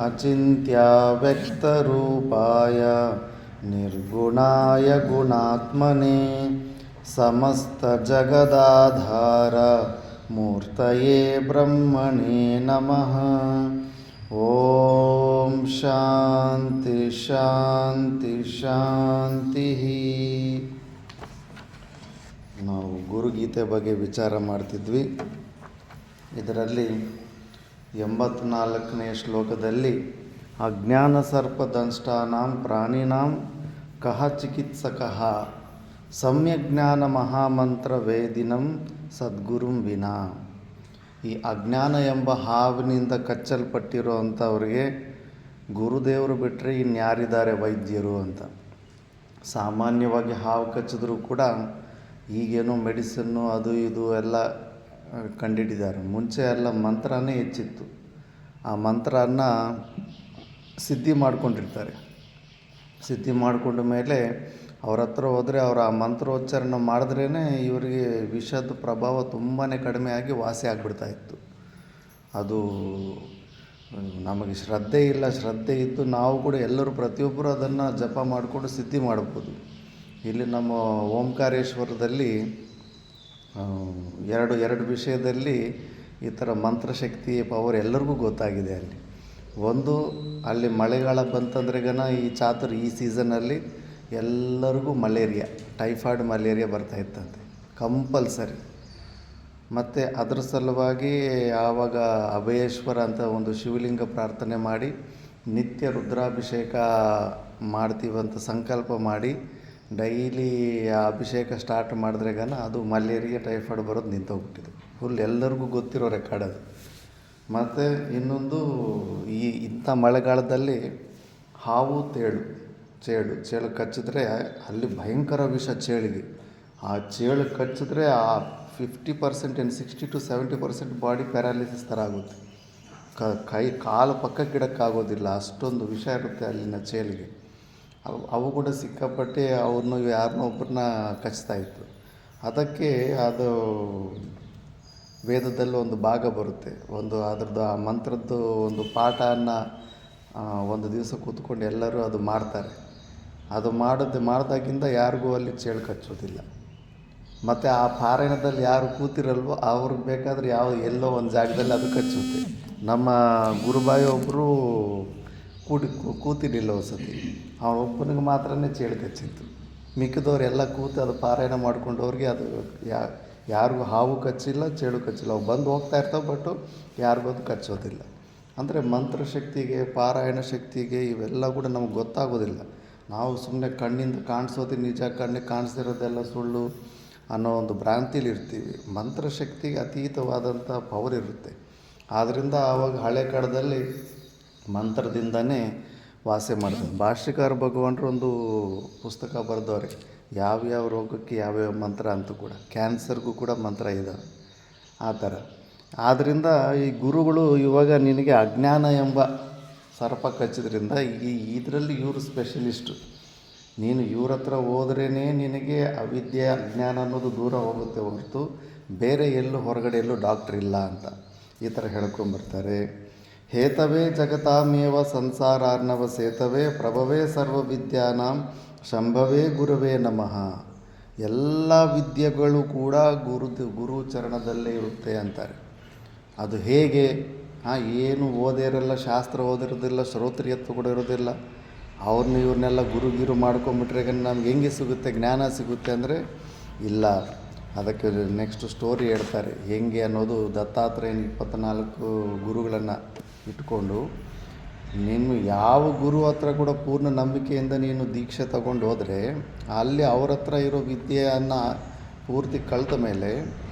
ಅಚಿಂತ್ಯ ವ್ಯಕ್ತರೂಪಾಯ ನಿರ್ಗುಣಾಯ ಗುಣಾತ್ಮನೇ ಸಮಸ್ತ ಜಗದಾಧಾರ ಮೂರ್ತಯೇ ಬ್ರಹ್ಮಣೇ ನಮಃ. ಓಂ ಶಾಂತಿ ಶಾಂತಿ ಶಾಂತಿ. ನಾವು ಗುರುಗೀತೆ ಬಗ್ಗೆ ವಿಚಾರ ಮಾಡ್ತಿದ್ವಿ. ಇದರಲ್ಲಿ 84ನೇ ಶ್ಲೋಕದಲ್ಲಿ ಅಜ್ಞಾನ ಸರ್ಪದಂಷ್ಟಾನಾಂ ಪ್ರಾಣಿನಾಂ ಕಹ ಚಿಕಿತ್ಸಕಃ ಸಮ್ಯಜ್ಞಾನ ಮಹಾಮಂತ್ರ ವೇದಿನಂ ಸದ್ಗುರುಂ ವಿನಾ. ಈ ಅಜ್ಞಾನ ಎಂಬ ಹಾವಿನಿಂದ ಕಚ್ಚಲ್ಪಟ್ಟಿರೋ ಅಂಥವ್ರಿಗೆ ಗುರುದೇವರು ಬಿಟ್ಟರೆ ಇನ್ಯಾರಿದ್ದಾರೆ ವೈದ್ಯರು ಅಂತ. ಸಾಮಾನ್ಯವಾಗಿ ಹಾವು ಕಚ್ಚಿದ್ರೂ ಕೂಡ ಈಗೇನೋ ಮೆಡಿಸಿನ್ನು ಅದು ಇದು ಎಲ್ಲ ಕಂಡುಹಿಡಿದ್ದಾರೆ. ಮುಂಚೆ ಎಲ್ಲ ಮಂತ್ರನೇ ಹೆಚ್ಚಿತ್ತು. ಆ ಮಂತ್ರನ ಸಿದ್ಧಿ ಮಾಡ್ಕೊಂಡಿರ್ತಾರೆ. ಸಿದ್ಧಿ ಮಾಡಿಕೊಂಡ ಮೇಲೆ ಅವ್ರ ಹತ್ರ ಹೋದರೆ ಅವರು ಆ ಮಂತ್ರೋಚ್ಚಾರಣೆ ಮಾಡಿದ್ರೇ ಇವರಿಗೆ ವಿಷದ ಪ್ರಭಾವ ತುಂಬಾ ಕಡಿಮೆ ಆಗಿ ವಾಸಿ ಆಗಿಬಿಡ್ತಾಯಿತ್ತು. ಅದು ನಮಗೆ ಶ್ರದ್ಧೆ ಇಲ್ಲ, ಶ್ರದ್ಧೆ ಇದ್ದು ನಾವು ಕೂಡ ಎಲ್ಲರೂ ಪ್ರತಿಯೊಬ್ಬರು ಅದನ್ನು ಜಪ ಮಾಡಿಕೊಂಡು ಸಿದ್ಧಿ ಮಾಡ್ಬೋದು. ಇಲ್ಲಿ ನಮ್ಮ ಓಂಕಾರೇಶ್ವರದಲ್ಲಿ ಎರಡು ವಿಷಯದಲ್ಲಿ ಈ ಥರ ಮಂತ್ರಶಕ್ತಿ ಪವರ್ ಎಲ್ಲರಿಗೂ ಗೊತ್ತಾಗಿದೆ. ಅಲ್ಲಿ ಮಳೆಗಾಲ ಬಂತಂದ್ರೆಗನ ಈ ಸೀಸನಲ್ಲಿ ಎಲ್ಲರಿಗೂ ಮಲೇರಿಯಾ, ಟೈಫಾಯ್ಡ್ ಮಲೇರಿಯಾ ಬರ್ತಾಯಿತ್ತಂತೆ ಕಂಪಲ್ಸರಿ. ಮತ್ತು ಅದರ ಸಲುವಾಗಿ ಆವಾಗ ಅಭಯೇಶ್ವರ ಅಂತ ಒಂದು ಶಿವಲಿಂಗ ಪ್ರಾರ್ಥನೆ ಮಾಡಿ ನಿತ್ಯ ರುದ್ರಾಭಿಷೇಕ ಮಾಡ್ತೀವಂತ ಸಂಕಲ್ಪ ಮಾಡಿ ಡೈಲಿ ಆ ಅಭಿಷೇಕ ಸ್ಟಾರ್ಟ್ ಮಾಡಿದ್ರೆಗನ ಅದು ಮಲೇರಿಯಾ ಟೈಫಾಯ್ಡ್ ಬರೋದು ನಿಂತೋಗ್ಬಿಟ್ಟಿದೆ. ಫುಲ್ ಎಲ್ಲರಿಗೂ ಗೊತ್ತಿರೋ ರೆಕಾರ್ಡ್ ಅದು. ಮತ್ತು ಇನ್ನೊಂದು ಇಂಥ ಮಳೆಗಾಲದಲ್ಲಿ ಹಾವು ಚೇಳು ಕಚ್ಚಿದ್ರೆ ಅಲ್ಲಿ ಭಯಂಕರ ವಿಷ ಚೇಳಿಗೆ. ಆ ಚೇಳು ಕಚ್ಚಿದ್ರೆ ಆ 50% 60 to 70% ಬಾಡಿ ಪ್ಯಾರಾಲಿಸಿಸ್ ಥರ ಆಗುತ್ತೆ. ಕಾಲು ಪಕ್ಕಕ್ಕೆ ಇಡೋಕ್ಕಾಗೋದಿಲ್ಲ, ಅಷ್ಟೊಂದು ವಿಷ ಇರುತ್ತೆ ಅಲ್ಲಿನ ಚೇಳಿಗೆ. ಅವು ಕೂಡ ಸಿಕ್ಕಾಪಟ್ಟೆ ಅವ್ರನ್ನೂ ಯಾರನ್ನೋ ಒಬ್ಬರನ್ನ ಕಚ್ತಾಯಿತ್ತು. ಅದಕ್ಕೆ ಅದು ವೇದದಲ್ಲಿ ಒಂದು ಭಾಗ ಬರುತ್ತೆ, ಅದರದ್ದು ಆ ಮಂತ್ರದ್ದು ಒಂದು ಪಾಠನ ಒಂದು ದಿವಸ ಕೂತ್ಕೊಂಡು ಎಲ್ಲರೂ ಅದು ಮಾಡ್ತಾರೆ. ಅದು ಮಾಡಿದಾಗಿಂದ ಯಾರಿಗೂ ಅಲ್ಲಿ ಚೇಳು ಕಚ್ಚೋದಿಲ್ಲ. ಮತ್ತು ಆ ಪಾರಾಯಣದಲ್ಲಿ ಯಾರು ಕೂತಿರಲ್ವೋ ಅವ್ರಿಗೆ ಬೇಕಾದರೆ ಎಲ್ಲೋ ಒಂದು ಜಾಗದಲ್ಲಿ ಅದು ಕಚ್ಚುತ್ತೆ. ನಮ್ಮ ಗುರುಬಾಯಿ ಒಬ್ಬರು ಕೂತಿರಲಿಲ್ಲ ಒಂದ್ಸತಿ, ಅವನೊಬ್ಬನಿಗೆ ಮಾತ್ರನೇ ಚೇಳು ಕಚ್ಚಿತ್ತು. ಮಿಕ್ಕಿದವ್ರೆಲ್ಲ ಕೂತು ಅದು ಪಾರಾಯಣ ಮಾಡ್ಕೊಂಡವ್ರಿಗೆ ಅದು ಯಾರಿಗೂ ಹಾವು ಕಚ್ಚಿಲ್ಲ, ಚೇಳು ಕಚ್ಚಿಲ್ಲ. ಅವು ಬಂದು ಹೋಗ್ತಾ ಇರ್ತಾವೆ, ಬಟ್ಟು ಯಾರಿಗೂ ಅದು ಕಚ್ಚೋದಿಲ್ಲ. ಅಂದರೆ ಮಂತ್ರಶಕ್ತಿಗೆ, ಪಾರಾಯಣ ಶಕ್ತಿಗೆ ಇವೆಲ್ಲ ಕೂಡ ನಮ್ಗೆ ಗೊತ್ತಾಗೋದಿಲ್ಲ. ನಾವು ಸುಮ್ಮನೆ ಕಣ್ಣಿಂದ ಕಾಣಿಸೋದು ನಿಜ, ಕಣ್ಣಿಗೆ ಕಾಣಿಸ್ತಿರೋದೆಲ್ಲ ಸುಳ್ಳು ಅನ್ನೋ ಒಂದು ಭ್ರಾಂತಿಲಿ ಇರ್ತೀವಿ. ಮಂತ್ರಶಕ್ತಿಗೆ ಅತೀತವಾದಂಥ ಪವರ್ ಇರುತ್ತೆ. ಆದ್ದರಿಂದ ಆವಾಗ ಹಳೆ ಕಾಲದಲ್ಲಿ ಮಂತ್ರದಿಂದನೇ ವಾಸಿ ಮಾಡ್ತಾರೆ. ಭಾಷ್ಯಕಾರ ಭಗವಾನರು ಒಂದು ಪುಸ್ತಕ ಬರೆದವ್ರೆ, ಯಾವ್ಯಾವ ರೋಗಕ್ಕೆ ಯಾವ್ಯಾವ ಮಂತ್ರ ಅಂತೂ ಕೂಡ. ಕ್ಯಾನ್ಸರ್ಗೂ ಕೂಡ ಮಂತ್ರ ಇದ್ದಾವೆ ಆ ಥರ. ಆದ್ದರಿಂದ ಈ ಗುರುಗಳು ಇವಾಗ ನಿನಗೆ ಅಜ್ಞಾನ ಎಂಬ ಸರ್ಪ ಕಚ್ಚಿದ್ರಿಂದ ಇದರಲ್ಲಿ ಇವರು ಸ್ಪೆಷಲಿಸ್ಟು. ನೀನು ಇವ್ರ ಹತ್ರ ಹೋದ್ರೇ ನಿನಗೆ ಅವಿದ್ಯೆ ಅಜ್ಞಾನ ಅನ್ನೋದು ದೂರ ಹೋಗುತ್ತೆ ಹೊರತು ಬೇರೆ ಹೊರಗಡೆ ಎಲ್ಲೂ ಡಾಕ್ಟ್ರ್ ಇಲ್ಲ ಅಂತ ಈ ಥರ ಹೇಳ್ಕೊಂಬರ್ತಾರೆ. ಹೇತವೇ ಜಗತಾಮೇವ ಸಂಸಾರಾರ್ಣವ ಸೇತವೇ ಪ್ರಭವೇ ಸರ್ವವಿದ್ಯಾನಾಂ ಶಂಭವೇ ಗುರವೇ ನಮಃ. ಎಲ್ಲ ವಿದ್ಯೆಗಳು ಕೂಡ ಗುರು ಚರಣದಲ್ಲೇ ಇರುತ್ತೆ ಅಂತಾರೆ. ಅದು ಹೇಗೆ? ಏನು ಓದಿರಲ್ಲ, ಶಾಸ್ತ್ರ ಓದಿರೋದಿಲ್ಲ, ಶ್ರೋತ್ರಿಯತ್ವ ಕೂಡ ಇರೋದಿಲ್ಲ. ಇವ್ರನ್ನೆಲ್ಲ ಗುರು ಮಾಡ್ಕೊಂಬಿಟ್ರೆ ನಮ್ಗೆ ಹೆಂಗೆ ಸಿಗುತ್ತೆ ಜ್ಞಾನ ಸಿಗುತ್ತೆ ಅಂದರೆ ಇಲ್ಲ. ಅದಕ್ಕೆ ನೆಕ್ಸ್ಟ್ ಸ್ಟೋರಿ ಹೇಳ್ತಾರೆ ಹೆಂಗೆ ಅನ್ನೋದು. ದತ್ತಾತ್ರೇಯನ 24 ಗುರುಗಳನ್ನು ಇಟ್ಕೊಂಡು ನೀನು ಯಾವ ಗುರು ಹತ್ರ ಕೂಡ ಪೂರ್ಣ ನಂಬಿಕೆಯಿಂದ ನೀನು ದೀಕ್ಷೆ ತಗೊಂಡು ಹೋದರೆ ಅಲ್ಲಿ ಅವ್ರ ಹತ್ರ ಇರೋ ವಿದ್ಯೆಯನ್ನು ಪೂರ್ತಿ ಕಲಿತ ಮೇಲೆ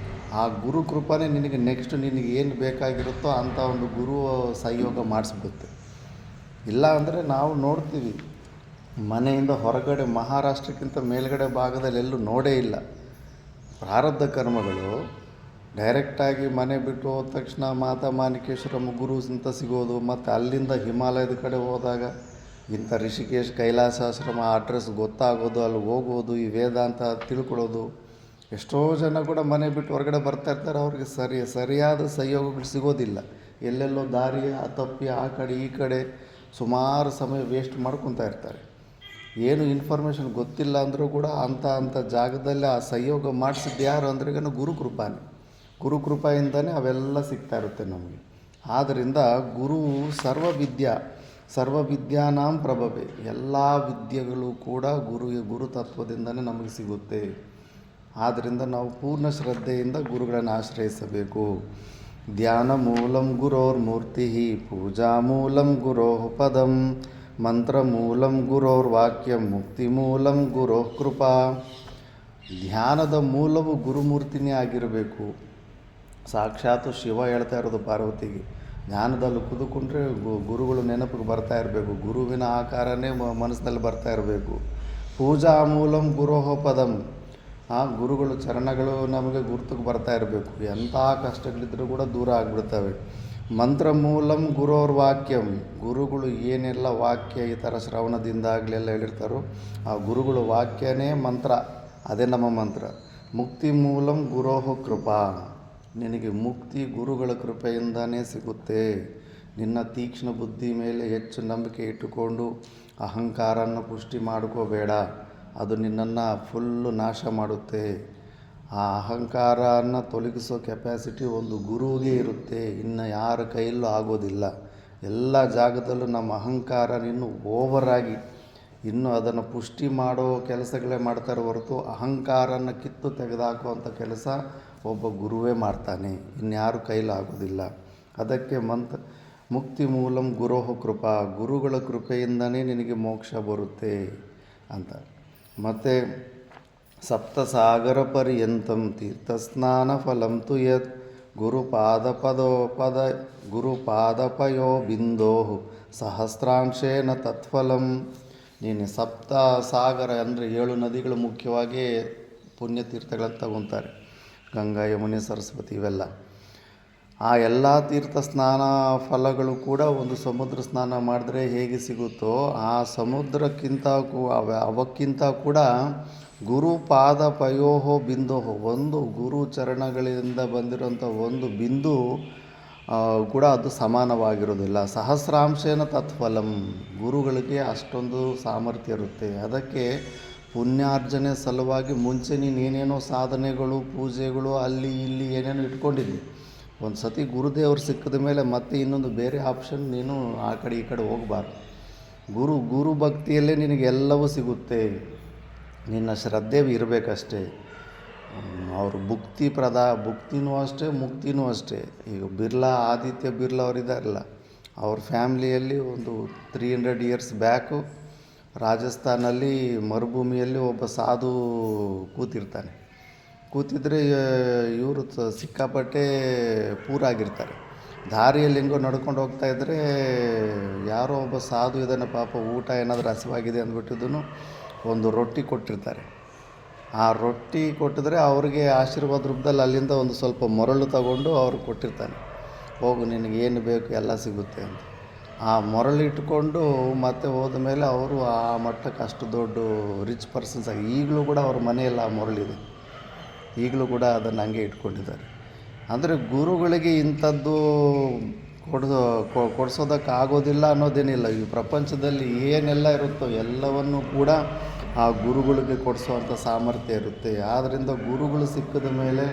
ಆ ಗುರು ಕೃಪನೇ ನಿನಗೆ ನೆಕ್ಸ್ಟ್ ನಿನಗೆ ಏನು ಬೇಕಾಗಿರುತ್ತೋ ಅಂಥ ಒಂದು ಗುರು ಸಹಯೋಗ ಮಾಡಿಸ್ಬಿಡುತ್ತೆ. ಇಲ್ಲ ಅಂದರೆ ನಾವು ನೋಡ್ತೀವಿ ಮನೆಯಿಂದ ಹೊರಗಡೆ ಮಹಾರಾಷ್ಟ್ರಕ್ಕಿಂತ ಮೇಲ್ಗಡೆ ಭಾಗದಲ್ಲಿ ಎಲ್ಲೂ ನೋಡೇ ಇಲ್ಲ. ಪ್ರಾರಬ್ಧ ಕರ್ಮಗಳು ಡೈರೆಕ್ಟಾಗಿ ಮನೆ ಬಿಟ್ಟು ಹೋದ ತಕ್ಷಣ ಮಾತಾ ಮಾಣಿಕೇಶ್ವರಮ್ಮ ಗುರು ಅಂತ ಸಿಗೋದು. ಮತ್ತು ಅಲ್ಲಿಂದ ಹಿಮಾಲಯದ ಕಡೆ ಹೋದಾಗ ಇಂಥ ರಿಷಿಕೇಶ್ ಕೈಲಾಸಾಶ್ರಮ ಅಡ್ರೆಸ್ ಗೊತ್ತಾಗೋದು, ಅಲ್ಲಿ ಹೋಗೋದು, ಈ ವೇದಾಂತ ತಿಳ್ಕೊಳ್ಳೋದು, ಎಷ್ಟೋ ಜನ ಕೂಡ ಮನೆ ಬಿಟ್ಟು ಹೊರಗಡೆ ಬರ್ತಾ ಇರ್ತಾರೆ, ಅವ್ರಿಗೆ ಸರಿಯಾದ ಸಹಯೋಗಗಳು ಸಿಗೋದಿಲ್ಲ. ಎಲ್ಲೆಲ್ಲೋ ದಾರಿ ತಪ್ಪಿ ಆ ಕಡೆ ಈ ಕಡೆ ಸುಮಾರು ಸಮಯ ವೇಸ್ಟ್ ಮಾಡ್ಕೊತಾ ಇರ್ತಾರೆ. ಏನು ಇನ್ಫಾರ್ಮೇಷನ್ ಗೊತ್ತಿಲ್ಲ ಅಂದರೂ ಕೂಡ ಅಂಥ ಜಾಗದಲ್ಲಿ ಆ ಸಹಯೋಗ ಮಾಡಿಸಿದ್ದು ಯಾರು ಅಂದ್ರೆ ಗುರುಕೃಪಾನೆ. ಗುರುಕೃಪೆಯಿಂದನೇ ಅವೆಲ್ಲ ಸಿಗ್ತಾ ಇರುತ್ತೆ ನಮಗೆ. ಆದ್ದರಿಂದ ಗುರುವು ಸರ್ವವಿದ್ಯಾನಾಂ ಪ್ರಭವೆ. ಎಲ್ಲ ವಿದ್ಯೆಗಳು ಕೂಡ ಗುರು ತತ್ವದಿಂದನೇ ನಮಗೆ ಸಿಗುತ್ತೆ. ಆದ್ದರಿಂದ ನಾವು ಪೂರ್ಣ ಶ್ರದ್ಧೆಯಿಂದ ಗುರುಗಳನ್ನು ಆಶ್ರಯಿಸಬೇಕು. ಧ್ಯಾನ ಮೂಲಂ ಗುರೋರ್ಮೂರ್ತಿ, ಪೂಜಾ ಮೂಲಂ ಗುರೋಃ ಪದಂ, ಮಂತ್ರ ಮೂಲಂ ಗುರೋರ್ವಾಕ್ಯಂ, ಮುಕ್ತಿ ಮೂಲಂ ಗುರೋಃ ಕೃಪಾ. ಧ್ಯಾನದ ಮೂಲವು ಗುರುಮೂರ್ತಿನೇ ಆಗಿರಬೇಕು. ಸಾಕ್ಷಾತ್ ಶಿವ ಹೇಳ್ತಾ ಇರೋದು ಪಾರ್ವತಿಗೆ, ಧ್ಯಾನದಲ್ಲಿ ಕೂತ್ಕೊಂಡ್ರೆ ಗುರುಗಳು ನೆನಪಿಗೆ ಬರ್ತಾ ಇರಬೇಕು, ಗುರುವಿನ ಆಕಾರನೇ ಮನಸ್ಸಿನಲ್ಲಿ ಬರ್ತಾ ಇರಬೇಕು. ಪೂಜಾ ಮೂಲಂ ಗುರೋಃ ಪದಂ, ಆ ಗುರುಗಳು ಚರಣಗಳು ನಮಗೆ ಗುರುತಿಗೆ ಬರ್ತಾ ಇರಬೇಕು. ಎಂಥ ಕಷ್ಟಗಳಿದ್ದರೂ ಕೂಡ ದೂರ ಆಗಿಬಿಡ್ತವೆ. ಮಂತ್ರ ಮೂಲಂ ಗುರೋರ್ ವಾಕ್ಯಂ, ಗುರುಗಳು ಏನೆಲ್ಲ ವಾಕ್ಯ ಈ ಥರ ಶ್ರವಣದಿಂದಾಗಲೆಲ್ಲ ಹೇಳಿರ್ತಾರೋ ಆ ಗುರುಗಳ ವಾಕ್ಯನೇ ಮಂತ್ರ, ಅದೇ ನಮ್ಮ ಮಂತ್ರ. ಮುಕ್ತಿ ಮೂಲಂ ಗುರೋಃ ಕೃಪಾ, ನಿನಗೆ ಮುಕ್ತಿ ಗುರುಗಳ ಕೃಪೆಯಿಂದನೇ ಸಿಗುತ್ತೆ. ನಿನ್ನ ತೀಕ್ಷ್ಣ ಬುದ್ಧಿ ಮೇಲೆ ಹೆಚ್ಚು ನಂಬಿಕೆ ಇಟ್ಟುಕೊಂಡು ಅಹಂಕಾರನ ಪುಷ್ಟಿ ಮಾಡ್ಕೋಬೇಡ, ಅದು ನಿನ್ನನ್ನು ಫುಲ್ಲು ನಾಶ ಮಾಡುತ್ತೆ. ಆ ಅಹಂಕಾರನ ತೊಲಗಿಸೋ ಕೆಪ್ಯಾಸಿಟಿ ಒಂದು ಗುರುವಿಗೆ ಇರುತ್ತೆ, ಇನ್ನು ಯಾರ ಕೈಯಲ್ಲೂ ಆಗೋದಿಲ್ಲ. ಎಲ್ಲ ಜಾಗದಲ್ಲೂ ನಮ್ಮ ಅಹಂಕಾರ ಇನ್ನೂ ಓವರಾಗಿ ಇನ್ನು ಅದನ್ನು ಪುಷ್ಟಿ ಮಾಡೋ ಕೆಲಸಗಳೇ ಮಾಡ್ತಾರೆ ಹೊರತು ಅಹಂಕಾರನ ಕಿತ್ತು ತೆಗೆದುಹಾಕುವಂಥ ಕೆಲಸ ಒಬ್ಬ ಗುರುವೇ ಮಾಡ್ತಾನೆ, ಇನ್ಯಾರು ಕೈಲಾಗೋದಿಲ್ಲ. ಅದಕ್ಕೆ ಮುಕ್ತಿ ಮೂಲಂ ಗುರೋಃ ಕೃಪಾ, ಗುರುಗಳ ಕೃಪೆಯಿಂದನೇ ನಿನಗೆ ಮೋಕ್ಷ ಬರುತ್ತೆ ಅಂತ. ಮತ್ತು ಸಪ್ತಸಾಗರ ಪರ್ಯಂತಂ ತೀರ್ಥಸ್ನಾನ ಫಲಂ ತು ಯತ್ ಗುರುಪಾದಪಯೋ ಬಿಂದೋ ಸಹಸ್ರಾಂಶೇನ ತತ್ಫಲಂ. ನೀನು ಸಪ್ತ ಸಾಗರ ಅಂದರೆ 7 ನದಿಗಳು ಮುಖ್ಯವಾಗಿ ಪುಣ್ಯತೀರ್ಥಗಳನ್ನು ತಗೊತಾರೆ, ಗಂಗಾ ಯಮುನೆ ಸರಸ್ವತಿ ಇವೆಲ್ಲ. ಆ ಎಲ್ಲ ತೀರ್ಥ ಸ್ನಾನ ಫಲಗಳು ಕೂಡ ಒಂದು ಸಮುದ್ರ ಸ್ನಾನ ಮಾಡಿದ್ರೆ ಹೇಗೆ ಸಿಗುತ್ತೋ ಆ ಸಮುದ್ರಕ್ಕಿಂತ ಅವಕ್ಕಿಂತ ಕೂಡ ಗುರುಪಾದ ಪಯೋಹೋ ಬಿಂದೋಹೋ, ಒಂದು ಗುರು ಚರಣಗಳಿಂದ ಬಂದಿರೋಂಥ ಒಂದು ಬಿಂದು ಕೂಡ ಅದು ಸಮಾನವಾಗಿರೋದಿಲ್ಲ. ಸಹಸ್ರಾಂಶೇನ ತತ್ಫಲಂ, ಗುರುಗಳಿಗೆ ಅಷ್ಟೊಂದು ಸಾಮರ್ಥ್ಯ ಇರುತ್ತೆ. ಅದಕ್ಕೆ ಪುಣ್ಯಾರ್ಜನೆ ಸಲುವಾಗಿ ಮುಂಚೆ ನೀನೇನೋ ಸಾಧನೆಗಳು ಪೂಜೆಗಳು ಅಲ್ಲಿ ಇಲ್ಲಿ ಏನೇನೋ ಇಟ್ಕೊಂಡಿದ್ದೆ, ಒಂದು ಸತಿ ಗುರುದೇವರು ಸಿಕ್ಕಿದ ಮೇಲೆ ಮತ್ತೆ ಇನ್ನೊಂದು ಬೇರೆ ಆಪ್ಷನ್ ನೀನು ಆ ಕಡೆ ಈ ಕಡೆ ಹೋಗಬಾರ್ದು. ಗುರು ಭಕ್ತಿಯಲ್ಲೇ ನಿನಗೆ ಎಲ್ಲವೂ ಸಿಗುತ್ತೆ, ನಿನ್ನ ಶ್ರದ್ಧೆ ಇರಬೇಕಷ್ಟೇ. ಅವರು ಭುಕ್ತಿನೂ ಅಷ್ಟೇ, ಮುಕ್ತಿನೂ ಅಷ್ಟೇ. ಈಗ ಆದಿತ್ಯ ಬಿರ್ಲಾ ಅವರಿದ್ದಾರಲ್ಲ, ಅವ್ರ ಫ್ಯಾಮ್ಲಿಯಲ್ಲಿ ಒಂದು 300 ಇಯರ್ಸ್ ಬ್ಯಾಕು ರಾಜಸ್ಥಾನಲ್ಲಿ ಮರುಭೂಮಿಯಲ್ಲಿ ಒಬ್ಬ ಸಾಧು ಕೂತಿದ್ರೆ ಇವರು ಸಿಕ್ಕಾಪಟ್ಟೆ ಪೂರಾಗಿರ್ತಾರೆ. ದಾರಿಯಲ್ಲಿ ಹೆಂಗೋ ನಡ್ಕೊಂಡು ಹೋಗ್ತಾಯಿದ್ರೆ ಯಾರೋ ಒಬ್ಬ ಸಾಧು ಇದನ್ನು ಪಾಪ ಊಟ ಏನಾದರೂ ಹಸಿವಾಗಿದೆ ಅಂದ್ಬಿಟ್ಟಿದ್ದನು ಒಂದು ರೊಟ್ಟಿ ಕೊಟ್ಟಿರ್ತಾರೆ. ಆ ರೊಟ್ಟಿ ಕೊಟ್ಟಿದ್ರೆ ಅವ್ರಿಗೆ ಆಶೀರ್ವಾದ ರೂಪದಲ್ಲಿ ಅಲ್ಲಿಂದ ಒಂದು ಸ್ವಲ್ಪ ಮರಳು ತಗೊಂಡು ಅವ್ರಿಗೆ ಕೊಟ್ಟಿರ್ತಾನೆ, ಹೋಗು ನಿನಗೇನು ಬೇಕು ಎಲ್ಲ ಸಿಗುತ್ತೆ ಅಂತ. ಆ ಮರಳು ಇಟ್ಕೊಂಡು ಮತ್ತೆ ಹೋದ ಮೇಲೆ ಅವರು ಆ ಮಟ್ಟಕ್ಕೆ ಅಷ್ಟು ದೊಡ್ಡ ರಿಚ್ ಪರ್ಸನ್ಸ್ ಆಗಿ ಈಗಲೂ ಕೂಡ ಅವ್ರ ಮನೆಯಲ್ಲಿ ಆ ಮರಳಿದೆ, ಈಗಲೂ ಕೂಡ ಅದನ್ನು ಹಂಗೆ ಇಟ್ಕೊಂಡಿದ್ದಾರೆ. ಅಂದರೆ ಗುರುಗಳಿಗೆ ಇಂಥದ್ದು ಕೊಡಿಸೋದಕ್ಕಾಗೋದಿಲ್ಲ ಅನ್ನೋದೇನಿಲ್ಲ. ಈ ಪ್ರಪಂಚದಲ್ಲಿ ಏನೆಲ್ಲ ಇರುತ್ತೋ ಎಲ್ಲವನ್ನೂ ಕೂಡ ಆ ಗುರುಗಳಿಗೆ ಕೊಡಿಸೋವಂಥ ಸಾಮರ್ಥ್ಯ ಇರುತ್ತೆ. ಆದ್ದರಿಂದ ಗುರುಗಳು ಸಿಕ್ಕಿದ ಮೇಲೆ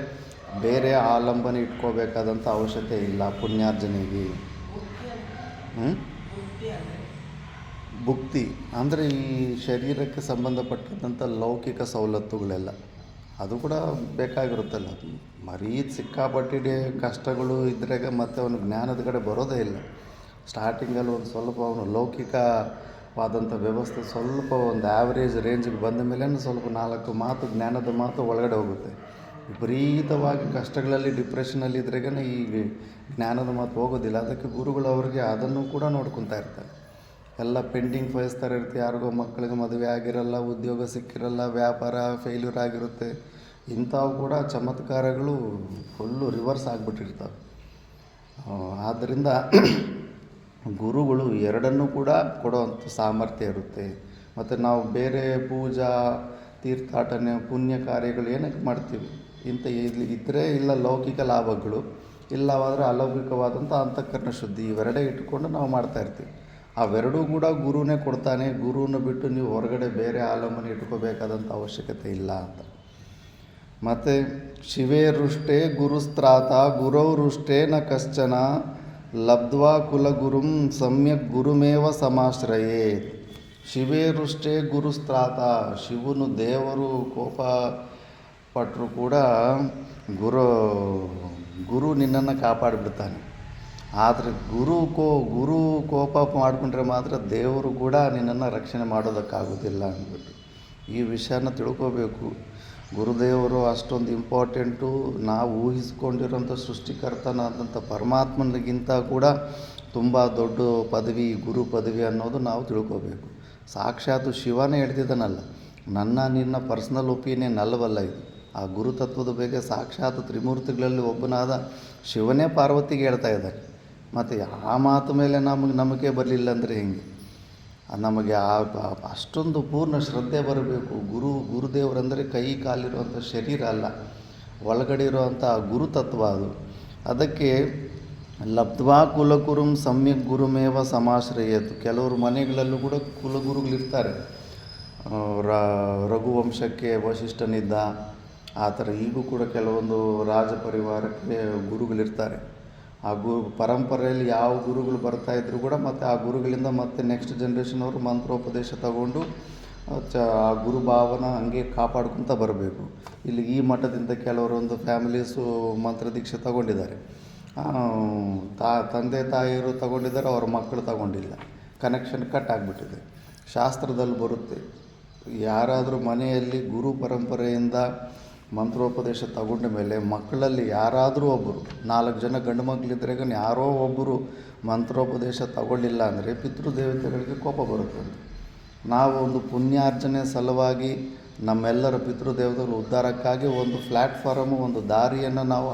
ಬೇರೆ ಆಲಂಬನೆ ಇಟ್ಕೋಬೇಕಾದಂಥ ಅವಶ್ಯಕತೆ ಇಲ್ಲ ಪುಣ್ಯಾರ್ಜನೆಗೆ. ಭುಕ್ತಿ ಅಂದರೆ ಈ ಶರೀರಕ್ಕೆ ಸಂಬಂಧಪಟ್ಟಂಥ ಲೌಕಿಕ ಸವಲತ್ತುಗಳೆಲ್ಲ ಅದು ಕೂಡ ಬೇಕಾಗಿರುತ್ತಲ್ಲ. ಮರೀ ಸಿಕ್ಕಾಪಟ್ಟಿಗೆ ಕಷ್ಟಗಳು ಇದ್ರಾಗ ಮತ್ತೆ ಅವನು ಜ್ಞಾನದ ಕಡೆ ಬರೋದೇ ಇಲ್ಲ. ಸ್ಟಾರ್ಟಿಂಗಲ್ಲಿ ಒಂದು ಸ್ವಲ್ಪ ಅವನು ಲೌಕಿಕವಾದಂಥ ವ್ಯವಸ್ಥೆ ಸ್ವಲ್ಪ ಒಂದು ಆ್ಯಾವ್ರೇಜ್ ರೇಂಜಿಗೆ ಬಂದ ಮೇಲೆ ಸ್ವಲ್ಪ 4 ಜ್ಞಾನದ ಮಾತು ಒಳಗಡೆ ಹೋಗುತ್ತೆ. ವಿಪರೀತವಾಗಿ ಕಷ್ಟಗಳಲ್ಲಿ ಡಿಪ್ರೆಷನಲ್ಲಿ ಇದ್ರಾಗ ಈ ಜ್ಞಾನದ ಮಾತು ಹೋಗೋದಿಲ್ಲ. ಅದಕ್ಕೆ ಗುರುಗಳು ಅವರಿಗೆ ಅದನ್ನು ಕೂಡ ನೋಡ್ಕೊತಾ ಇರ್ತಾರೆ. ಎಲ್ಲ ಪೆಂಡಿಂಗ್ ಫೈಲ್ಸ್ ಥರ ಇರುತ್ತೆ. ಯಾರಿಗೋ ಮಕ್ಕಳಿಗೆ ಮದುವೆ ಆಗಿರಲ್ಲ, ಉದ್ಯೋಗ ಸಿಕ್ಕಿರಲ್ಲ, ವ್ಯಾಪಾರ ಫೇಲ್ಯೂರ್ ಆಗಿರುತ್ತೆ. ಇಂಥವು ಕೂಡ ಚಮತ್ಕಾರಗಳು ಫುಲ್ಲು ರಿವರ್ಸ್ ಆಗಿಬಿಟ್ಟಿರ್ತವೆ. ಆದ್ದರಿಂದ ಗುರುಗಳು ಎರಡನ್ನೂ ಕೂಡ ಕೊಡೋವಂಥ ಸಾಮರ್ಥ್ಯ ಇರುತ್ತೆ. ಮತ್ತು ನಾವು ಬೇರೆ ಪೂಜಾ ತೀರ್ಥಾಟನೆ ಪುಣ್ಯ ಕಾರ್ಯಗಳು ಏನಕ್ಕೆ ಮಾಡ್ತೀವಿ? ಇಂಥ ಇದ್ದರೆ ಇಲ್ಲ ಲೌಕಿಕ ಲಾಭಗಳು, ಇಲ್ಲವಾದರೆ ಅಲೌಕಿಕವಾದಂಥ ಅಂತಃಕರಣ ಶುದ್ಧಿ, ಇವೆರಡೇ ಇಟ್ಕೊಂಡು ನಾವು ಮಾಡ್ತಾಯಿರ್ತೀವಿ. ಅವೆರಡೂ ಕೂಡ ಗುರುನೇ ಕೊಡ್ತಾನೆ. ಗುರುನ ಬಿಟ್ಟು ನೀವು ಹೊರಗಡೆ ಬೇರೆ ಆಲಂಬನೆ ಇಟ್ಕೋಬೇಕಾದಂಥ ಅವಶ್ಯಕತೆ ಇಲ್ಲ ಅಂತ. ಮತ್ತು ಶಿವೇರುಷ್ಟೇ ಗುರುಸ್ತ್ರಾತ ಗುರೌರುಷ್ಟೇ ನ ಕಶ್ಚನ ಲಬ್ಧ್ವಾ ಕುಲಗುರುಂ ಸಮ್ಯಕ್ ಗುರುಮೇವ ಸಮಾಶ್ರಯೇ. ಶಿವೇರುಷ್ಟೇ ಗುರುಸ್ತ್ರಾತ, ಶಿವನು ದೇವರು ಕೋಪ ಪಟ್ಟರು ಕೂಡ ಗುರು ನಿನ್ನನ್ನು ಕಾಪಾಡಿಬಿಡ್ತಾನೆ. ಆದರೆ ಗುರು ಕೋಪ ಮಾಡಿಕೊಂಡ್ರೆ ಮಾತ್ರ ದೇವರು ಕೂಡ ನಿನ್ನನ್ನು ರಕ್ಷಣೆ ಮಾಡೋದಕ್ಕಾಗೋದಿಲ್ಲ ಅಂದ್ಬಿಟ್ಟು ಈ ವಿಷಯನ ತಿಳ್ಕೋಬೇಕು. ಗುರುದೇವರು ಅಷ್ಟೊಂದು ಇಂಪಾರ್ಟೆಂಟು. ನಾವು ಊಹಿಸ್ಕೊಂಡಿರೋಂಥ ಸೃಷ್ಟಿಕರ್ತನಾದಂಥ ಪರಮಾತ್ಮನಿಗಿಂತ ಕೂಡ ತುಂಬ ದೊಡ್ಡ ಪದವಿ ಗುರು ಪದವಿ ಅನ್ನೋದು ನಾವು ತಿಳ್ಕೋಬೇಕು. ಸಾಕ್ಷಾತ್ ಶಿವನೇ ಹೇಳ್ತಿದ್ದಾನಲ್ಲ, ನಿನ್ನ ಪರ್ಸ್ನಲ್ ಒಪಿನಿಯನ್ ಅಲ್ಲವಲ್ಲ ಇದು. ಆ ಗುರುತತ್ವದ ಬಗ್ಗೆ ಸಾಕ್ಷಾತ್ ತ್ರಿಮೂರ್ತಿಗಳಲ್ಲಿ ಒಬ್ಬನಾದ ಶಿವನೇ ಪಾರ್ವತಿಗೆ ಹೇಳ್ತಾ ಇದ್ದಾರೆ. ಮತ್ತು ಆ ಮಾತು ಮೇಲೆ ನಮಗೆ ನಂಬಿಕೆ ಬರಲಿಲ್ಲ ಅಂದರೆ ಹೆಂಗೆ? ನಮಗೆ ಅಷ್ಟೊಂದು ಪೂರ್ಣ ಶ್ರದ್ಧೆ ಬರಬೇಕು. ಗುರುದೇವರಂದರೆ ಕೈ ಕಾಲಿರುವಂಥ ಶರೀರ ಅಲ್ಲ, ಒಳಗಡೆ ಇರುವಂಥ ಗುರುತತ್ವ ಅದು. ಅದಕ್ಕೆ ಲಬ್ಧ್ವಾ ಕುಲಗುರುಂ ಸಮ್ಯಕ್ ಗುರುಮೇವ ಸಮಾಶ್ರಯೇತ್. ಕೆಲವರು ಮನೆಗಳಲ್ಲೂ ಕೂಡ ಕುಲಗುರುಗಳಿರ್ತಾರೆ. ರಘುವಂಶಕ್ಕೆ ವಶಿಷ್ಠನಿದ್ದ, ಆ ಥರ ಈಗೂ ಕೂಡ ಕೆಲವೊಂದು ರಾಜ ಪರಿವಾರಕ್ಕೆ ಗುರುಗಳಿರ್ತಾರೆ. ಆ ಪರಂಪರೆಯಲ್ಲಿ ಯಾವ ಗುರುಗಳು ಬರ್ತಾಯಿದ್ರು ಕೂಡ ಮತ್ತು ಆ ಗುರುಗಳಿಂದ ಮತ್ತೆ ನೆಕ್ಸ್ಟ್ ಜನ್ರೇಷನ್ ಅವರು ಮಂತ್ರೋಪದೇಶ ತಗೊಂಡು ಆ ಗುರುಭಾವನ ಹಂಗೆ ಕಾಪಾಡ್ಕೊತ ಬರಬೇಕು. ಇಲ್ಲಿ ಈ ಮಠದಿಂದ ಕೆಲವರೊಂದು ಫ್ಯಾಮಿಲೀಸು ಮಂತ್ರದೀಕ್ಷೆ ತಗೊಂಡಿದ್ದಾರೆ. ತಂದೆ ತಾಯಿಯರು ತಗೊಂಡಿದ್ದಾರೆ, ಅವ್ರ ಮಕ್ಕಳು ತಗೊಂಡಿಲ್ಲ. ಕನೆಕ್ಷನ್ ಕಟ್ ಆಗಿಬಿಟ್ಟಿದೆ. ಶಾಸ್ತ್ರದಲ್ಲಿ ಬರುತ್ತೆ, ಯಾರಾದರೂ ಮನೆಯಲ್ಲಿ ಗುರು ಪರಂಪರೆಯಿಂದ ಮಂತ್ರೋಪದೇಶ ತಗೊಂಡ ಮೇಲೆ ಮಕ್ಕಳಲ್ಲಿ ಯಾರಾದರೂ ಒಬ್ಬರು, 4 ಜನ ಗಂಡು ಮಕ್ಕಳಿದ್ರೆ ಯಾರೋ ಒಬ್ಬರು ಮಂತ್ರೋಪದೇಶ ತಗೊಳ್ಳಿಲ್ಲ ಅಂದರೆ ಪಿತೃದೇವತೆಗಳಿಗೆ ಕೋಪ ಬರುತ್ತೆ. ನಾವು ಒಂದು ಪುಣ್ಯಾರ್ಜನೆ ಸಲುವಾಗಿ ನಮ್ಮೆಲ್ಲರ ಪಿತೃದೇವತೆಗಳ ಉದ್ಧಾರಕ್ಕಾಗಿ ಒಂದು ಪ್ಲ್ಯಾಟ್ಫಾರ್ಮು, ಒಂದು ದಾರಿಯನ್ನು ನಾವು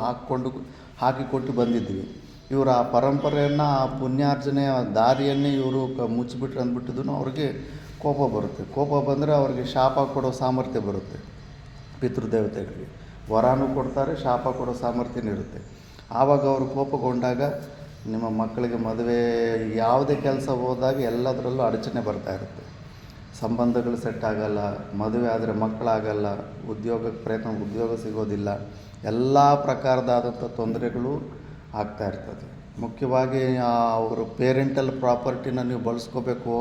ಹಾಕಿಕೊಟ್ಟು ಬಂದಿದ್ವಿ. ಇವರು ಆ ಪರಂಪರೆಯನ್ನು, ಆ ಪುಣ್ಯಾರ್ಜನೆಯ ದಾರಿಯನ್ನೇ ಇವರು ಮುಚ್ಚಿಬಿಟ್ರೆ ಅಂದ್ಬಿಟ್ಟಿದ್ದು ಅವ್ರಿಗೆ ಕೋಪ ಬರುತ್ತೆ. ಕೋಪ ಬಂದರೆ ಅವ್ರಿಗೆ ಶಾಪ ಕೊಡೋ ಸಾಮರ್ಥ್ಯ ಬರುತ್ತೆ. ಪಿತೃದೇವತೆಗಳಿಗೆ ವರನೂ ಕೊಡ್ತಾರೆ, ಶಾಪ ಕೊಡೋ ಸಾಮರ್ಥ್ಯನೂ ಇರುತ್ತೆ. ಆವಾಗ ಅವರು ಕೋಪಗೊಂಡಾಗ ನಿಮ್ಮ ಮಕ್ಕಳಿಗೆ ಮದುವೆ ಯಾವುದೇ ಕೆಲಸ ಹೋದಾಗ ಎಲ್ಲದರಲ್ಲೂ ಅಡಚಣೆ ಬರ್ತಾಯಿರುತ್ತೆ. ಸಂಬಂಧಗಳು ಸೆಟ್ ಆಗಲ್ಲ, ಮದುವೆ ಆದರೆ ಮಕ್ಕಳಾಗಲ್ಲ, ಉದ್ಯೋಗ ಸಿಗೋದಿಲ್ಲ, ಎಲ್ಲ ಪ್ರಕಾರದಾದಂಥ ತೊಂದರೆಗಳು ಆಗ್ತಾಯಿರ್ತದೆ. ಮುಖ್ಯವಾಗಿ ಅವರು ಪೇರೆಂಟಲ್ ಪ್ರಾಪರ್ಟಿನ ನೀವು ಬಳಸ್ಕೋಬೇಕು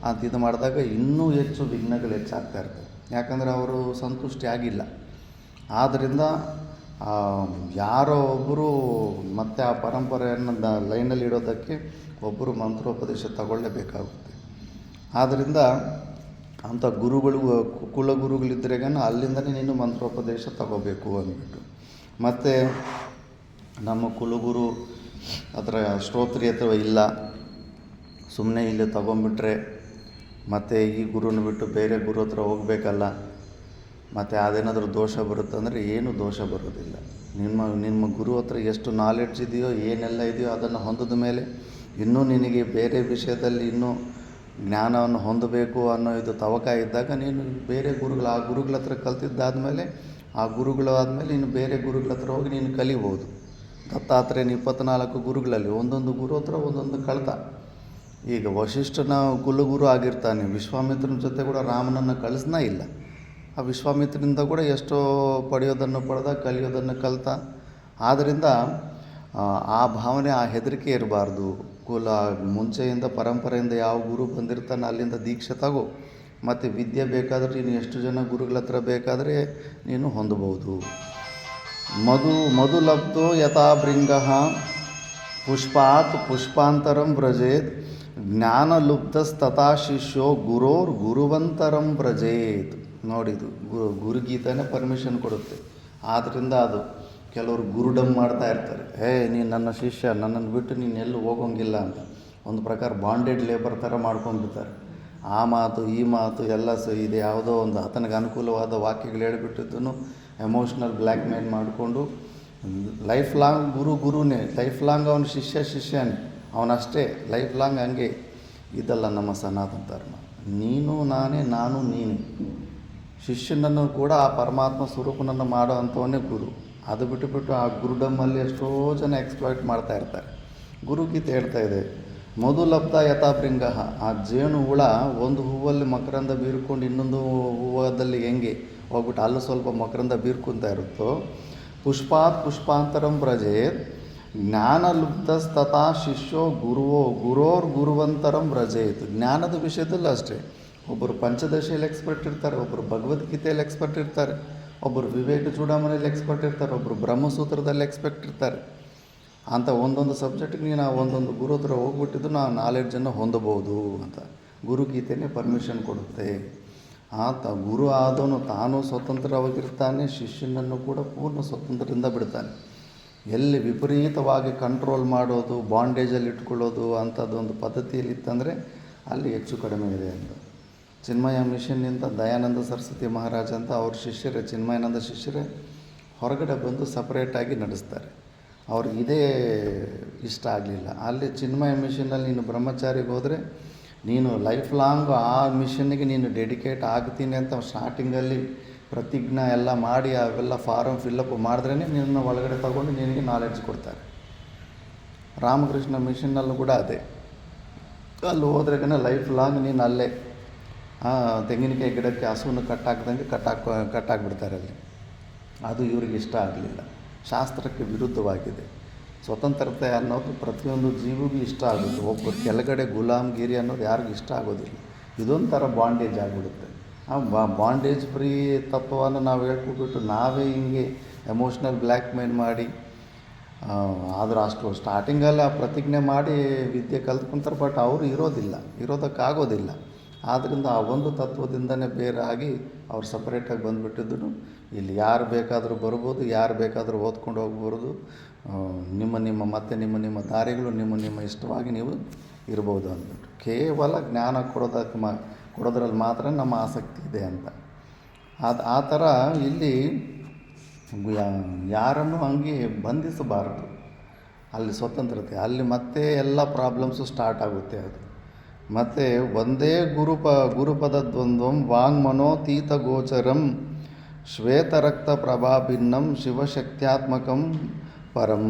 ಅಂತ ಇದು ಮಾಡಿದಾಗ ಇನ್ನೂ ಹೆಚ್ಚು ವಿಘ್ನಗಳು ಹೆಚ್ಚಾಗ್ತಾ ಇರ್ತದೆ. ಯಾಕಂದರೆ ಅವರು ಸಂತುಷ್ಟಿ ಆಗಿಲ್ಲ. ಆದ್ದರಿಂದ ಯಾರೋ ಒಬ್ಬರು ಮತ್ತೆ ಆ ಪರಂಪರೆಯನ್ನು ಲೈನಲ್ಲಿ ಇಡೋದಕ್ಕೆ ಒಬ್ಬರು ಮಂತ್ರೋಪದೇಶ ತಗೊಳ್ಳೇಬೇಕಾಗುತ್ತೆ. ಆದ್ದರಿಂದ ಅಂಥ ಕುಲಗುರುಗಳಿದ್ದರೆ ಅಲ್ಲಿಂದನೇ ನೀನು ಮಂತ್ರೋಪದೇಶ ತಗೋಬೇಕು ಅಂದ್ಬಿಟ್ಟು. ಮತ್ತು ನಮ್ಮ ಕುಲಗುರು ಅದರ ಶ್ರೋತ್ರಿಯತ್ವ ಇಲ್ಲ, ಸುಮ್ಮನೆ ಇಲ್ಲಿ ತಗೊಂಬಿಟ್ರೆ ಮತ್ತು ಈ ಗುರುನ ಬಿಟ್ಟು ಬೇರೆ ಗುರು ಹತ್ರ ಹೋಗಬೇಕಲ್ಲ, ಮತ್ತು ಅದೇನಾದರೂ ದೋಷ ಬರುತ್ತಂದರೆ ಏನೂ ದೋಷ ಬರೋದಿಲ್ಲ. ನಿಮ್ಮ ಗುರು ಹತ್ರ ಎಷ್ಟು ನಾಲೆಡ್ಜ್ ಇದೆಯೋ, ಏನೆಲ್ಲ ಇದೆಯೋ ಅದನ್ನು ಹೊಂದಿದ ಮೇಲೆ ಇನ್ನೂ ನಿನಗೆ ಬೇರೆ ವಿಷಯದಲ್ಲಿ ಇನ್ನೂ ಜ್ಞಾನವನ್ನು ಹೊಂದಬೇಕು ಅನ್ನೋ ಇದು ತವಕ ಇದ್ದಾಗ ನೀನು ಬೇರೆ ಆ ಗುರುಗಳ ಹತ್ರ ಕಲ್ತಿದ್ದಾದಮೇಲೆ ಆ ಗುರುಗಳಾದಮೇಲೆ ಇನ್ನು ಬೇರೆ ಗುರುಗಳ ಹತ್ರ ಹೋಗಿ ನೀನು ಕಲಿಬೋದು. ದತ್ತಾತ್ರೇಯನ 24 ಗುರುಗಳಲ್ಲಿ ಒಂದೊಂದು ಗುರು ಹತ್ರ ಒಂದೊಂದು ಕಳ್ತ. ಈಗ ವಶಿಷ್ಠನ ಕುಲಗುರು ಆಗಿರ್ತಾನೆ, ವಿಶ್ವಾಮಿತ್ರನ ಜೊತೆ ಕೂಡ ರಾಮನನ್ನು ಕಳಿಸ್ನಾ ಇಲ್ಲ. ಆ ವಿಶ್ವಾಮಿತ್ರನಿಂದ ಕೂಡ ಎಷ್ಟೋ ಪಡೆಯೋದನ್ನು ಪಡೆದ, ಕಲಿಯೋದನ್ನು ಕಲಿತ. ಆದ್ದರಿಂದ ಆ ಭಾವನೆ, ಆ ಹೆದರಿಕೆ ಇರಬಾರ್ದು. ಮುಂಚೆಯಿಂದ ಪರಂಪರೆಯಿಂದ ಯಾವ ಗುರು ಬಂದಿರ್ತಾನೆ ಅಲ್ಲಿಂದ ದೀಕ್ಷೆ ತಗೋ. ಮತ್ತು ವಿದ್ಯೆ ಬೇಕಾದರೆ ನೀನು ಎಷ್ಟು ಜನ ಗುರುಗಳ ಹತ್ರ ಬೇಕಾದರೆ ನೀನು ಹೊಂದಬಹುದು. ಮಧು ಲಬ್ಧೋ ಯಥಾ ಭೃಂಗಃ ಪುಷ್ಪಾತ್ ಪುಷ್ಪಾಂತರಂ ವ್ರಜೇತ್ ಜ್ಞಾನ ಲುಬ್ಧಸ್ತಥಾ ಶಿಷ್ಯೋ ಗುರುವಂತರಂ ವ್ರಜೇತ್. ನೋಡಿದು ಗುರುಗೀತನೇ ಪರ್ಮಿಷನ್ ಕೊಡುತ್ತೆ. ಆದ್ದರಿಂದ ಅದು ಕೆಲವರು ಗುರುಡಮ್ ಮಾಡ್ತಾ ಇರ್ತಾರೆ. ನೀನು ನನ್ನ ಶಿಷ್ಯ, ನನ್ನನ್ನು ಬಿಟ್ಟು ನೀನು ಎಲ್ಲೂ ಹೋಗೋಂಗಿಲ್ಲ ಅಂತ ಒಂದು ಪ್ರಕಾರ ಬಾಂಡೆಡ್ ಲೇಬರ್ ಥರ ಮಾಡ್ಕೊಂಡ್ಬಿಡ್ತಾರೆ. ಆ ಮಾತು ಈ ಮಾತು ಎಲ್ಲ ಇದು ಯಾವುದೋ ಒಂದು ಆತನಿಗೆ ಅನುಕೂಲವಾದ ವಾಕ್ಯಗಳು ಹೇಳಿಬಿಟ್ಟಿದ್ದನ್ನು ಎಮೋಷ್ನಲ್ ಬ್ಲ್ಯಾಕ್ ಮೇಲ್ ಮಾಡಿಕೊಂಡು ಲೈಫ್ ಲಾಂಗ್ ಗುರುನೇ, ಲೈಫ್ ಲಾಂಗ್ ಅವನ ಶಿಷ್ಯನೇ, ಅವನಷ್ಟೇ ಲೈಫ್ ಲಾಂಗ್ ಹಂಗೆ. ಇದಲ್ಲ ನಮ್ಮ ಸನಾತನ ಧರ್ಮ. ನೀನು ನಾನೇ, ನಾನು ನೀನೇ. ಶಿಷ್ಯನನ್ನು ಕೂಡ ಆ ಪರಮಾತ್ಮ ಸ್ವರೂಪನನ್ನು ಮಾಡೋ ಅಂಥವನ್ನೇ ಗುರು. ಅದು ಬಿಟ್ಟುಬಿಟ್ಟು ಆ ಗುರುಡಮ್ಮಲ್ಲಿ ಎಷ್ಟೋ ಜನ ಎಕ್ಸ್ಪ್ಲಾಯ್ಟ್ ಮಾಡ್ತಾ ಇರ್ತಾರೆ. ಗುರುಗೀತೆ ಹೇಳ್ತಾ ಇದೆ, ಮಧುಲಬ್ಧ ಯಥಾಭೃಂಗ. ಆ ಜೇನು ಹುಳ ಒಂದು ಹೂವಲ್ಲಿ ಮಕರಂದ ಬೀರ್ಕೊಂಡು ಇನ್ನೊಂದು ಹೂವದಲ್ಲಿ ಹೆಂಗೆ ಹೋಗ್ಬಿಟ್ಟು ಅಲ್ಲೂ ಸ್ವಲ್ಪ ಮಕರಂದ ಬೀರ್ಕೊತಾ ಇರುತ್ತೋ, ಪುಷ್ಪಾತ್ ಪುಷ್ಪಾಂತರಂ ವ್ರಜೇತ್ ಜ್ಞಾನಲುಬ್ಧಸ್ತಥಾ ಶಿಷ್ಯೋ ಗುರೋರ್ಗುರುವಂತರಂ ವ್ರಜೇತ್. ಜ್ಞಾನದ ವಿಷಯದಲ್ಲೂ ಅಷ್ಟೇ, ಒಬ್ಬರು ಪಂಚದಶಿಯಲ್ಲಿ ಎಕ್ಸ್ಪರ್ಟ್ ಇರ್ತಾರೆ, ಒಬ್ಬರು ಭಗವದ್ಗೀತೆಯಲ್ಲಿ ಎಕ್ಸ್ಪರ್ಟ್ ಇರ್ತಾರೆ, ಒಬ್ಬರು ವಿವೇಕ ಚೂಡಾಮಣಿಯಲ್ಲಿ ಎಕ್ಸ್ಪರ್ಟ್ ಇರ್ತಾರೆ, ಒಬ್ಬರು ಬ್ರಹ್ಮಸೂತ್ರದಲ್ಲಿ ಎಕ್ಸ್ಪರ್ಟ್ ಇರ್ತಾರೆ. ಅಂತ ಒಂದೊಂದು ಸಬ್ಜೆಕ್ಟಿಗೆ ನೀನು ಒಂದೊಂದು ಗುರು ಹತ್ರ ಹೋಗ್ಬಿಟ್ಟಿದ್ದು ನಾವು ನಾಲೆಡ್ಜನ್ನು ಹೊಂದಬಹುದು ಅಂತ ಗುರುಗೀತೆಯೇ ಪರ್ಮಿಷನ್ ಕೊಡುತ್ತೆ. ಗುರು ಆದವನು ತಾನು ಸ್ವತಂತ್ರವಾಗಿರ್ತಾನೆ, ಶಿಷ್ಯನನ್ನು ಕೂಡ ಪೂರ್ಣ ಸ್ವತಂತ್ರದಿಂದ ಬಿಡ್ತಾನೆ. ಎಲ್ಲಿ ವಿಪರೀತವಾಗಿ ಕಂಟ್ರೋಲ್ ಮಾಡೋದು, ಬಾಂಡೇಜಲ್ಲಿ ಇಟ್ಕೊಳ್ಳೋದು ಅಂಥದ್ದೊಂದು ಪದ್ಧತಿಯಲ್ಲಿ ಇತ್ತಂದರೆ ಅಲ್ಲಿ ಹೆಚ್ಚು ಕಡಿಮೆ ಇದೆ ಅಂತ. ಚಿನ್ಮಯ ಮಿಷನ್ನಿಂದ ದಯಾನಂದ ಸರಸ್ವತಿ ಮಹಾರಾಜ ಅಂತ ಅವ್ರ ಶಿಷ್ಯರೇ, ಚಿನ್ಮಯಾನಂದ ಶಿಷ್ಯರೇ ಹೊರಗಡೆ ಬಂದು ಸಪ್ರೇಟಾಗಿ ನಡೆಸ್ತಾರೆ. ಅವ್ರಿಗೆ ಇದೇ ಇಷ್ಟ ಆಗಲಿಲ್ಲ. ಅಲ್ಲಿ ಚಿನ್ಮಯ ಮಿಷನ್ನಲ್ಲಿ ನೀನು ಬ್ರಹ್ಮಚಾರಿಗೆ ಹೋದರೆ ನೀನು ಲೈಫ್ ಲಾಂಗ್ ಆ ಮಿಷನ್ನಿಗೆ ನೀನು ಡೆಡಿಕೇಟ್ ಆಗ್ತೀನಿ ಅಂತ ಸ್ಟಾರ್ಟಿಂಗಲ್ಲಿ ಪ್ರತಿಜ್ಞೆ ಎಲ್ಲ ಮಾಡಿ ಅವೆಲ್ಲ ಫಾರಮ್ ಫಿಲ್ಲಪ್ ಮಾಡಿದ್ರೇ ನಿನ್ನ ಒಳಗಡೆ ತಗೊಂಡು ನಿನಗೆ ನಾಲೆಡ್ಜ್ ಕೊಡ್ತಾರೆ. ರಾಮಕೃಷ್ಣ ಮಿಷನ್ನಲ್ಲೂ ಕೂಡ ಅದೇ, ಅಲ್ಲಿ ಹೋದ್ರೆಗೇ ಲೈಫ್ ಲಾಂಗ್ ನೀನು ಅಲ್ಲೇ ತೆಂಗಿನಕಾಯಿ ಗಿಡಕ್ಕೆ ಹಸುವನ್ನು ಕಟ್ಟಾಕ್ದಂಗೆ ಕಟ್ಟಾಕ್ಬಿಡ್ತಾರೆ ಅಲ್ಲಿ. ಅದು ಇವ್ರಿಗೆ ಇಷ್ಟ ಆಗಲಿಲ್ಲ, ಶಾಸ್ತ್ರಕ್ಕೆ ವಿರುದ್ಧವಾಗಿದೆ. ಸ್ವತಂತ್ರತೆ ಅನ್ನೋದು ಪ್ರತಿಯೊಂದು ಜೀವಿಗೂ ಇಷ್ಟ ಆಗುತ್ತೆ, ಒಬ್ಬರು ಕೆಳಗಡೆ ಗುಲಾಮ್ಗಿರಿ ಅನ್ನೋದು ಯಾರಿಗೂ ಇಷ್ಟ ಆಗೋದಿಲ್ಲ. ಇದೊಂಥರ ಬಾಂಡೇಜ್ ಆಗಿಬಿಡುತ್ತೆ. ಆ ಬಾಂಡೇಜ್ ಫ್ರೀ ತತ್ವವನ್ನು ನಾವು ಹೇಳ್ಕೊಬಿಟ್ಟು ನಾವೇ ಹಿಂಗೆ ಎಮೋಷ್ನಲ್ ಬ್ಲ್ಯಾಕ್ ಮೇಲ್ ಮಾಡಿ, ಆದರೂ ಅಷ್ಟು ಸ್ಟಾರ್ಟಿಂಗಲ್ಲಿ ಆ ಪ್ರತಿಜ್ಞೆ ಮಾಡಿ ವಿದ್ಯೆ ಕಲ್ತ್ಕೊಂತಾರೆ. ಬಟ್ ಅವರು ಇರೋದಕ್ಕಾಗೋದಿಲ್ಲ. ಆದ್ದರಿಂದ ಆ ಒಂದು ತತ್ವದಿಂದನೇ ಬೇರೆ ಆಗಿ ಅವ್ರು ಸಪ್ರೇಟಾಗಿ ಬಂದುಬಿಟ್ಟಿದ್ದು. ಇಲ್ಲಿ ಯಾರು ಬೇಕಾದರೂ ಬರ್ಬೋದು, ಯಾರು ಬೇಕಾದರೂ ಓದ್ಕೊಂಡು ಹೋಗ್ಬಾರ್ದು. ನಿಮ್ಮ ದಾರಿಗಳು ನಿಮ್ಮ ಇಷ್ಟವಾಗಿ ನೀವು ಇರ್ಬೋದು ಅಂದ್ಬಿಟ್ಟು ಕೇವಲ ಜ್ಞಾನ ಕೊಡೋದ್ರಲ್ಲಿ ಮಾತ್ರ ನಮ್ಮ ಆಸಕ್ತಿ ಇದೆ ಅಂತ. ಆ ಥರ ಇಲ್ಲಿ ಯಾರನ್ನು ಹಂಗೆ ಬಂಧಿಸಬಾರದು. ಅಲ್ಲಿ ಸ್ವತಂತ್ರತೆ, ಅಲ್ಲಿ ಮತ್ತೆ ಎಲ್ಲ ಪ್ರಾಬ್ಲಮ್ಸು ಸ್ಟಾರ್ಟ್ ಆಗುತ್ತೆ. ಅದು ಮತ್ತು ಒಂದೇ ಗುರುಪದದ್ವಂದ್ವಂ ವಾಂಗ್ಮನೋತೀತ ಗೋಚರಂ ಶ್ವೇತರಕ್ತ ಪ್ರಭಾಭಿನ್ನಂ ಶಿವಶಕ್ತ್ಯಾತ್ಮಕಂ ಪರಂ.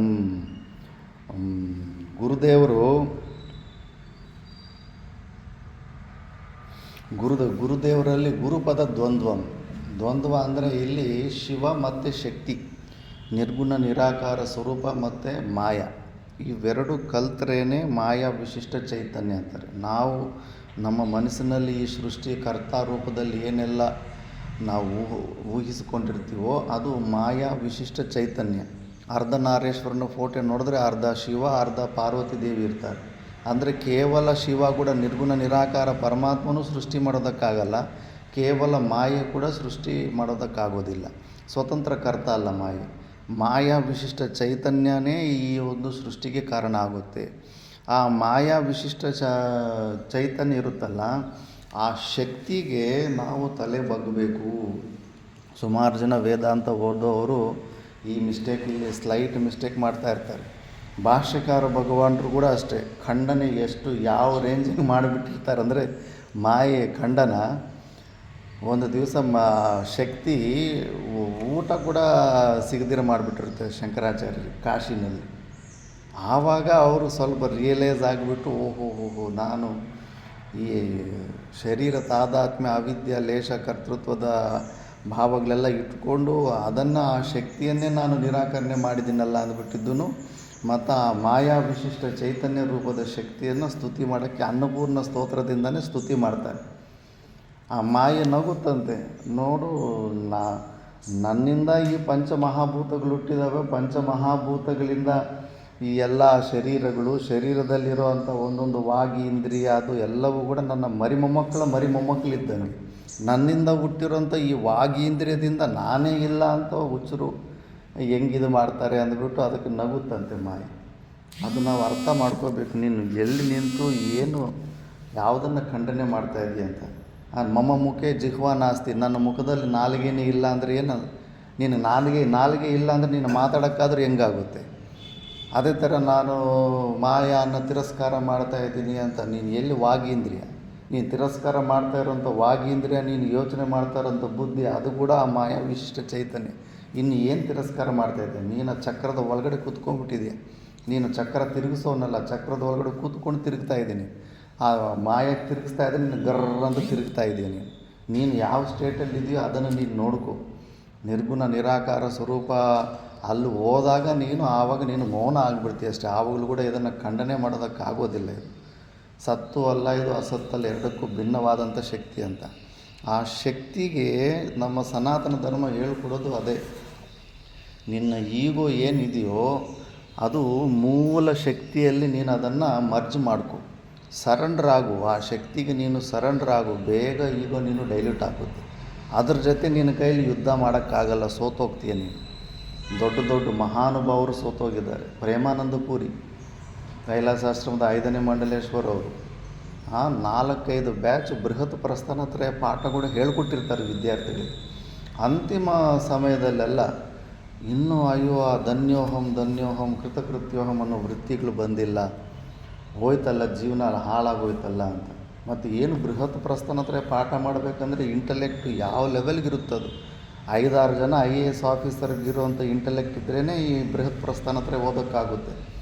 ಗುರುದೇವರಲ್ಲಿ ಗುರುಪದ ದ್ವಂದ್ವ ಅಂದರೆ ಇಲ್ಲಿ ಶಿವ ಮತ್ತು ಶಕ್ತಿ, ನಿರ್ಗುಣ ನಿರಾಕಾರ ಸ್ವರೂಪ ಮತ್ತು ಮಾಯ, ಇವೆರಡು ಕಲ್ತ್ರೇನೆ ಮಾಯಾ ವಿಶಿಷ್ಟ ಚೈತನ್ಯ ಅಂತಾರೆ. ನಾವು ನಮ್ಮ ಮನಸ್ಸಿನಲ್ಲಿ ಈ ಸೃಷ್ಟಿ ಕರ್ತಾ ರೂಪದಲ್ಲಿ ಏನೆಲ್ಲ ನಾವು ಊಹಿಸಿಕೊಂಡಿರ್ತೀವೋ ಅದು ಮಾಯಾ ವಿಶಿಷ್ಟ ಚೈತನ್ಯ. ಅರ್ಧನಾರೀಶ್ವರನ ಫೋಟೋ ನೋಡಿದ್ರೆ ಅರ್ಧ ಶಿವ ಅರ್ಧ ಪಾರ್ವತಿ ದೇವಿ ಇರ್ತಾರೆ. ಅಂದರೆ ಕೇವಲ ಶಿವ ಕೂಡ ನಿರ್ಗುಣ ನಿರಾಕಾರ ಪರಮಾತ್ಮನೂ ಸೃಷ್ಟಿ ಮಾಡೋದಕ್ಕಾಗಲ್ಲ, ಕೇವಲ ಮಾಯೆ ಕೂಡ ಸೃಷ್ಟಿ ಮಾಡೋದಕ್ಕಾಗೋದಿಲ್ಲ. ಸ್ವತಂತ್ರ ಕರ್ತ ಅಲ್ಲ ಮಾಯಾ ವಿಶಿಷ್ಟ ಚೈತನ್ಯನೇ ಈ ಒಂದು ಸೃಷ್ಟಿಗೆ ಕಾರಣ ಆಗುತ್ತೆ. ಆ ಮಾಯಾ ವಿಶಿಷ್ಟ ಚೈತನ್ಯ ಇರುತ್ತಲ್ಲ, ಆ ಶಕ್ತಿಗೆ ನಾವು ತಲೆ ಬಗ್ಗಬೇಕು. ಸುಮಾರು ಜನ ವೇದಾಂತ ಓದೋವರು ಈ ಇಲ್ಲಿ ಸ್ಲೈಟ್ ಮಿಸ್ಟೇಕ್ ಮಾಡ್ತಾ ಇರ್ತಾರೆ. ಭಾಷ್ಯಕಾರ ಭಗವಾನರು ಕೂಡ ಅಷ್ಟೇ, ಖಂಡನೆ ಯಾವ ರೇಂಜಿಗೆ ಮಾಡಿಬಿಟ್ಟಿರ್ತಾರೆ ಅಂದರೆ ಮಾಯೆ ಖಂಡನ. ಒಂದು ದಿವಸ ಶಕ್ತಿ ಊಟ ಕೂಡ ಸಿಗದಿರ ಮಾಡಿಬಿಟ್ಟಿರುತ್ತೆ ಶಂಕರಾಚಾರ್ಯರು ಕಾಶಿನಲ್ಲಿ. ಆವಾಗ ಅವರು ಸ್ವಲ್ಪ ರಿಯಲೈಸ್ ಆಗಿಬಿಟ್ಟು ಓಹೋ ನಾನು ಈ ಶರೀರ ತಾದಾತ್ಮ್ಯ ಅವಿದ್ಯ ಲೇಷ ಕರ್ತೃತ್ವದ ಭಾವಗಳೆಲ್ಲ ಇಟ್ಕೊಂಡು ಅದನ್ನು ಆ ಶಕ್ತಿಯನ್ನೇ ನಾನು ನಿರಾಕರಣೆ ಮಾಡಿದ್ದೀನಲ್ಲ ಅಂದ್ಬಿಟ್ಟಿದ್ದು. ಮತ್ತು ಆ ಮಾಯಾ ವಿಶಿಷ್ಟ ಚೈತನ್ಯ ರೂಪದ ಶಕ್ತಿಯನ್ನು ಸ್ತುತಿ ಮಾಡೋಕ್ಕೆ ಅನ್ನಪೂರ್ಣ ಸ್ತೋತ್ರದಿಂದನೇ ಸ್ತುತಿ ಮಾಡ್ತಾರೆ. ಆ ಮಾಯೆ ನಗುತ್ತಂತೆ, ನೋಡು ನನ್ನಿಂದ ಈ ಪಂಚಮಹಾಭೂತಗಳು ಹುಟ್ಟಿದಾವೆ, ಪಂಚಮಹಾಭೂತಗಳಿಂದ ಈ ಎಲ್ಲ ಶರೀರದಲ್ಲಿರುವಂಥ ಒಂದೊಂದು ವಾಗಿ ಇಂದ್ರಿಯ ಅದು ಎಲ್ಲವೂ ಕೂಡ ನನ್ನ ಮರಿಮೊಮ್ಮಕ್ಕಳಿದ್ದಂಗೆ. ನನ್ನಿಂದ ಹುಟ್ಟಿರೋಂಥ ಈ ವಾಗಿ ಇಂದ್ರಿಯದಿಂದ ನಾನೇ ಇಲ್ಲ ಅಂತ ಹುಚ್ಚರು ಹೆಂಗಿದು ಮಾಡ್ತಾರೆ ಅಂದ್ಬಿಟ್ಟು ಅದಕ್ಕೆ ನಗುತ್ತಂತೆ ಮಾಯೆ. ಅದು ನಾವು ಅರ್ಥ ಮಾಡ್ಕೋಬೇಕು. ನೀನು ಎಲ್ಲಿ ನಿಂತು ಏನು ಯಾವುದನ್ನು ಖಂಡನೆ ಮಾಡ್ತಾ ಇದೆಯಾ ಅಂತ. ಮಮ್ಮ ಮುಖೇ ಜಿಹ್ವಾ ನಾಸ್ತಿ, ನನ್ನ ಮುಖದಲ್ಲಿ ನಾಲಿಗೆನೇ ಇಲ್ಲ ಅಂದರೆ ಏನದು? ನೀನು ನಾಲಿಗೆ ಇಲ್ಲ ಅಂದರೆ ನೀನು ಮಾತಾಡೋಕ್ಕಾದ್ರೂ ಹೆಂಗಾಗುತ್ತೆ? ಅದೇ ಥರ ನಾನು ಮಾಯಾ ಅನ್ನೋ ತಿರಸ್ಕಾರ ಮಾಡ್ತಾ ಇದ್ದೀನಿ ಅಂತ ನೀನು ಎಲ್ಲಿ ವಾಗಿ ಇಂದ್ರಿಯ? ನೀನು ತಿರಸ್ಕಾರ ಮಾಡ್ತಾ ಇರೋಂಥ ವಾಗೀಂದ್ರಿಯ, ನೀನು ಯೋಚನೆ ಮಾಡ್ತಾ ಇರೋಂಥ ಬುದ್ಧಿ, ಅದು ಕೂಡ ಆ ಮಾಯಾ ವಿಶಿಷ್ಟ ಚೈತನ್ಯ. ಇನ್ನು ಏನು ತಿರಸ್ಕಾರ ಮಾಡ್ತಾಯಿದ್ದೆ? ನೀನು ಚಕ್ರದ ಒಳಗಡೆ ಕೂತ್ಕೊಂಡ್ಬಿಟ್ಟಿದೆಯಾ. ನೀನು ಚಕ್ರ ತಿರುಗಿಸೋನಲ್ಲ, ಚಕ್ರದ ಒಳಗಡೆ ಕೂತ್ಕೊಂಡು ತಿರುಗ್ತಾ ಇದ್ದೀನಿ. ಆ ಮಾಯಕ್ಕೆ ತಿರುಗಿಸ್ತಾ ಇದ್ದರೆ ನೀನು ಗರ್ರ ಅಂತ ತಿರುಗ್ತಾ ಇದೆಯಾ. ನೀನು ಯಾವ ಸ್ಟೇಟಲ್ಲಿದೆಯೋ ಅದನ್ನು ನೀನು ನೋಡ್ಕೊ. ನಿರ್ಗುಣ ನಿರಾಕಾರ ಸ್ವರೂಪ ಅಲ್ಲಿ ಹೋದಾಗ ಆವಾಗ ನೀನು ಮೌನ ಆಗಿಬಿಡ್ತೀಯ ಅಷ್ಟೇ. ಆವಾಗಲೂ ಕೂಡ ಇದನ್ನು ಖಂಡನೆ ಮಾಡೋದಕ್ಕಾಗೋದಿಲ್ಲ. ಇದು ಸತ್ತು ಅಲ್ಲ, ಇದು ಅಸತ್ತಲ್ಲ, ಎರಡಕ್ಕೂ ಭಿನ್ನವಾದಂಥ ಶಕ್ತಿ ಅಂತ. ಆ ಶಕ್ತಿಗೆ ನಮ್ಮ ಸನಾತನ ಧರ್ಮ ಹೇಳ್ಕೊಡೋದು ಅದೇ. ನಿನ್ನ ಈಗೋ ಏನಿದೆಯೋ ಅದು ಮೂಲ ಶಕ್ತಿಯಲ್ಲಿ ನೀನು ಅದನ್ನು ಮರ್ಜ್ ಮಾಡ್ಕೊ, ಸರೆಂಡರ್ ಆಗು. ಆ ಶಕ್ತಿಗೆ ನೀನು ಸರೆಂಡರ್ ಆಗು, ಬೇಗ ಈಗೋ ನೀನು ಡೈಲ್ಯೂಟ್ ಆಗುತ್ತೆ. ಅದ್ರ ಜೊತೆ ನಿನ್ನ ಕೈಲಿ ಯುದ್ಧ ಮಾಡೋಕ್ಕಾಗಲ್ಲ, ಸೋತೋಗ್ತೀಯ ನೀನು. ದೊಡ್ಡ ದೊಡ್ಡ ಮಹಾನುಭಾವರು ಸೋತೋಗಿದ್ದಾರೆ. ಪ್ರೇಮಾನಂದ ಪುರಿ, ಕೈಲಾಸಾಶ್ರಮದ 5ನೇ ಮಂಡಲೇಶ್ವರ ಅವರು 4-5 ಬ್ಯಾಚ್ ಬೃಹತ್ ಪ್ರಸ್ಥಾನತ್ರಯ ಪಾಠಗಳು ಹೇಳ್ಕೊಟ್ಟಿರ್ತಾರೆ ವಿದ್ಯಾರ್ಥಿಗಳಿಗೆ. ಅಂತಿಮ ಸಮಯದಲ್ಲೆಲ್ಲ ಇನ್ನೂ ಅಯ್ಯೋ ಧನ್ಯೋಹಂ ಧನ್ಯೋಹಂ ಕೃತಕೃತ್ಯೋಹಂ ಅನ್ನೋ ವೃತ್ತಿಗಳು ಬಂದಿಲ್ಲ, ಹೋಯ್ತಲ್ಲ ಜೀವನ ಹಾಳಾಗೋಯ್ತಲ್ಲ ಅಂತ. ಮತ್ತು ಏನು ಬೃಹತ್ ಪ್ರಸ್ಥಾನತ್ರಯ ಪಾಠ ಮಾಡಬೇಕಂದ್ರೆ ಇಂಟಲೆಕ್ಟ್ ಯಾವ ಲೆವೆಲ್ಗಿರುತ್ತದು. 5-6 ಜನ IAS ಆಫೀಸರ್ಗಿರುವಂಥ ಇಂಟಲೆಕ್ಟ್ ಇದ್ರೇ ಈ ಬೃಹತ್ ಪ್ರಸ್ಥಾನತ್ರಯ ಓದೋಕ್ಕಾಗುತ್ತೆ.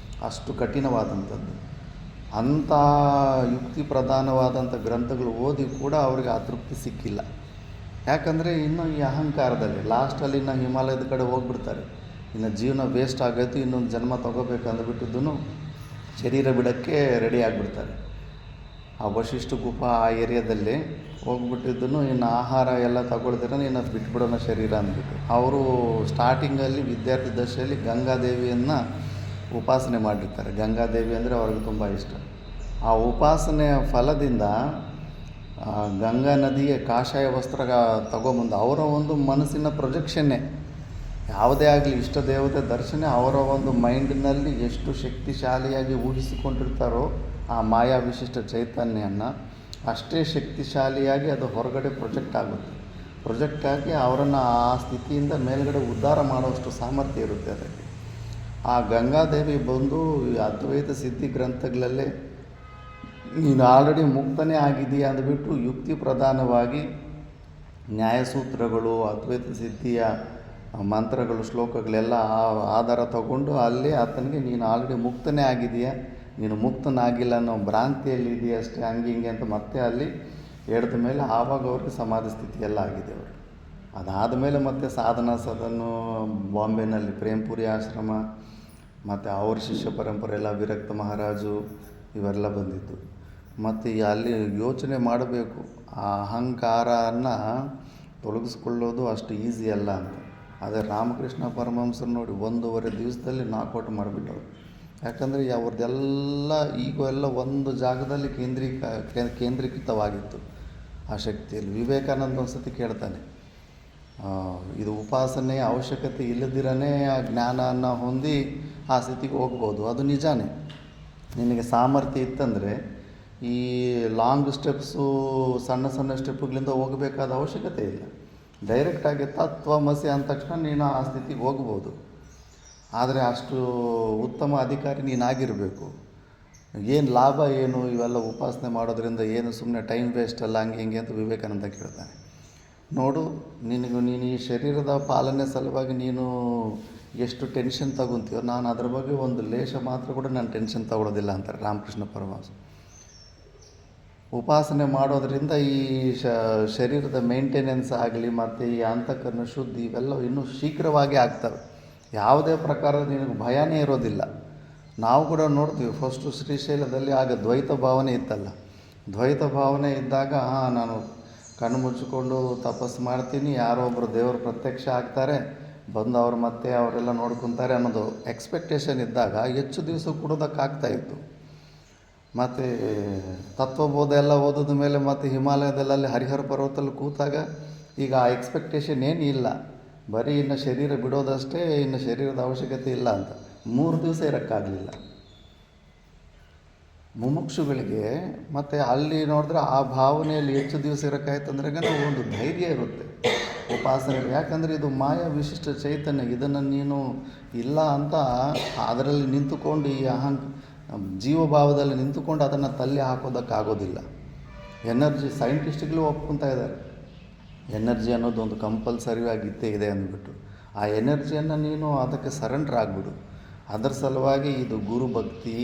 ಅಷ್ಟು ಕಠಿಣವಾದಂಥದ್ದು. ಅಂಥ ಯುಕ್ತಿ ಪ್ರಧಾನವಾದಂಥ ಗ್ರಂಥಗಳು ಓದಿ ಕೂಡ ಅವ್ರಿಗೆ ಆ ತೃಪ್ತಿ ಸಿಕ್ಕಿಲ್ಲ. ಯಾಕಂದರೆ ಇನ್ನೂ ಈ ಅಹಂಕಾರದಲ್ಲಿ ಲಾಸ್ಟಲ್ಲಿ ಇನ್ನು ಹಿಮಾಲಯದ ಕಡೆ ಹೋಗ್ಬಿಡ್ತಾರೆ. ಇನ್ನು ಜೀವನ ವೇಸ್ಟ್ ಆಗೋಯ್ತು, ಇನ್ನೊಂದು ಜನ್ಮ ತೊಗೋಬೇಕು ಅಂದ್ಬಿಟ್ಟಿದ್ದೂ ಶರೀರ ಬಿಡೋಕ್ಕೆ ರೆಡಿ ಆಗಿಬಿಡ್ತಾರೆ. ಆ ವಶಿಷ್ಠ ಗುಫಾ ಆ ಏರಿಯಾದಲ್ಲಿ ಹೋಗ್ಬಿಟ್ಟಿದ್ದನು ಇನ್ನು ಆಹಾರ ಎಲ್ಲ ತಗೊಳ್ದಿರ ಇನ್ನು ಬಿಟ್ಬಿಡೋಣ ಶರೀರ ಅಂದ್ಬಿಟ್ಟು. ಅವರು ಸ್ಟಾರ್ಟಿಂಗಲ್ಲಿ ವಿದ್ಯಾರ್ಥಿ ದಶೆಯಲ್ಲಿ ಗಂಗಾದೇವಿಯನ್ನು ಉಪಾಸನೆ ಮಾಡಿರ್ತಾರೆ. ಗಂಗಾದೇವಿ ಅಂದರೆ ಅವ್ರಿಗೆ ತುಂಬ ಇಷ್ಟ. ಆ ಉಪಾಸನೆಯ ಫಲದಿಂದ ಗಂಗಾ ನದಿಗೆ ಕಾಷಾಯ ವಸ್ತ್ರ ತಗೊಂಬಂದು ಅವರ ಒಂದು ಮನಸ್ಸಿನ ಪ್ರೊಜೆಕ್ಷನ್ನೇ ಯಾವುದೇ ಆಗಲಿ, ಇಷ್ಟ ದೇವತೆ ದರ್ಶನ ಅವರ ಒಂದು ಮೈಂಡಿನಲ್ಲಿ ಎಷ್ಟು ಶಕ್ತಿಶಾಲಿಯಾಗಿ ಊಹಿಸಿಕೊಂಡಿರ್ತಾರೋ ಆ ಮಾಯಾ ವಿಶಿಷ್ಟ ಚೈತನ್ಯವನ್ನು ಅಷ್ಟೇ ಶಕ್ತಿಶಾಲಿಯಾಗಿ ಅದು ಹೊರಗಡೆ ಪ್ರೊಜೆಕ್ಟ್ ಆಗಿ ಅವರನ್ನು ಆ ಸ್ಥಿತಿಯಿಂದ ಮೇಲ್ಗಡೆ ಉದ್ಧಾರ ಮಾಡುವಷ್ಟು ಸಾಮರ್ಥ್ಯ ಇರುತ್ತೆ ಅದಕ್ಕೆ. ಆ ಗಂಗಾದೇವಿ ಬಂದು ಅದ್ವೈತ ಸಿದ್ಧಿ ಗ್ರಂಥಗಳಲ್ಲೇ ನೀನು ಆಲ್ರೆಡಿ ಮುಕ್ತನೇ ಆಗಿದೆಯಾ ಅಂದ್ಬಿಟ್ಟು ಯುಕ್ತಿ ಪ್ರಧಾನವಾಗಿ ನ್ಯಾಯಸೂತ್ರಗಳು, ಅದ್ವೈತ ಸಿದ್ಧಿಯ ಮಂತ್ರಗಳು, ಶ್ಲೋಕಗಳೆಲ್ಲ ಆಧಾರ ತಗೊಂಡು ಅಲ್ಲೇ ಆತನಿಗೆ ನೀನು ಆಲ್ರೆಡಿ ಮುಕ್ತನೇ ಆಗಿದೆಯಾ, ನೀನು ಮುಕ್ತನಾಗಿಲ್ಲ ಅನ್ನೋ ಭ್ರಾಂತಿಯಲ್ಲಿ ಇದೆಯಷ್ಟೇ, ಹಂಗೆ ಹಿಂಗೆ ಅಂತ ಮತ್ತೆ ಅಲ್ಲಿ ಎಡ್ದ ಮೇಲೆ ಆವಾಗ ಅವ್ರಿಗೆ ಸಮಾಧಿ ಸ್ಥಿತಿಯೆಲ್ಲ ಆಗಿದೆ ಅವರು. ಅದಾದ ಮೇಲೆ ಮತ್ತೆ ಸಾಧನಾ ಸದನು ಬಾಂಬೆನಲ್ಲಿ ಪ್ರೇಮ್ಪುರಿ ಆಶ್ರಮ ಮತ್ತು ಅವ್ರ ಶಿಷ್ಯ ಪರಂಪರೆ ಎಲ್ಲ ವಿರಕ್ತ ಮಹಾರಾಜು ಇವೆಲ್ಲ ಬಂದಿದ್ದು. ಮತ್ತು ಅಲ್ಲಿ ಯೋಚನೆ ಮಾಡಬೇಕು, ಆ ಅಹಂಕಾರನ ತೊಲಗಿಸ್ಕೊಳ್ಳೋದು ಅಷ್ಟು ಈಸಿ ಅಲ್ಲ ಅಂತ. ಅದೇ ರಾಮಕೃಷ್ಣ ಪರಮಹಂಸರು ನೋಡಿ 1.5 ದಿವಸದಲ್ಲಿ ನಾಕೌಟ್ ಮಾಡಿಬಿಟ್ಟವ್ರು. ಯಾಕಂದರೆ ಅವ್ರದ್ದೆಲ್ಲ ಈಗೋ ಎಲ್ಲ ಒಂದು ಜಾಗದಲ್ಲಿ ಕೇಂದ್ರೀಕೃತವಾಗಿತ್ತು ಆ ಶಕ್ತಿಯಲ್ಲಿ. ವಿವೇಕಾನಂದ ಒಂದು ಸತಿ ಕೇಳ್ತಾನೆ, ಇದು ಉಪಾಸನೆಯ ಅವಶ್ಯಕತೆ ಇಲ್ಲದಿರನೇ ಆ ಜ್ಞಾನನ ಹೊಂದಿ ಆ ಸ್ಥಿತಿಗೆ ಹೋಗ್ಬೋದು. ಅದು ನಿಜಾನೇ. ನಿನಗೆ ಸಾಮರ್ಥ್ಯ ಇತ್ತಂದರೆ ಈ ಲಾಂಗ್ ಸ್ಟೆಪ್ಸು, ಸಣ್ಣ ಸಣ್ಣ ಸ್ಟೆಪ್ಪುಗಳಿಂದ ಹೋಗಬೇಕಾದ ಅವಶ್ಯಕತೆ ಇಲ್ಲ. ಡೈರೆಕ್ಟಾಗಿ ತತ್ವಮಸಿ ಅಂದ ತಕ್ಷಣ ನೀನು ಆ ಸ್ಥಿತಿಗೆ ಹೋಗ್ಬೋದು. ಆದರೆ ಅಷ್ಟು ಉತ್ತಮ ಅಧಿಕಾರಿ ನೀನಾಗಿರಬೇಕು. ಏನು ಲಾಭ ಏನು ಇವೆಲ್ಲ ಉಪಾಸನೆ ಮಾಡೋದ್ರಿಂದ, ಏನು ಸುಮ್ಮನೆ ಟೈಮ್ ವೇಸ್ಟ್ ಅಲ್ಲ ಹಂಗೆ ಹಿಂಗೆ ಅಂತ ವಿವೇಕಾನಂದ ಕೇಳ್ತಾನೆ. ನೋಡು, ನೀನು ಈ ಶರೀರದ ಪಾಲನೆ ಸಲುವಾಗಿ ನೀನು ಎಷ್ಟು ಟೆನ್ಷನ್ ತಗೊತೀಯೋ, ನಾನು ಅದ್ರ ಬಗ್ಗೆ ಒಂದು ಲೇಷ ಮಾತ್ರ ಕೂಡ ನಾನು ಟೆನ್ಷನ್ ತಗೊಳ್ಳೋದಿಲ್ಲ ಅಂತಾರೆ ರಾಮಕೃಷ್ಣ ಪರಮಹಂಸ. ಉಪಾಸನೆ ಮಾಡೋದರಿಂದ ಈ ಶರೀರದ ಮೇಂಟೆನೆನ್ಸ್ ಆಗಲಿ ಮತ್ತು ಈ ಅಂತಃಕರಣ ಶುದ್ಧಿ ಇವೆಲ್ಲ ಇನ್ನೂ ಶೀಘ್ರವಾಗಿ ಆಗ್ತವೆ. ಯಾವುದೇ ಪ್ರಕಾರದ ನಿನಗೆ ಭಯನೇ ಇರೋದಿಲ್ಲ. ನಾವು ಕೂಡ ನೋಡ್ತೀವಿ, ಫಸ್ಟು ಶ್ರೀಶೈಲದಲ್ಲಿ ಆಗ ದ್ವೈತ ಭಾವನೆ ಇತ್ತಲ್ಲ. ದ್ವೈತ ಭಾವನೆ ಇದ್ದಾಗ ನಾನು ಕಣ್ಣು ಮುಚ್ಚಿಕೊಂಡು ತಪಸ್ಸು ಮಾಡ್ತೀನಿ, ಯಾರೋ ಒಬ್ಬರು ದೇವರು ಪ್ರತ್ಯಕ್ಷ ಆಗ್ತಾರೆ, ಬಂದು ಅವ್ರು ಮತ್ತೆ ಅವರೆಲ್ಲ ನೋಡ್ಕೊತಾರೆ ಅನ್ನೋದು ಎಕ್ಸ್ಪೆಕ್ಟೇಷನ್ ಇದ್ದಾಗ ಹೆಚ್ಚು ದಿವಸ ಕೊಡೋದಕ್ಕಾಗ್ತಾಯಿತ್ತು. ಮತ್ತು ತತ್ವಬೋಧ ಎಲ್ಲ ಓದಿದ ಮೇಲೆ ಮತ್ತು ಹಿಮಾಲಯದಲ್ಲಿ ಹರಿಹರ ಪರ್ವತದಲ್ಲಿ ಕೂತಾಗ ಈಗ ಆ ಎಕ್ಸ್ಪೆಕ್ಟೇಷನ್ ಏನೂ ಇಲ್ಲ. ಬರೀ ಇನ್ನು ಶರೀರ ಬಿಡೋದಷ್ಟೇ, ಇನ್ನು ಶರೀರದ ಅವಶ್ಯಕತೆ ಇಲ್ಲ ಅಂತ 3 ದಿವಸ ಇರೋಕ್ಕಾಗಲಿಲ್ಲ ಮುಮುಕ್ಷುಗಳಿಗೆ. ಮತ್ತು ಅಲ್ಲಿ ನೋಡಿದ್ರೆ ಆ ಭಾವನೆಯಲ್ಲಿ ಹೆಚ್ಚು ದಿವಸ ಇರೋಕ್ಕಾಯ್ತಂದ್ರೆ ಒಂದು ಧೈರ್ಯ ಇರುತ್ತೆ ಉಪಾಸನೆ. ಯಾಕಂದರೆ ಇದು ಮಾಯಾ ವಿಶಿಷ್ಟ ಚೈತನ್ಯ, ಇದನ್ನು ನೀನು ಇಲ್ಲ ಅಂತ ಅದರಲ್ಲಿ ನಿಂತುಕೊಂಡು ಈ ಜೀವಭಾವದಲ್ಲಿ ನಿಂತುಕೊಂಡು ಅದನ್ನು ತಲ್ಲಿ ಹಾಕೋದಕ್ಕಾಗೋದಿಲ್ಲ. ಎನರ್ಜಿ ಸೈಂಟಿಸ್ಟ್ಗಳು ಒಪ್ಕೊತಾ ಇದ್ದಾರೆ, ಎನರ್ಜಿ ಅನ್ನೋದು ಒಂದು ಕಂಪಲ್ಸರಿ ಆಗಿದ್ದೇ ಇದೆ ಅಂದ್ಬಿಟ್ಟು. ಆ ಎನರ್ಜಿಯನ್ನು ನೀನು ಅದಕ್ಕೆ ಸರೆಂಡರ್ ಆಗಿಬಿಡು. ಅದರ ಸಲುವಾಗಿ ಇದು ಗುರು ಭಕ್ತಿ,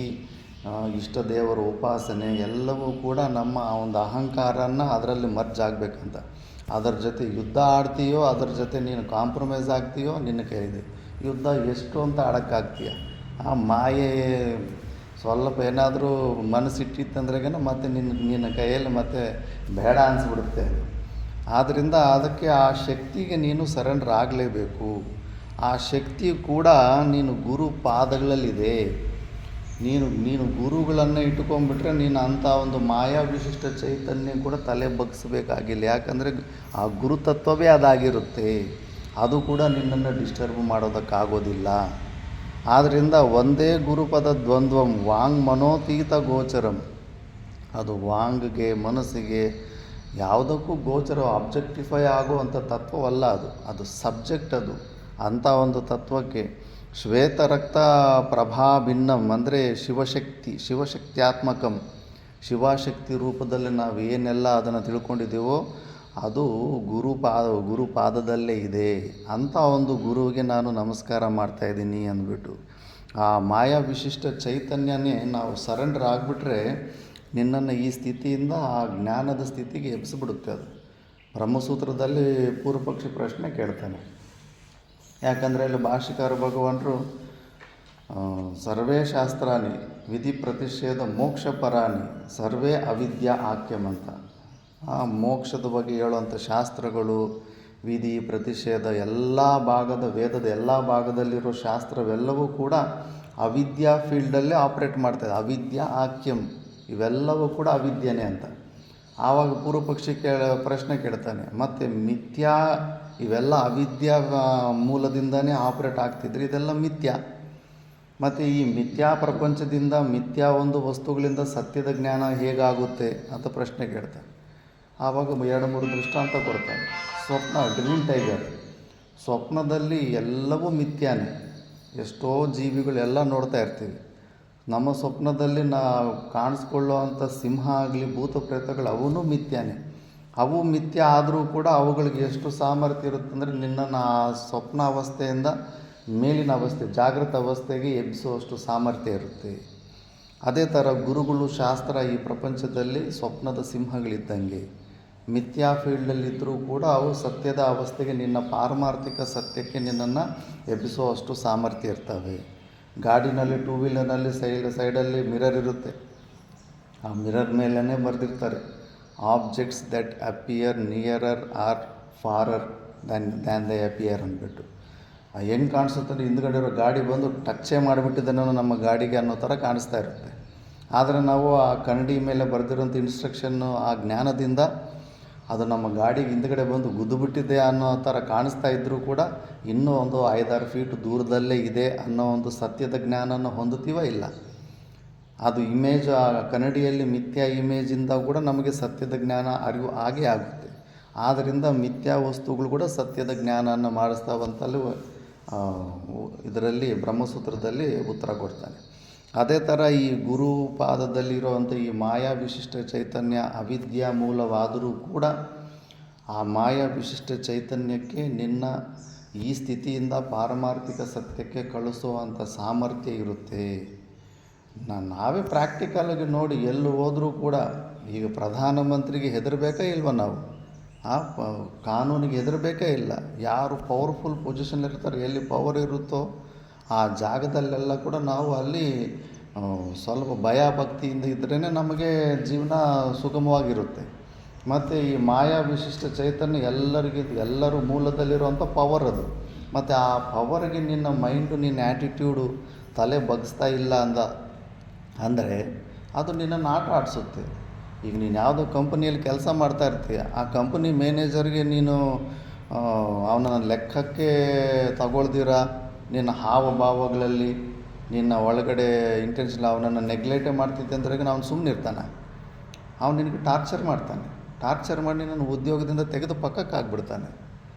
ಇಷ್ಟ ದೇವರ ಉಪಾಸನೆ ಎಲ್ಲವೂ ಕೂಡ ನಮ್ಮ ಒಂದು ಅಹಂಕಾರನ ಅದರಲ್ಲಿ ಮರ್ಜ್ ಆಗಬೇಕಂತ. ಅದರ ಜೊತೆ ಯುದ್ಧ ಆಡ್ತೀಯೋ, ಅದರ ಜೊತೆ ನೀನು ಕಾಂಪ್ರಮೈಸ್ ಆಗ್ತೀಯೋ ನಿನ್ನ ಕೈಇದೆ. ಯುದ್ಧ ಎಷ್ಟು ಅಂತ ಆಡೋಕ್ಕಾಗ್ತೀಯ? ಆ ಮಾಯೆ ಸ್ವಲ್ಪ ಏನಾದರೂ ಮನಸ್ಸಿಟ್ಟಿತ್ತಂದ್ರೆಗೇ ಮತ್ತೆ ನಿನ್ನ ಕೈಯಲ್ಲಿ ಮತ್ತೆ ಬೇಡ ಅನಿಸ್ಬಿಡುತ್ತೆ. ಆದ್ದರಿಂದ ಅದಕ್ಕೆ ಆ ಶಕ್ತಿಗೆ ನೀನು ಸರೆಂಡರ್ ಆಗಲೇಬೇಕು. ಆ ಶಕ್ತಿ ಕೂಡ ನೀನು ಗುರು ಪಾದಗಳಲ್ಲಿದೆ. ನೀನು ಗುರುಗಳನ್ನು ಇಟ್ಕೊಂಡ್ಬಿಟ್ರೆ ನೀನು ಅಂಥ ಒಂದು ಮಾಯಾ ವಿಶಿಷ್ಟ ಚೈತನ್ಯ ಕೂಡ ತಲೆ ಬಗ್ಗಿಸ್ಬೇಕಾಗಿಲ್ಲ. ಯಾಕಂದರೆ ಆ ಗುರುತತ್ವವೇ ಅದಾಗಿರುತ್ತೆ. ಅದು ಕೂಡ ನಿನ್ನನ್ನು ಡಿಸ್ಟರ್ಬ್ ಮಾಡೋದಕ್ಕಾಗೋದಿಲ್ಲ. ಆದ್ದರಿಂದ ಒಂದೇ ಗುರುಪದ ದ್ವಂದ್ವಂ ವಾಂಗ್ ಮನೋತೀತ ಗೋಚರಂ. ಅದು ವಾಂಗ್ಗೆ, ಮನಸ್ಸಿಗೆ ಯಾವುದಕ್ಕೂ ಗೋಚರ ಆಬ್ಜೆಕ್ಟಿಫೈ ಆಗುವಂಥ ತತ್ವವಲ್ಲ. ಅದು ಸಬ್ಜೆಕ್ಟ್. ಅದು ಅಂಥ ಒಂದು ತತ್ವಕ್ಕೆ ಶ್ವೇತರಕ್ತ ಪ್ರಭಾಭಿನ್ನಂ ಅಂದರೆ ಶಿವಶಕ್ತ್ಯಾತ್ಮಕಂ, ಶಿವಶಕ್ತಿ ರೂಪದಲ್ಲಿ ನಾವು ಏನೆಲ್ಲ ಅದನ್ನು ತಿಳ್ಕೊಂಡಿದ್ದೀವೋ ಅದು ಗುರುಪಾದದಲ್ಲೇ ಇದೆ. ಅಂಥ ಒಂದು ಗುರುವಿಗೆ ನಾನು ನಮಸ್ಕಾರ ಮಾಡ್ತಾಯಿದ್ದೀನಿ ಅಂದ್ಬಿಟ್ಟು ಆ ಮಾಯಾ ವಿಶಿಷ್ಟ ಚೈತನ್ಯನೇ ನಾವು ಸರೆಂಡರ್ ಆಗಿಬಿಟ್ರೆ ನಿನ್ನನ್ನು ಈ ಸ್ಥಿತಿಯಿಂದ ಆ ಜ್ಞಾನದ ಸ್ಥಿತಿಗೆ ಎಬ್ಸಿಬಿಡುತ್ತೆ. ಅದು ಬ್ರಹ್ಮಸೂತ್ರದಲ್ಲಿ ಪೂರ್ವಪಕ್ಷಿ ಪ್ರಶ್ನೆ ಕೇಳ್ತಾನೆ. ಯಾಕಂದರೆ ಅಲ್ಲಿ ಭಾಷ್ಯಕಾರ ಭಗವಾನರು ಸರ್ವೇ ಶಾಸ್ತ್ರಾನಿ ವಿಧಿ ಪ್ರತಿಷೇಧ ಮೋಕ್ಷಪರಾಣಿ ಸರ್ವೇ ಅವಿದ್ಯಾ ಆಕ್ಯಂ ಅಂತ. ಆ ಮೋಕ್ಷದ ಬಗ್ಗೆ ಹೇಳುವಂಥ ಶಾಸ್ತ್ರಗಳು, ವಿಧಿ ಪ್ರತಿಷೇಧ ಎಲ್ಲ ಭಾಗದ ವೇದದ ಎಲ್ಲ ಭಾಗದಲ್ಲಿರೋ ಶಾಸ್ತ್ರವೆಲ್ಲವೂ ಕೂಡ ಅವಿದ್ಯಾ ಫೀಲ್ಡಲ್ಲೇ ಆಪ್ರೇಟ್ ಮಾಡ್ತಾಯಿದೆ. ಅವಿದ್ಯಾ ಆಕ್ಯಂ ಇವೆಲ್ಲವೂ ಕೂಡ ಅವಿದ್ಯೆನೇ ಅಂತ. ಆವಾಗ ಪೂರ್ವಪಕ್ಷಿ ಪ್ರಶ್ನೆ ಕೇಳ್ತಾನೆ, ಮತ್ತು ಮಿಥ್ಯಾ ಇವೆಲ್ಲ ಅವಿದ್ಯಾ ಮೂಲದಿಂದನೇ ಆಪ್ರೇಟ್ ಆಗ್ತಿದ್ರೆ ಇದೆಲ್ಲ ಮಿಥ್ಯಾ. ಮತ್ತು ಈ ಮಿಥ್ಯಾ ಪ್ರಪಂಚದಿಂದ ಮಿಥ್ಯಾ ಒಂದು ವಸ್ತುಗಳಿಂದ ಸತ್ಯದ ಜ್ಞಾನ ಹೇಗಾಗುತ್ತೆ ಅಂತ ಪ್ರಶ್ನೆ ಕೇಳ್ತಾನೆ. ಆವಾಗ 2-3 ದೃಷ್ಟಾಂತ ಕೊಡ್ತಾನೆ. ಡ್ರೀಮ್ ಟೈಗರ್, ಸ್ವಪ್ನದಲ್ಲಿ ಎಲ್ಲವೂ ಮಿಥ್ಯಾನೇ. ಎಷ್ಟೋ ಜೀವಿಗಳೆಲ್ಲ ನೋಡ್ತಾ ಇರ್ತೀವಿ. ನಮ್ಮ ಸ್ವಪ್ನದಲ್ಲಿ ನಾವು ಕಾಣಿಸ್ಕೊಳ್ಳೋವಂಥ ಸಿಂಹ ಆಗಲಿ, ಭೂತ ಪ್ರೇತಗಳು ಅವೂ ಮಿಥ್ಯಾನೇ. ಅವು ಮಿಥ್ಯ ಆದರೂ ಕೂಡ ಅವುಗಳಿಗೆ ಎಷ್ಟು ಸಾಮರ್ಥ್ಯ ಇರುತ್ತೆ ಅಂದರೆ ನಿನ್ನನ್ನು ಆ ಸ್ವಪ್ನ ಅವಸ್ಥೆಯಿಂದ ಮೇಲಿನ ಅವಸ್ಥೆ, ಜಾಗೃತ ಅವಸ್ಥೆಗೆ ಎಬ್ಬಿಸುವಷ್ಟು ಸಾಮರ್ಥ್ಯ ಇರುತ್ತೆ. ಅದೇ ಥರ ಗುರುಗಳು, ಶಾಸ್ತ್ರ ಈ ಪ್ರಪಂಚದಲ್ಲಿ ಸ್ವಪ್ನದ ಸಿಂಹಗಳಿದ್ದಂಗೆ ಮಿಥ್ಯಾ ಫೀಲ್ಡಲ್ಲಿದ್ದರೂ ಕೂಡ ಅವು ಸತ್ಯದ ಅವಸ್ಥೆಗೆ, ನಿನ್ನ ಪಾರಮಾರ್ಥಿಕ ಸತ್ಯಕ್ಕೆ ನಿನ್ನನ್ನು ಎಬ್ಬಿಸುವಷ್ಟು ಸಾಮರ್ಥ್ಯ ಇರ್ತವೆ. ಗಾಡಿನಲ್ಲಿ, ಟೂ ವೀಲರ್ನಲ್ಲಿ ಸೈಡಲ್ಲಿ ಮಿರರ್ ಇರುತ್ತೆ. ಆ ಮಿರರ್ ಮೇಲೇ ಬರೆದಿರ್ತಾರೆ, objects that appear nearer are farther than they appear ಅಂದ್ಬಿಟ್ಟು. ಹೆಂಗೆ ಕಾಣಿಸುತ್ತೆ, ಹಿಂದ್ಗಡೆ ಇರೋ ಗಾಡಿ ಬಂದು ಟಚ್ಚೇ ಮಾಡಿಬಿಟ್ಟಿದ್ದಾನೋ ನಮ್ಮ ಗಾಡಿಗೆ ಅನ್ನೋ ಥರ ಕಾಣಿಸ್ತಾ ಇರುತ್ತೆ. ಆದರೆ ನಾವು ಆ ಕನ್ನಡಿ ಮೇಲೆ ಬರೆದಿರೋಂಥ ಇನ್ಸ್ಟ್ರಕ್ಷನ್ನು, ಆ ಜ್ಞಾನದಿಂದ ಅದು ನಮ್ಮ ಗಾಡಿಗೆ ಹಿಂದ್ಗಡೆ ಬಂದು ಗುದ್ದುಬಿಟ್ಟಿದೆ ಅನ್ನೋ ಥರ ಕಾಣಿಸ್ತಾ ಇದ್ದರೂ ಕೂಡ ಇನ್ನೂ ಒಂದು 5-6 ಫೀಟ್ ದೂರದಲ್ಲೇ ಇದೆ ಅನ್ನೋ ಒಂದು ಸತ್ಯದ ಜ್ಞಾನನ ಹೊಂದುತ್ತೀವ ಇಲ್ಲ. ಅದು ಇಮೇಜ್, ಆ ಕನ್ನಡಿಯಲ್ಲಿ ಮಿಥ್ಯಾ ಇಮೇಜಿಂದ ಕೂಡ ನಮಗೆ ಸತ್ಯದ ಜ್ಞಾನ ಅರಿವು ಆಗೇ ಆಗುತ್ತೆ. ಆದ್ದರಿಂದ ಮಿಥ್ಯಾ ವಸ್ತುಗಳು ಕೂಡ ಸತ್ಯದ ಜ್ಞಾನವನ್ನು ಮಾಡಿಸ್ತಾವಂತಲೂ ಇದರಲ್ಲಿ ಬ್ರಹ್ಮಸೂತ್ರದಲ್ಲಿ ಉತ್ತರ ಕೊಡ್ತಾನೆ. ಅದೇ ಥರ ಈ ಗುರು ಪಾದದಲ್ಲಿರುವಂಥ ಈ ಮಾಯಾ ವಿಶಿಷ್ಟ ಚೈತನ್ಯ ಅವಿದ್ಯಾ ಮೂಲವಾದರೂ ಕೂಡ ಆ ಮಾಯಾ ವಿಶಿಷ್ಟ ಚೈತನ್ಯಕ್ಕೆ ನಿನ್ನ ಈ ಸ್ಥಿತಿಯಿಂದ ಪಾರಮಾರ್ಥಿಕ ಸತ್ಯಕ್ಕೆ ಕಳಿಸುವಂಥ ಸಾಮರ್ಥ್ಯ ಇರುತ್ತೆ. ನಾವೇ ಪ್ರಾಕ್ಟಿಕಲಾಗಿ ನೋಡಿ ಎಲ್ಲಿ ಹೋದರೂ ಕೂಡ ಈಗ ಪ್ರಧಾನಮಂತ್ರಿಗೆ ಹೆದರಬೇಕಾ ಇಲ್ವ? ನಾವು ಆ ಕಾನೂನಿಗೆ ಹೆದರಬೇಕೇ ಇಲ್ಲ. ಯಾರು ಪವರ್ಫುಲ್ ಪೊಸಿಷನ್ಲಿರ್ತಾರೆ, ಎಲ್ಲಿ ಪವರ್ ಇರುತ್ತೋ ಆ ಜಾಗದಲ್ಲೆಲ್ಲ ಕೂಡ ನಾವು ಅಲ್ಲಿ ಸ್ವಲ್ಪ ಭಯ ಭಕ್ತಿಯಿಂದ ಇದ್ರೇ ನಮಗೆ ಜೀವನ ಸುಗಮವಾಗಿರುತ್ತೆ. ಮತ್ತು ಈ ಮಾಯಾ ವಿಶಿಷ್ಟ ಚೈತನ್ಯ ಎಲ್ಲರೂ ಮೂಲದಲ್ಲಿರುವಂಥ ಪವರ್ ಅದು. ಮತ್ತು ಆ ಪವರ್ಗೆ ನಿನ್ನ ಮೈಂಡು, ನಿನ್ನ ಆ್ಯಟಿಟ್ಯೂಡು ತಲೆ ಬಗ್ಸ್ತಾ ಇಲ್ಲ ಅಂದರೆ ಅದು ನಿನ್ನನ್ನು ಆಟ ಆಡಿಸುತ್ತೆ. ಈಗ ನೀನು ಯಾವುದೋ ಕಂಪನಿಯಲ್ಲಿ ಕೆಲಸ ಮಾಡ್ತಾ ಇರ್ತೀಯ, ಆ ಕಂಪನಿ ಮ್ಯಾನೇಜರ್ಗೆ ನೀನು ಅವನ ಲೆಕ್ಕಕ್ಕೆ ತಗೊಳ್ದಿರ ನಿನ್ನ ಹಾವಭಾವಗಳಲ್ಲಿ, ನಿನ್ನ ಒಳಗಡೆ ಇಂಟೆನ್ಷನ್ ಅವನನ್ನು ನೆಗ್ಲೆಕ್ಟೇ ಮಾಡ್ತಿದ್ದೆ ಅಂದ್ರೆ ಅವನು ಸುಮ್ಮನೆ ಇರ್ತಾನೆ. ಅವನು ನಿನಗೆ ಟಾರ್ಚರ್ ಮಾಡಿ ನನ್ನ ಉದ್ಯೋಗದಿಂದ ತೆಗೆದು ಪಕ್ಕಕ್ಕೆ ಹಾಕ್ಬಿಡ್ತಾನೆ.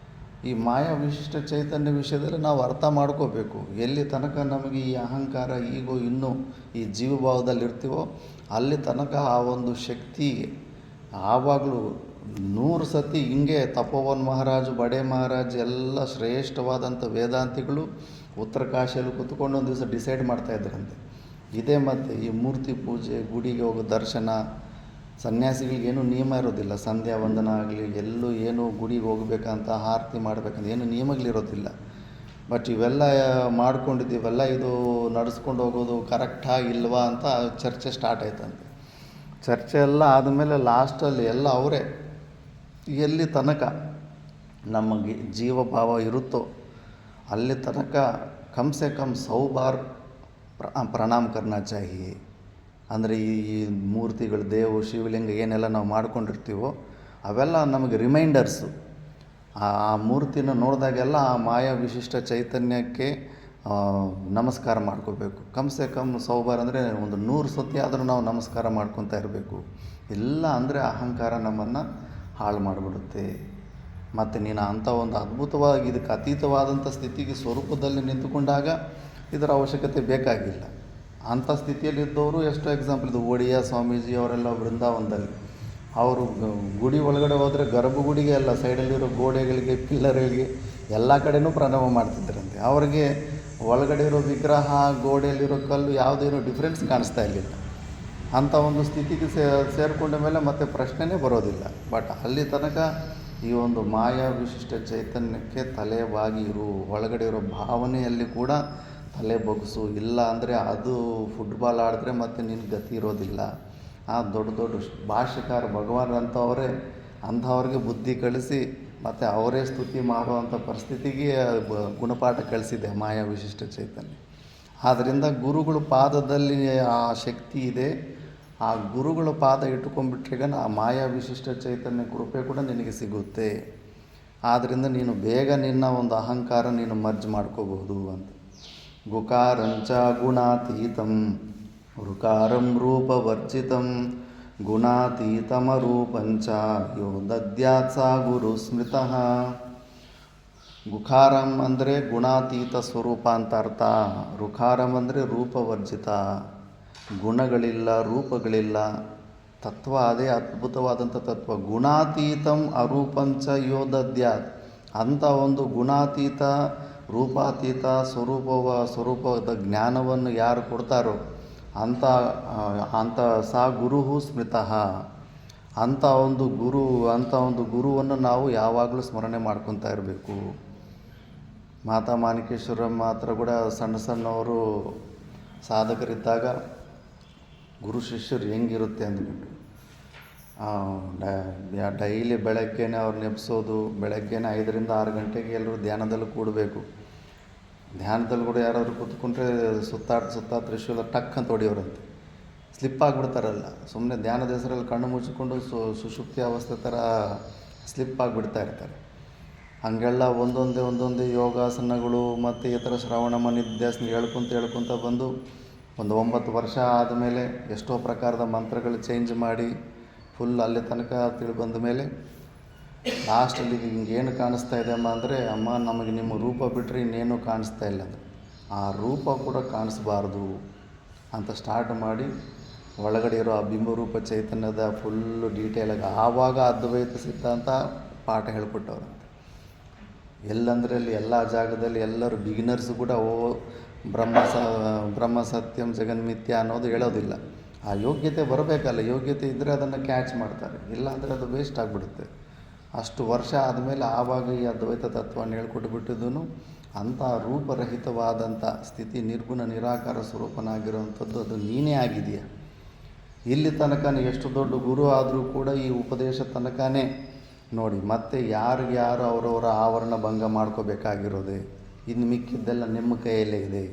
ಈ ಮಾಯಾ ವಿಶಿಷ್ಟ ಚೈತನ್ಯ ವಿಷಯದಲ್ಲಿ ನಾವು ಅರ್ಥ ಮಾಡ್ಕೋಬೇಕು. ಎಲ್ಲಿ ತನಕ ನಮಗೆ ಈ ಅಹಂಕಾರ, ಈಗೋ ಇನ್ನೂ ಈ ಜೀವಭಾವದಲ್ಲಿ ಇರ್ತೀವೋ ಅಲ್ಲಿ ತನಕ ಆ ಒಂದು ಶಕ್ತಿ ಆವಾಗಲೂ 100 ಸತಿ ಹಿಂಗೆ ತಪೋವನ್ ಮಹಾರಾಜ್, ಬಡೆ ಮಹಾರಾಜ್ ಎಲ್ಲ ಶ್ರೇಷ್ಠವಾದಂಥ ವೇದಾಂತಿಗಳು ಉತ್ತರ ಕಾಶಿಯಲ್ಲಿ ಕೂತ್ಕೊಂಡು ಒಂದು ದಿವಸ ಡಿಸೈಡ್ ಮಾಡ್ತಾಯಿದ್ರಂತೆ. ಇದೇ ಮತ್ತು ಈ ಮೂರ್ತಿ ಪೂಜೆ, ಗುಡಿಗೆ ಹೋಗೋ ದರ್ಶನ, ಸನ್ಯಾಸಿಗಳಿಗೇನು ನಿಯಮ ಇರೋದಿಲ್ಲ. ಸಂಧ್ಯಾ ವಂದನ ಆಗಲಿ, ಎಲ್ಲೂ ಏನು ಗುಡಿಗೆ ಹೋಗ್ಬೇಕಂತ, ಆರತಿ ಮಾಡಬೇಕಂತ ಏನು ನಿಯಮಗಳಿರೋದಿಲ್ಲ. ಬಟ್ ಇವೆಲ್ಲ ಮಾಡ್ಕೊಂಡಿದ್ದೀವೆಲ್ಲ, ಇದು ನಡೆಸ್ಕೊಂಡು ಹೋಗೋದು ಕರೆಕ್ಟಾ ಇಲ್ವಾ ಅಂತ ಚರ್ಚೆ ಸ್ಟಾರ್ಟ್ ಆಯ್ತಂತೆ. ಚರ್ಚೆ ಎಲ್ಲ ಆದಮೇಲೆ ಲಾಸ್ಟಲ್ಲಿ ಎಲ್ಲ ಅವರೇ ಎಲ್ಲಿ ತನಕ ನಮಗೆ ಜೀವಭಾವ ಇರುತ್ತೋ ಅಲ್ಲಿ ತನಕ ಕಮ್ ಸೆ ಕಮ್ 100 ಬಾರ್ ಪ್ರಣಾಮ ಕರ್ನಾ ಚಾಹಿಯೇ. ಅಂದರೆ ಈ ಮೂರ್ತಿಗಳು, ದೇವು, ಶಿವಲಿಂಗ ಏನೆಲ್ಲ ನಾವು ಮಾಡ್ಕೊಂಡಿರ್ತೀವೋ ಅವೆಲ್ಲ ನಮಗೆ ರಿಮೈಂಡರ್ಸು. ಆ ಮೂರ್ತಿನ ನೋಡಿದಾಗೆಲ್ಲ ಆ ಮಾಯಾ ವಿಶಿಷ್ಟ ಚೈತನ್ಯಕ್ಕೆ ನಮಸ್ಕಾರ ಮಾಡ್ಕೋಬೇಕು. ಕಮ್ ಸೆ ಕಮ್ 100 ಬಾರ್ ಅಂದರೆ ಒಂದು 100 ಸತಿ ಆದರೂ ನಾವು ನಮಸ್ಕಾರ ಮಾಡ್ಕೊತಾ ಇರಬೇಕು. ಇಲ್ಲ ಅಂದರೆ ಅಹಂಕಾರ ನಮ್ಮನ್ನು ಹಾಳು ಮಾಡಿಬಿಡುತ್ತೆ. ಮತ್ತು ನೀನು ಅಂಥ ಒಂದು ಅದ್ಭುತವಾಗಿ ಇದಕ್ಕೆ ಅತೀತವಾದಂಥ ಸ್ಥಿತಿಗೆ ಸ್ವರೂಪದಲ್ಲಿ ನಿಂತುಕೊಂಡಾಗ ಇದರ ಅವಶ್ಯಕತೆ ಬೇಕಾಗಿಲ್ಲ. ಅಂಥ ಸ್ಥಿತಿಯಲ್ಲಿದ್ದವರು ಎಷ್ಟೋ ಎಕ್ಸಾಂಪಲ್, ಇದು ಒಡಿಯಾ ಸ್ವಾಮೀಜಿ ಅವರೆಲ್ಲ ವೃಂದಾವನದಲ್ಲಿ, ಅವರು ಗುಡಿ ಒಳಗಡೆ ಹೋದರೆ ಗರ್ಭಗುಡಿಗೆ ಎಲ್ಲ ಸೈಡಲ್ಲಿರೋ ಗೋಡೆಗಳಿಗೆ, ಪಿಲ್ಲರ್ಗಳಿಗೆ ಎಲ್ಲ ಕಡೆಯೂ ಪ್ರಣಾಮ ಮಾಡ್ತಿದ್ದರಂತೆ. ಅವ್ರಿಗೆ ಒಳಗಡೆ ಇರೋ ವಿಗ್ರಹ, ಗೋಡೆಯಲ್ಲಿರೋ ಕಲ್ಲು ಯಾವುದೇನೋ ಡಿಫ್ರೆನ್ಸ್ ಕಾಣಿಸ್ತಾ ಇರಲಿಲ್ಲ. ಅಂಥ ಒಂದು ಸ್ಥಿತಿಗೆ ಸೇರಿಕೊಂಡ ಮೇಲೆ ಮತ್ತೆ ಪ್ರಶ್ನೆನೇ ಬರೋದಿಲ್ಲ. ಬಟ್ ಅಲ್ಲಿ ತನಕ ಈ ಒಂದು ಮಾಯಾ ವಿಶಿಷ್ಟ ಚೈತನ್ಯಕ್ಕೆ ತಲೆ ಬಾಗಿ ಇರು, ಒಳಗಡೆ ಇರೋ ಭಾವನೆಯಲ್ಲಿ ಕೂಡ ತಲೆ ಬಗ್ಗಿಸು. ಇಲ್ಲ ಅಂದರೆ ಅದು ಫುಟ್ಬಾಲ್ ಆಡಿದ್ರೆ ಮತ್ತೆ ನಿನ್ನ ಗತಿ ಇರೋದಿಲ್ಲ. ಆ ದೊಡ್ಡ ದೊಡ್ಡ ಭಾಷ್ಯಕಾರ ಭಗವಾನ್ ಅಂಥವ್ರಿಗೆ ಬುದ್ಧಿ ಕಳಿಸಿ ಮತ್ತು ಅವರೇ ಸ್ತುತಿ ಮಾಡುವಂಥ ಪರಿಸ್ಥಿತಿಗೆ ಗುಣಪಾಠ ಕಳಿಸಿದೆ ಮಾಯಾ ವಿಶಿಷ್ಟ ಚೈತನ್ಯ. ಆದ್ದರಿಂದ ಗುರುಗಳ ಪಾದದಲ್ಲಿ ಆ ಶಕ್ತಿ ಇದೆ. ಆ ಗುರುಗಳ ಪಾದ ಇಟ್ಟುಕೊಂಡ್ಬಿಟ್ರೆ ಆ ಮಾಯಾ ವಿಶಿಷ್ಟ ಚೈತನ್ಯ ಕೃಪೆ ಕೂಡ ನಿನಗೆ ಸಿಗುತ್ತೆ. ಆದ್ದರಿಂದ ನೀನು ಬೇಗ ನಿನ್ನ ಒಂದು ಅಹಂಕಾರ ನೀನು ಮರ್ಜ್ ಮಾಡ್ಕೋಬಹುದು ಅಂತ. ಗುಕಾರಂಚ ಗುಣಾತೀತಂ ಋಕಾರಂ ರೂಪವರ್ಜಿತಂ ಗುಣಾತೀತಮರೂಪಂಚ ಯೋ ದದ್ಯಾತ್ ಸಾ ಗುರು ಸ್ಮೃತಃ. ಗುಖಾರಂ ಅಂದರೆ ಗುಣಾತೀತ ಸ್ವರೂಪ ಅಂತ ಅರ್ಥ. ಋಕಾರಂ ಅಂದರೆ ರೂಪವರ್ಜಿತ, ಗುಣಗಳಿಲ್ಲ, ರೂಪಗಳಿಲ್ಲ, ತತ್ವ ಅದೇ ಅದ್ಭುತವಾದಂಥ ತತ್ವ. ಗುಣಾತೀತಂ ಅರೂಪಂಚ ಯೋ ದದ್ಯಾತ್, ಅಂಥ ಒಂದು ಗುಣಾತೀತ, ರೂಪಾತೀತ ಸ್ವರೂಪದ ಜ್ಞಾನವನ್ನು ಯಾರು ಕೊಡ್ತಾರೋ ಅಂಥ ಸಾ ಗುರು ಸ್ಮೃತಃ. ಅಂಥ ಒಂದು ಗುರುವನ್ನು ನಾವು ಯಾವಾಗಲೂ ಸ್ಮರಣೆ ಮಾಡ್ಕೊತಾ ಇರಬೇಕು. ಮಾತಾ ಮಾಣಿಕೇಶ್ವರಮ್ಮ ಹತ್ರ ಕೂಡ ಸಣ್ಣವರು ಸಾಧಕರಿದ್ದಾಗ ಗುರು ಶಿಷ್ಯರು ಹೆಂಗಿರುತ್ತೆ ಅಂದ್ಬಿಟ್ಟು ಡೈಲಿ ಬೆಳಗ್ಗೆನೇ ಅವ್ರು ನೆಪ್ಸೋದು. ಬೆಳಗ್ಗೆನೇ 5ರಿಂದ 6 ಗಂಟೆಗೆ ಎಲ್ಲರೂ ಧ್ಯಾನದಲ್ಲಿ ಕೂಡಬೇಕು. ಧ್ಯಾನದಲ್ಲಿ ಕೂಡ ಯಾರಾದರೂ ಕೂತ್ಕೊಂಡ್ರೆ ಸುತ್ತ ತ್ರಿಶೂಲ ಟಕ್ ಅಂತ ಹೊಡಿಯೋರಂತೆ. ಸ್ಲಿಪ್ ಆಗಿಬಿಡ್ತಾರಲ್ಲ, ಸುಮ್ಮನೆ ಧ್ಯಾನದ ಹೆಸರಲ್ಲಿ ಕಣ್ಣು ಮುಚ್ಚಿಕೊಂಡು ಸುಷುಪ್ತಿ ಅವಸ್ಥೆ ಥರ ಸ್ಲಿಪ್ ಆಗಿಬಿಡ್ತಾ ಇರ್ತಾರೆ. ಹಾಗೆಲ್ಲ ಒಂದೊಂದೇ ಯೋಗಾಸನಗಳು ಮತ್ತು ಈ ಥರ ಶ್ರವಣ ನಿಧ್ಯಾಸನ ಹೇಳ್ಕೊತ ಬಂದು ಒಂದು 9 ವರ್ಷ ಆದಮೇಲೆ ಎಷ್ಟೋ ಪ್ರಕಾರದ ಮಂತ್ರಗಳು ಚೇಂಜ್ ಮಾಡಿ ಫುಲ್ ಅಲ್ಲಿ ತನಕ ಬಂದ ಮೇಲೆ ಲಾಸ್ಟಲ್ಲಿ ಹಿಂಗೇನು ಕಾಣಿಸ್ತಾ ಇದೆ ಅಮ್ಮ ಅಂದರೆ, ಅಮ್ಮ ನಮಗೆ ನಿಮ್ಮ ರೂಪ ಬಿಟ್ಟರೆ ಇನ್ನೇನು ಕಾಣಿಸ್ತಾ ಇಲ್ಲ ಅಂದರೆ, ಆ ರೂಪ ಕೂಡ ಕಾಣಿಸ್ಬಾರ್ದು ಅಂತ ಸ್ಟಾರ್ಟ್ ಮಾಡಿ ಒಳಗಡೆ ಇರೋ ಆ ಬಿಂಬರೂಪ ಚೈತನ್ಯದ ಫುಲ್ಲು ಡೀಟೇಲಾಗಿ ಆವಾಗ ಅದ್ವೈತ ಸಿದ್ಧಾಂತ ಪಾಠ ಹೇಳ್ಕೊಟ್ಟವ್ರಂತೆ. ಎಲ್ಲಂದರೆ ಅಲ್ಲಿ ಎಲ್ಲ ಜಾಗದಲ್ಲಿ ಎಲ್ಲರೂ ಬಿಗಿನರ್ಸು ಕೂಡ ಬ್ರಹ್ಮ ಸತ್ಯಂ ಜಗನ್ಮಿಥ್ಯ ಅನ್ನೋದು ಹೇಳೋದಿಲ್ಲ. ಆ ಯೋಗ್ಯತೆ ಬರಬೇಕಲ್ಲ, ಯೋಗ್ಯತೆ ಇದ್ದರೆ ಅದನ್ನು ಕ್ಯಾಚ್ ಮಾಡ್ತಾರೆ, ಇಲ್ಲ ಅಂದರೆ ಅದು ವೇಸ್ಟ್ ಆಗಿಬಿಡುತ್ತೆ. ಅಷ್ಟು ವರ್ಷ ಆದಮೇಲೆ ಆವಾಗ ಈ ಅದ್ವೈತ ತತ್ವವನ್ನು ಹೇಳ್ಕೊಟ್ಬಿಟ್ಟಿದ್ದನು. ಅಂಥ ರೂಪರಹಿತವಾದಂಥ ಸ್ಥಿತಿ, ನಿರ್ಗುಣ ನಿರಾಕಾರ ಸ್ವರೂಪನಾಗಿರುವಂಥದ್ದು ಅದು ನೀನೇ ಆಗಿದೆಯಾ. ಇಲ್ಲಿ ತನಕ ಎಷ್ಟು ದೊಡ್ಡ ಗುರು ಆದರೂ ಕೂಡ ಈ ಉಪದೇಶ ತನಕನೇ ನೋಡಿ. ಮತ್ತೆ ಯಾರು ಅವರವರ ಆವರಣ ಭಂಗ ಮಾಡ್ಕೋಬೇಕಾಗಿರೋದೆ, ಇನ್ನು ಮಿಕ್ಕಿದ್ದೆಲ್ಲ ನಿಮ್ಮ ಕೈಯಲ್ಲೇ ಇದೆ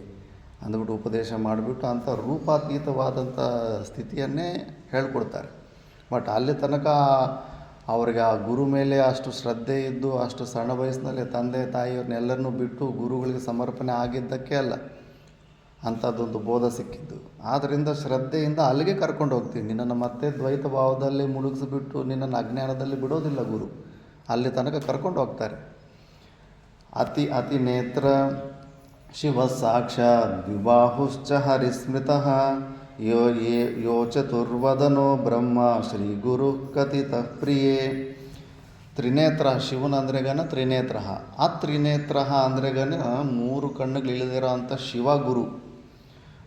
ಅಂದ್ಬಿಟ್ಟು ಉಪದೇಶ ಮಾಡಿಬಿಟ್ಟು ಅಂಥ ರೂಪಾತೀತವಾದಂಥ ಸ್ಥಿತಿಯನ್ನೇ ಹೇಳ್ಕೊಡ್ತಾರೆ. ಬಟ್ ಅಲ್ಲಿ ತನಕ ಅವ್ರಿಗೆ ಆ ಗುರು ಮೇಲೆ ಅಷ್ಟು ಶ್ರದ್ಧೆ ಇದ್ದು ಅಷ್ಟು ಸಣ್ಣ ವಯಸ್ಸಿನಲ್ಲಿ ತಂದೆ ತಾಯಿಯವ್ರನ್ನೆಲ್ಲರನ್ನೂ ಬಿಟ್ಟು ಗುರುಗಳಿಗೆ ಸಮರ್ಪಣೆ ಆಗಿದ್ದಕ್ಕೆ ಅಲ್ಲ ಅಂಥದ್ದೊಂದು ಬೋಧ ಸಿಕ್ಕಿದ್ದು. ಆದ್ದರಿಂದ ಶ್ರದ್ಧೆಯಿಂದ ಅಲ್ಲಿಗೆ ಕರ್ಕೊಂಡು ಹೋಗ್ತೀವಿ. ನಿನ್ನನ್ನು ಮತ್ತೆ ದ್ವೈತ ಭಾವದಲ್ಲಿ ಮುಳುಗಿಸಿಬಿಟ್ಟು ನಿನ್ನನ್ನು ಅಜ್ಞಾನದಲ್ಲಿ ಬಿಡೋದಿಲ್ಲ ಗುರು, ಅಲ್ಲಿ ತನಕ ಕರ್ಕೊಂಡು ಹೋಗ್ತಾರೆ. ಅತಿ ನೇತ್ರ ಶಿವ ಸಾಕ್ಷಾತ್ ವಿಬಾಹುಶ್ಚ ಹರಿಸ್ಮೃತಃ ಯೋ ಚತುರ್ವದನೋ ಬ್ರಹ್ಮ ಶ್ರೀ ಗುರು ಕಥಿತ ಪ್ರಿಯೇ. ತ್ರಿನೇತ್ರ ಶಿವನ ಅಂದ್ರೆಗನ ತ್ರಿನೇತ್ರ. ಆ ತ್ರಿನೇತ್ರ ಅಂದ್ರೆಗನ 3 ಕಣ್ಣುಗಳಿಳಿದಿರೋ ಅಂಥ ಶಿವ ಗುರು.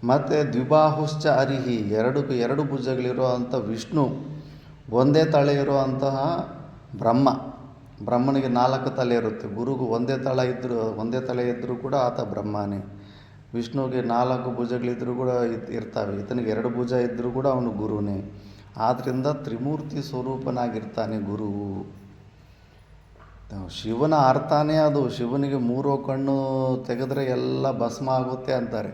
ಮತ್ತು ದ್ವಿಬಾಹುಶ್ಚ ಹರಿಹಿ, ಎರಡು ಭುಜಗಳಿರೋ ಅಂಥ ವಿಷ್ಣು. ಒಂದೇ ತಲೆ ಇರೋ ಅಂತಹ ಬ್ರಹ್ಮ. ಬ್ರಹ್ಮನಿಗೆ 4 ತಲೆ ಇರುತ್ತೆ. ಗುರುಗೂ ಒಂದೇ ತಲೆ ಇದ್ದರೂ ಕೂಡ ಆತ ಬ್ರಹ್ಮನೇ. ವಿಷ್ಣುವಿಗೆ 4 ಭುಜಗಳಿದ್ದರೂ ಕೂಡ ಇರ್ತವೆ. ಈತನಿಗೆ 2 ಭುಜ ಇದ್ದರೂ ಕೂಡ ಅವನು ಗುರುನೇ. ಆದ್ದರಿಂದ ತ್ರಿಮೂರ್ತಿ ಸ್ವರೂಪನಾಗಿರ್ತಾನೆ ಗುರು. ಶಿವನ ಅರ್ಥನೇ ಅದು. ಶಿವನಿಗೆ 3 ಕಣ್ಣು ತೆಗೆದ್ರೆ ಎಲ್ಲ ಭಸ್ಮ ಆಗುತ್ತೆ ಅಂತಾರೆ.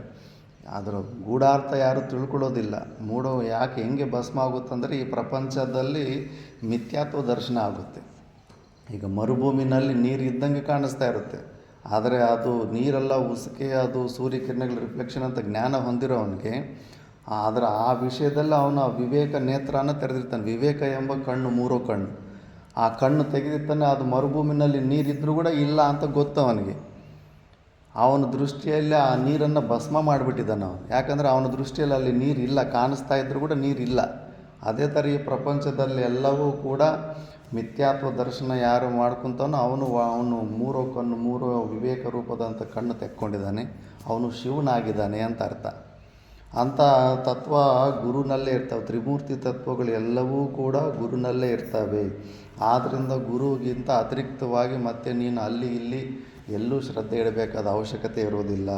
ಅದರ ಗೂಢಾರ್ಥ ಯಾರೂ ತಿಳ್ಕೊಳ್ಳೋದಿಲ್ಲ. ಯಾಕೆ ಹೆಂಗೆ ಭಸ್ಮ ಆಗುತ್ತಂದರೆ ಈ ಪ್ರಪಂಚದಲ್ಲಿ ಮಿಥ್ಯಾತ್ವ ದರ್ಶನ ಆಗುತ್ತೆ. ಈಗ ಮರುಭೂಮಿನಲ್ಲಿ ನೀರು ಇದ್ದಂಗೆ ಕಾಣಿಸ್ತಾ ಇರುತ್ತೆ, ಆದರೆ ಅದು ನೀರೆಲ್ಲ ಉಸುಕೆ, ಅದು ಸೂರ್ಯಕಿರಣಗಳ ರಿಫ್ಲೆಕ್ಷನ್ ಅಂತ ಜ್ಞಾನ ಹೊಂದಿರೋವನಿಗೆ ಆದರೆ ಆ ವಿಷಯದಲ್ಲಿ ಅವನು ವಿವೇಕ ನೇತ್ರನ ತೆರೆದಿರ್ತಾನೆ. ವಿವೇಕ ಎಂಬ ಕಣ್ಣು 3 ಕಣ್ಣು. ಆ ಕಣ್ಣು ತೆಗೆದಿರ್ತಾನೆ. ಅದು ಮರುಭೂಮಿನಲ್ಲಿ ನೀರಿದ್ದರೂ ಕೂಡ ಇಲ್ಲ ಅಂತ ಗೊತ್ತು ಅವನಿಗೆ. ಅವನ ದೃಷ್ಟಿಯಲ್ಲಿ ಆ ನೀರನ್ನು ಭಸ್ಮ ಮಾಡಿಬಿಟ್ಟಿದ್ದಾನೆ ಅವನು. ಯಾಕಂದರೆ ಅವನ ದೃಷ್ಟಿಯಲ್ಲಿ ಅಲ್ಲಿ ನೀರಿಲ್ಲ, ಕಾಣಿಸ್ತಾ ಇದ್ದರೂ ಕೂಡ ನೀರಿಲ್ಲ. ಅದೇ ಥರ ಈ ಪ್ರಪಂಚದಲ್ಲಿ ಎಲ್ಲವೂ ಕೂಡ ಮಿಥ್ಯಾತ್ವ ದರ್ಶನ ಯಾರು ಮಾಡ್ಕೊತಾನೋ ಅವನು 3 ಕಣ್ಣು, 3 ವಿವೇಕ ರೂಪದಂಥ ಕಣ್ಣು ತೆಕ್ಕೊಂಡಿದ್ದಾನೆ. ಅವನು ಶಿವನಾಗಿದ್ದಾನೆ ಅಂತ ಅರ್ಥ. ಅಂಥ ತತ್ವ ಗುರುನಲ್ಲೇ ಇರ್ತವೆ. ತ್ರಿಮೂರ್ತಿ ತತ್ವಗಳು ಎಲ್ಲವೂ ಕೂಡ ಗುರುನಲ್ಲೇ ಇರ್ತವೆ. ಆದ್ದರಿಂದ ಗುರುಗಿಂತ ಅತಿರಿಕ್ತವಾಗಿ ಮತ್ತೆ ನೀನು ಅಲ್ಲಿ ಇಲ್ಲಿ ಎಲ್ಲೂ ಶ್ರದ್ಧೆ ಇಡಬೇಕಾದ ಅವಶ್ಯಕತೆ ಇರೋದಿಲ್ಲ.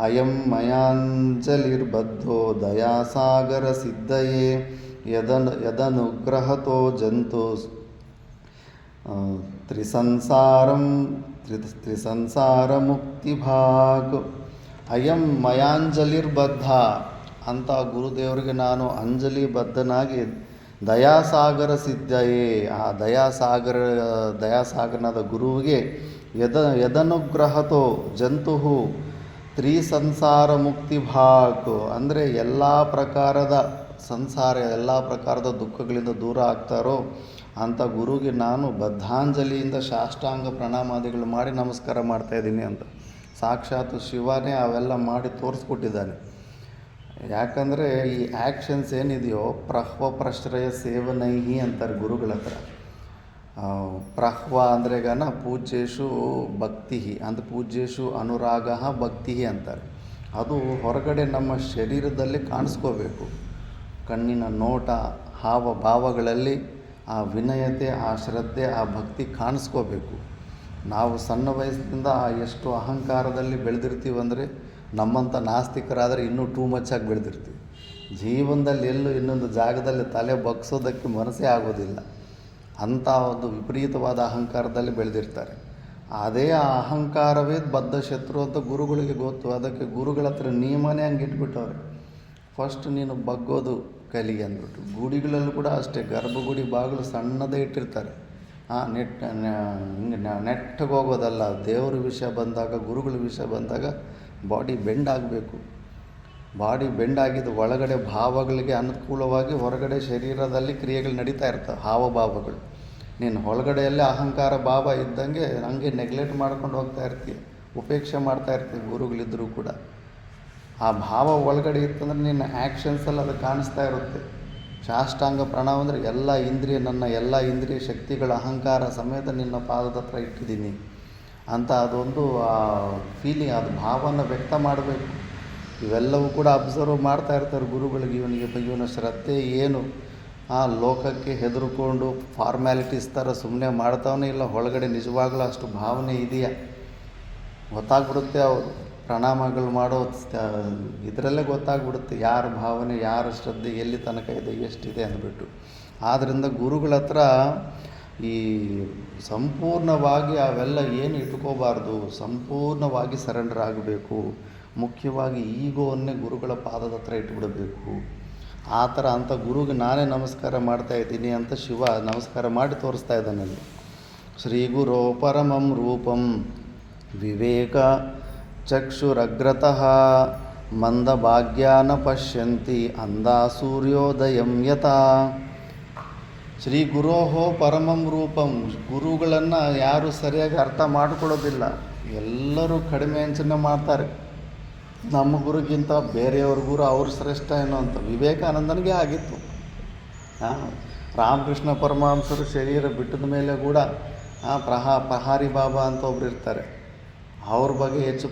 ಅಯಂ ಮಯಾಂಜಲಿರ್ಬದ್ಧೋ ದಯಾಸಾಗರ ಸಿದ್ಧಯೇ ಯದನುಗ್ರಹತೋ ಜಂತು ತ್ರಿಸಂಸಾರ ಮುಕ್ತಿಭಾಗ್. ಅಯಂ ಮಯಾಂಜಲಿರ್ಬದ್ಧ ಅಂತ ಗುರುದೇವರಿಗೆ ನಾನು ಅಂಜಲಿ ಬದ್ಧನಾಗಿ ದಯಾಸಾಗರ ಸಿದ್ಧಯೇ, ಆ ದಯಾಸಾಗರನಾದ ಗುರುವಿಗೆ ಯದನುಗ್ರಹತೋ ಜಂತು ತ್ರಿಸಂಸಾರ ಮುಕ್ತಿಭಾಗ್ ಅಂದರೆ ಎಲ್ಲ ಪ್ರಕಾರದ ಸಂಸಾರ, ಎಲ್ಲ ಪ್ರಕಾರದ ದುಃಖಗಳಿಂದ ದೂರ ಆಗ್ತಾರೋ ಅಂಥ ಗುರುಗೆ ನಾನು ಬದ್ಧಾಂಜಲಿಯಿಂದ ಸಾಷ್ಟಾಂಗ ಪ್ರಣಾಮಾದಿಗಳು ಮಾಡಿ ನಮಸ್ಕಾರ ಮಾಡ್ತಾಯಿದ್ದೀನಿ ಅಂತ. ಸಾಕ್ಷಾತ್ ಶಿವನೇ ಅವೆಲ್ಲ ಮಾಡಿ ತೋರಿಸ್ಕೊಟ್ಟಿದ್ದಾನೆ. ಯಾಕಂದರೆ ಈ ಆ್ಯಕ್ಷನ್ಸ್ ಏನಿದೆಯೋ ಪ್ರಶ್ರಯ ಸೇವನೈಹಿ ಅಂತಾರೆ ಗುರುಗಳ ಹತ್ರ. ಅಂದ್ರೆಗನ ಪೂಜ್ಯೇಶು ಭಕ್ತಿ ಅಂತ, ಪೂಜ್ಯೇಶು ಅನುರಾಗ ಭಕ್ತಿ ಅಂತಾರೆ. ಅದು ಹೊರಗಡೆ ನಮ್ಮ ಶರೀರದಲ್ಲಿ ಕಾಣಿಸ್ಕೋಬೇಕು. ಕಣ್ಣಿನ ನೋಟ, ಹಾವಭಾವಗಳಲ್ಲಿ ಆ ವಿನಯತೆ, ಆ ಶ್ರದ್ಧೆ, ಆ ಭಕ್ತಿ ಕಾಣಿಸ್ಕೋಬೇಕು. ನಾವು ಸಣ್ಣ ವಯಸ್ಸಿನಿಂದ ಎಷ್ಟು ಅಹಂಕಾರದಲ್ಲಿ ಬೆಳೆದಿರ್ತೀವಂದರೆ ನಮ್ಮಂಥ ನಾಸ್ತಿಕರಾದರೆ ಇನ್ನೂ ಟೂ ಮಚ್ ಆಗಿ ಬೆಳೆದಿರ್ತೀವಿ. ಜೀವನದಲ್ಲಿ ಎಲ್ಲೂ ಇನ್ನೊಂದು ಜಾಗದಲ್ಲಿ ತಲೆ ಬಗ್ಸೋದಕ್ಕೆ ಮನಸ್ಸೇ ಆಗೋದಿಲ್ಲ. ಅಂಥ ಒಂದು ವಿಪರೀತವಾದ ಅಹಂಕಾರದಲ್ಲಿ ಬೆಳೆದಿರ್ತಾರೆ. ಅದೇ ಆ ಅಹಂಕಾರವೇ ಬದ್ಧ ಶತ್ರು ಅಂತ ಗುರುಗಳಿಗೆ ಗೊತ್ತು. ಅದಕ್ಕೆ ಗುರುಗಳ ಹತ್ರ ನಿಯಮನೇ ಹಂಗೆ ಇಟ್ಬಿಟ್ಟವ್ರೆ. ಫಸ್ಟ್ ನೀನು ಬಗ್ಗೋದು ಕಲಿಗೆ ಅಂದ್ಬಿಟ್ಟು. ಗುಡಿಗಳಲ್ಲೂ ಕೂಡ ಅಷ್ಟೇ, ಗರ್ಭಗುಡಿ ಬಾಗಿಲು ಸಣ್ಣದೇ ಇಟ್ಟಿರ್ತಾರೆ. ನೆಟ್ಟಗೆ ಹೋಗೋದಲ್ಲ. ದೇವ್ರ ವಿಷಯ ಬಂದಾಗ, ಗುರುಗಳ ವಿಷಯ ಬಂದಾಗ ಬಾಡಿ ಬೆಂಡ್ ಆಗಬೇಕು. ಬಾಡಿ ಬೆಂಡ್ ಆಗಿದ್ದು ಒಳಗಡೆ ಭಾವಗಳಿಗೆ ಅನುಕೂಲವಾಗಿ ಹೊರಗಡೆ ಶರೀರದಲ್ಲಿ ಕ್ರಿಯೆಗಳು ನಡೀತಾ ಇರ್ತವೆ, ಹಾವಭಾವಗಳು. ನೀನು ಒಳಗಡೆಯಲ್ಲೇ ಅಹಂಕಾರ ಭಾವ ಇದ್ದಂಗೆ ಹಂಗೆ ನೆಗ್ಲೆಕ್ಟ್ ಮಾಡ್ಕೊಂಡು ಹೋಗ್ತಾ ಇರ್ತೀಯ, ಉಪೇಕ್ಷೆ ಮಾಡ್ತಾ ಇರ್ತೀವಿ ಗುರುಗಳಿದ್ದರೂ ಕೂಡ. ಆ ಭಾವ ಒಳಗಡೆ ಇತ್ತಂದ್ರೆ ನಿನ್ನ ಆ್ಯಕ್ಷನ್ಸಲ್ಲಿ ಅದು ಕಾಣಿಸ್ತಾ ಇರುತ್ತೆ. ಸಾಷ್ಟಾಂಗ ಪ್ರಣಾಮ ಅಂದರೆ ನನ್ನ ಎಲ್ಲ ಇಂದ್ರಿಯ ಶಕ್ತಿಗಳ ಅಹಂಕಾರ ಸಮೇತ ನಿನ್ನ ಪಾದದ ಹತ್ರ ಇಟ್ಟಿದ್ದೀನಿ ಅಂತ ಅದೊಂದು ಫೀಲಿಂಗ್, ಅದು ಭಾವನ ವ್ಯಕ್ತ ಮಾಡಬೇಕು. ಇವೆಲ್ಲವೂ ಕೂಡ ಅಬ್ಸರ್ವ್ ಮಾಡ್ತಾ ಇರ್ತಾರೆ ಗುರುಗಳಿಗೆ. ಇವನ ಶ್ರದ್ಧೆ ಏನು, ಆ ಲೋಕಕ್ಕೆ ಹೆದರ್ಕೊಂಡು ಫಾರ್ಮ್ಯಾಲಿಟೀಸ್ ಥರ ಸುಮ್ಮನೆ ಮಾಡ್ತಾವನೇ ಇಲ್ಲ, ಒಳಗಡೆ ನಿಜವಾಗ್ಲೂ ಅಷ್ಟು ಭಾವನೆ ಇದೆಯಾ ಗೊತ್ತಾಗ್ಬಿಡುತ್ತೆ. ಅವರು ಪ್ರಣಾಮಗಳು ಮಾಡೋ ಇದರಲ್ಲೇ ಗೊತ್ತಾಗ್ಬಿಡುತ್ತೆ ಯಾರ ಭಾವನೆ, ಯಾರ ಶ್ರದ್ಧೆ ಎಲ್ಲಿ ತನಕ ಇದೆ, ಎಷ್ಟಿದೆ ಅಂದ್ಬಿಟ್ಟು. ಆದ್ದರಿಂದ ಗುರುಗಳ ಹತ್ರ ಈ ಸಂಪೂರ್ಣವಾಗಿ ಅವೆಲ್ಲ ಏನು ಇಟ್ಕೋಬಾರ್ದು, ಸಂಪೂರ್ಣವಾಗಿ ಸರೆಂಡರ್ ಆಗಬೇಕು. ಮುಖ್ಯವಾಗಿ ಈಗೋವನ್ನೇ ಗುರುಗಳ ಪಾದದ ಹತ್ರ ಇಟ್ಬಿಡಬೇಕು. ಆ ಥರ ಅಂಥ ಗುರುಗೆ ನಾನೇ ನಮಸ್ಕಾರ ಮಾಡ್ತಾಯಿದ್ದೀನಿ ಅಂತ ಶಿವ ನಮಸ್ಕಾರ ಮಾಡಿ ತೋರಿಸ್ತಾ ಇದ್ದಾನಲ್ಲಿ. ಶ್ರೀ ಗುರೋ ಪರಮಂ ರೂಪಂ ವಿವೇಕ ಚಕ್ಷುರಗ್ರತಃ ಮಂದಭಾಗ್ಯಾನ ಪಶ್ಯಂತಿ ಅಂಧಾ ಸೂರ್ಯೋದಯಂ ಯಥಾ. ಶ್ರೀ ಗುರೋಹೋ ಪರಮಂ ರೂಪಂ. ಗುರುಗಳನ್ನು ಯಾರು ಸರಿಯಾಗಿ ಅರ್ಥ ಮಾಡ್ಕೊಳ್ಳೋದಿಲ್ಲ. ಎಲ್ಲರೂ ಕಡಿಮೆ ಅಂಚನೆ ಮಾಡ್ತಾರೆ. ನಮ್ಮ ಗುರುಗಿಂತ ಬೇರೆಯವ್ರ ಗುರು ಅವ್ರ ಶ್ರೇಷ್ಠ ಏನೋ ಅಂತ ವಿವೇಕಾನಂದನಿಗೆ ಆಗಿತ್ತು. ರಾಮಕೃಷ್ಣ ಪರಮಹಂಸರು ಶರೀರ ಬಿಟ್ಟಿದ ಮೇಲೆ ಕೂಡ ಪ್ರಹಾರಿ ಬಾಬಾ ಅಂತ ಒಬ್ರು ಇರ್ತಾರೆ. ಅವ್ರ ಬಗ್ಗೆ ಹೆಚ್ಚು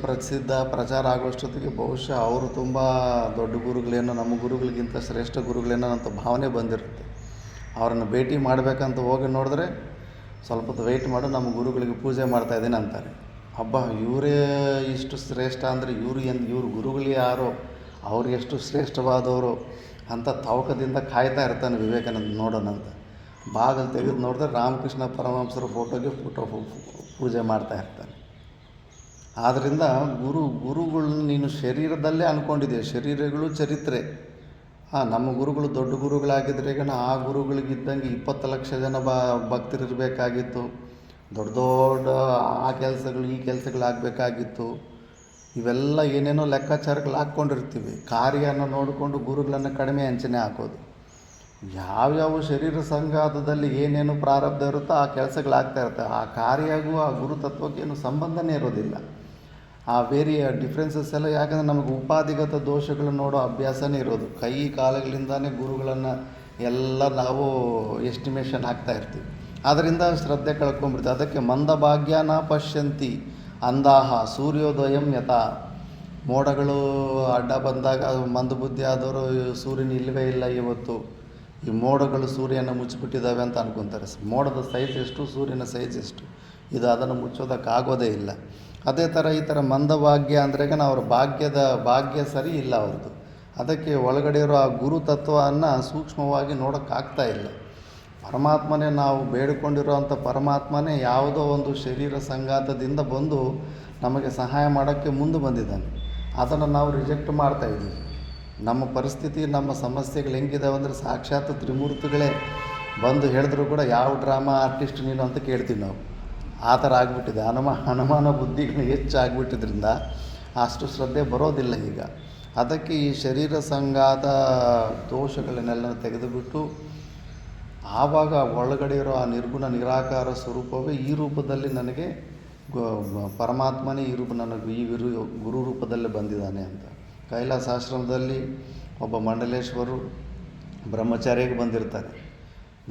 ಪ್ರಚಾರ ಆಗೋಷ್ಟೊತ್ತಿಗೆ ಬಹುಶಃ ಅವರು ತುಂಬ ದೊಡ್ಡ ಗುರುಗಳೇನೋ, ನಮ್ಮ ಗುರುಗಳಿಗಿಂತ ಶ್ರೇಷ್ಠ ಗುರುಗಳೇನೋ ಅಂತ ಭಾವನೆ ಬಂದಿರುತ್ತೆ. ಅವರನ್ನು ಭೇಟಿ ಮಾಡಬೇಕಂತ ಹೋಗಿ ನೋಡಿದ್ರೆ ಸ್ವಲ್ಪ ಹೊತ್ತು ವೆಯ್ಟ್ ಮಾಡು, ನಮ್ಮ ಗುರುಗಳಿಗೆ ಪೂಜೆ ಮಾಡ್ತಾಯಿದ್ದೀನಿ ಅಂತಾರೆ. ಹಬ್ಬ ಇವರೇ ಇಷ್ಟು ಶ್ರೇಷ್ಠ ಅಂದರೆ ಇವ್ರ ಗುರುಗಳು ಯಾರೋ, ಅವ್ರು ಎಷ್ಟು ಶ್ರೇಷ್ಠವಾದವರು ಅಂತ ತವಕದಿಂದ ಕಾಯ್ತಾ ಇರ್ತಾನೆ ವಿವೇಕಾನಂದ ನೋಡೋಣ ಅಂತ. ಬಾಗಿಲು ತೆಗೆದು ನೋಡಿದ್ರೆ ರಾಮಕೃಷ್ಣ ಪರಮಹಂಸರ ಫೋಟೋಗೆ ಪೂಜೆ ಮಾಡ್ತಾ ಇರ್ತಾನೆ. ಆದ್ದರಿಂದ ಗುರುಗಳನ್ನ ನೀನು ಶರೀರದಲ್ಲೇ ಅಂದ್ಕೊಂಡಿದ್ದೀಯ, ಶರೀರಗಳು ಚರಿತ್ರೆ. ನಮ್ಮ ಗುರುಗಳು ದೊಡ್ಡ ಗುರುಗಳಾಗಿದ್ದರೆ ಈಗ ಆ ಗುರುಗಳಿಗಿದ್ದಂಗೆ 20 ಲಕ್ಷ ಜನ ಭಕ್ತರಿರಬೇಕಾಗಿತ್ತು. ದೊಡ್ಡ ದೊಡ್ಡ ಆ ಕೆಲಸಗಳು ಈ ಕೆಲಸಗಳಾಗಬೇಕಾಗಿತ್ತು. ಇವೆಲ್ಲ ಏನೇನೋ ಲೆಕ್ಕಾಚಾರಗಳು ಹಾಕ್ಕೊಂಡಿರ್ತೀವಿ. ಕಾರ್ಯನ ನೋಡಿಕೊಂಡು ಗುರುಗಳನ್ನು ಕಡಿಮೆ ಅಂಚನೆ ಹಾಕೋದು. ಯಾವ್ಯಾವ ಶರೀರ ಸಂಘಾತದಲ್ಲಿ ಏನೇನು ಪ್ರಾರಬ್ಧ ಇರುತ್ತೋ ಆ ಕೆಲಸಗಳಾಗ್ತಾ ಇರ್ತವೆ. ಆ ಕಾರ್ಯಗೂ ಆ ಗುರುತತ್ವಕ್ಕೇನು ಸಂಬಂಧನೇ ಇರೋದಿಲ್ಲ. ಆ ಡಿಫ್ರೆನ್ಸಸ್ ಎಲ್ಲ ಯಾಕಂದರೆ ನಮಗೆ ಉಪಾಧಿಗತ ದೋಷಗಳು ನೋಡೋ ಅಭ್ಯಾಸನೇ ಇರೋದು. ಕೈ ಕಾಲುಗಳಿಂದಾನೇ ಗುರುಗಳನ್ನು ಎಲ್ಲ ನಾವು ಎಸ್ಟಿಮೇಷನ್ ಹಾಕ್ತಾ ಇರ್ತೀವಿ. ಆದ್ದರಿಂದ ಶ್ರದ್ಧೆ ಕಳ್ಕೊಂಡ್ಬಿಡ್ತೀವಿ. ಅದಕ್ಕೆ ಮಂದಭಾಗ್ಯನ ಪಶ್ಯಂತಿ ಅಂದಾಹ ಸೂರ್ಯೋದಯಂ ಯಥಾ. ಮೋಡಗಳು ಅಡ್ಡ ಬಂದಾಗ ಮಂದಬುದ್ಧಿ ಆದವರು ಸೂರ್ಯನ ಇಲ್ಲವೇ ಇಲ್ಲ ಇವತ್ತು, ಈ ಮೋಡಗಳು ಸೂರ್ಯನ ಮುಚ್ಚಿಬಿಟ್ಟಿದ್ದಾವೆ ಅಂತ ಅನ್ಕೊತಾರೆ. ಮೋಡದ ಸೈಜ್ ಎಷ್ಟು, ಸೂರ್ಯನ ಸೈಜ್ ಎಷ್ಟು, ಇದು ಅದನ್ನು ಮುಚ್ಚೋದಕ್ಕಾಗೋದೇ ಇಲ್ಲ. ಅದೇ ಥರ ಈ ಥರ ಮಂದಭಾಗ್ಯ ಅಂದ್ರೇಗ ಅವ್ರ ಭಾಗ್ಯ ಸರಿ ಇಲ್ಲ ಅವ್ರದ್ದು. ಅದಕ್ಕೆ ಒಳಗಡೆ ಇರೋ ಆ ಗುರು ತತ್ವವನ್ನು ಸೂಕ್ಷ್ಮವಾಗಿ ನೋಡೋಕ್ಕಾಗ್ತಾ ಇಲ್ಲ. ಪರಮಾತ್ಮನೇ ನಾವು ಬೇಡಿಕೊಂಡಿರೋ ಅಂಥ ಪರಮಾತ್ಮನೇ ಯಾವುದೋ ಒಂದು ಶರೀರ ಸಂಘಾತದಿಂದ ಬಂದು ನಮಗೆ ಸಹಾಯ ಮಾಡೋಕ್ಕೆ ಮುಂದೆ ಬಂದಿದ್ದಾನೆ. ಅದನ್ನು ನಾವು ರಿಜೆಕ್ಟ್ ಮಾಡ್ತಾಯಿದ್ದೀವಿ. ನಮ್ಮ ಪರಿಸ್ಥಿತಿ, ನಮ್ಮ ಸಮಸ್ಯೆಗಳು ಹೆಂಗಿದಾವೆ ಅಂದರೆ ಸಾಕ್ಷಾತ್ ತ್ರಿಮೂರ್ತಿಗಳೇ ಬಂದು ಹೇಳಿದ್ರು ಕೂಡ ಯಾವ ಡ್ರಾಮಾ ಆರ್ಟಿಸ್ಟ್ ನೀನು ಅಂತ ಕೇಳ್ತೀವಿ ನಾವು. ಆ ಥರ ಆಗಿಬಿಟ್ಟಿದೆ. ಅನುಮಾನ ಬುದ್ಧಿಗಳು ಹೆಚ್ಚಾಗ್ಬಿಟ್ಟಿದ್ರಿಂದ ಅಷ್ಟು ಶ್ರದ್ಧೆ ಬರೋದಿಲ್ಲ ಈಗ. ಅದಕ್ಕೆ ಈ ಶರೀರ ಸಂಘಾತ ದೋಷಗಳನ್ನೆಲ್ಲ ತೆಗೆದುಬಿಟ್ಟು ಆವಾಗ ಒಳಗಡೆ ಇರೋ ಆ ನಿರ್ಗುಣ ನಿರಾಕಾರ ಸ್ವರೂಪವೇ ಈ ರೂಪದಲ್ಲಿ ನನಗೆ ಪರಮಾತ್ಮನೇ ಈ ರೂಪ ನನಗೆ ಈ ಗುರು ರೂಪದಲ್ಲೇ ಬಂದಿದ್ದಾನೆ ಅಂತ. ಕೈಲಾಸಾಶ್ರಮದಲ್ಲಿ ಒಬ್ಬ ಮಂಡಲೇಶ್ವರು ಬ್ರಹ್ಮಚಾರಿಗೆ ಬಂದಿರ್ತಾರೆ.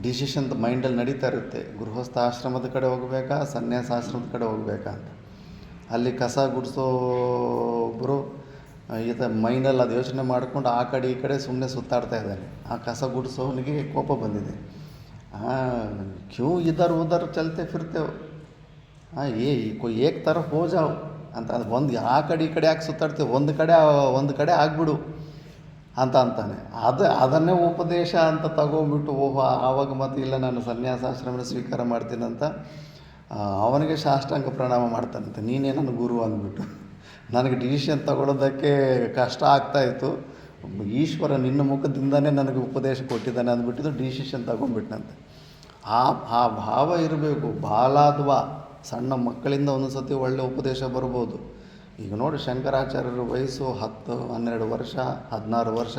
ಡಿಸಿಷನ್ ಮೈಂಡಲ್ಲಿ ನಡೀತಾ ಇರುತ್ತೆ, ಗೃಹಸ್ಥ ಆಶ್ರಮದ ಕಡೆ ಹೋಗಬೇಕಾ, ಸನ್ಯಾಸಾಶ್ರಮದ ಕಡೆ ಹೋಗಬೇಕಾ ಅಂತ. ಅಲ್ಲಿ ಕಸ ಗುಡಿಸೋಬ್ರು ಮೈಂಡಲ್ಲಿ ಅದು ಯೋಚನೆ ಮಾಡಿಕೊಂಡು ಆ ಕಡೆ ಈ ಕಡೆ ಸುಮ್ಮನೆ ಸುತ್ತಾಡ್ತಾ ಇದ್ದಾನೆ. ಆ ಕಸ ಗುಡಿಸೋನಿಗೆ ಕೋಪ ಬಂದಿದೆ. ಕ್ಯೂ ಇಧರ್ ಉಧರ್ ಚಲ್ತೆ ಫಿರ್ತೇವೆ, ಏಕ್ ಥರ ಹೋ ಜಾವ್ ಅಂತ. ಅದು ಒಂದು ಆ ಕಡೆ ಈ ಕಡೆ ಯಾಕೆ ಸುತ್ತಾಡ್ತೇವೆ, ಒಂದು ಕಡೆ ಆಗಿಬಿಡು ಅಂತ ಅಂತಾನೆ. ಅದನ್ನೇ ಉಪದೇಶ ಅಂತ ತಗೊಂಡ್ಬಿಟ್ಟು ಆವಾಗ ಮತ್ತೆ ಇಲ್ಲ ನಾನು ಸನ್ಯಾಸಾಶ್ರಮ ಸ್ವೀಕಾರ ಮಾಡ್ತೀನಂತ ಅವನಿಗೆ ಸಾಷ್ಟಾಂಗ ಪ್ರಣಾಮ ಮಾಡ್ತಾನಂತೆ. ನೀನೇ ನನ್ನ ಗುರು ಅಂದ್ಬಿಟ್ಟು. ನನಗೆ ಡಿಸಿಷನ್ ತಗೊಳ್ಳೋದಕ್ಕೆ ಕಷ್ಟ ಆಗ್ತಾಯಿತ್ತು, ಈಶ್ವರ ನಿನ್ನ ಮುಖದಿಂದನೇ ನನಗೆ ಉಪದೇಶ ಕೊಟ್ಟಿದ್ದಾನೆ ಅಂದ್ಬಿಟ್ಟಿದ್ದು ಡಿಸಿಷನ್ ತಗೊಂಡ್ಬಿಟ್ನಂತೆ. ಆ ಭಾವ ಇರಬೇಕು. ಬಾಲಾದ್ವಾ ಸಣ್ಣ ಮಕ್ಕಳಿಂದ ಒಂದೊಂದು ಸತಿ ಒಳ್ಳೆಯ ಉಪದೇಶ ಬರ್ಬೋದು. ಈಗ ನೋಡಿ ಶಂಕರಾಚಾರ್ಯರ ವಯಸ್ಸು 10, 12 ವರ್ಷ, 16 ವರ್ಷ.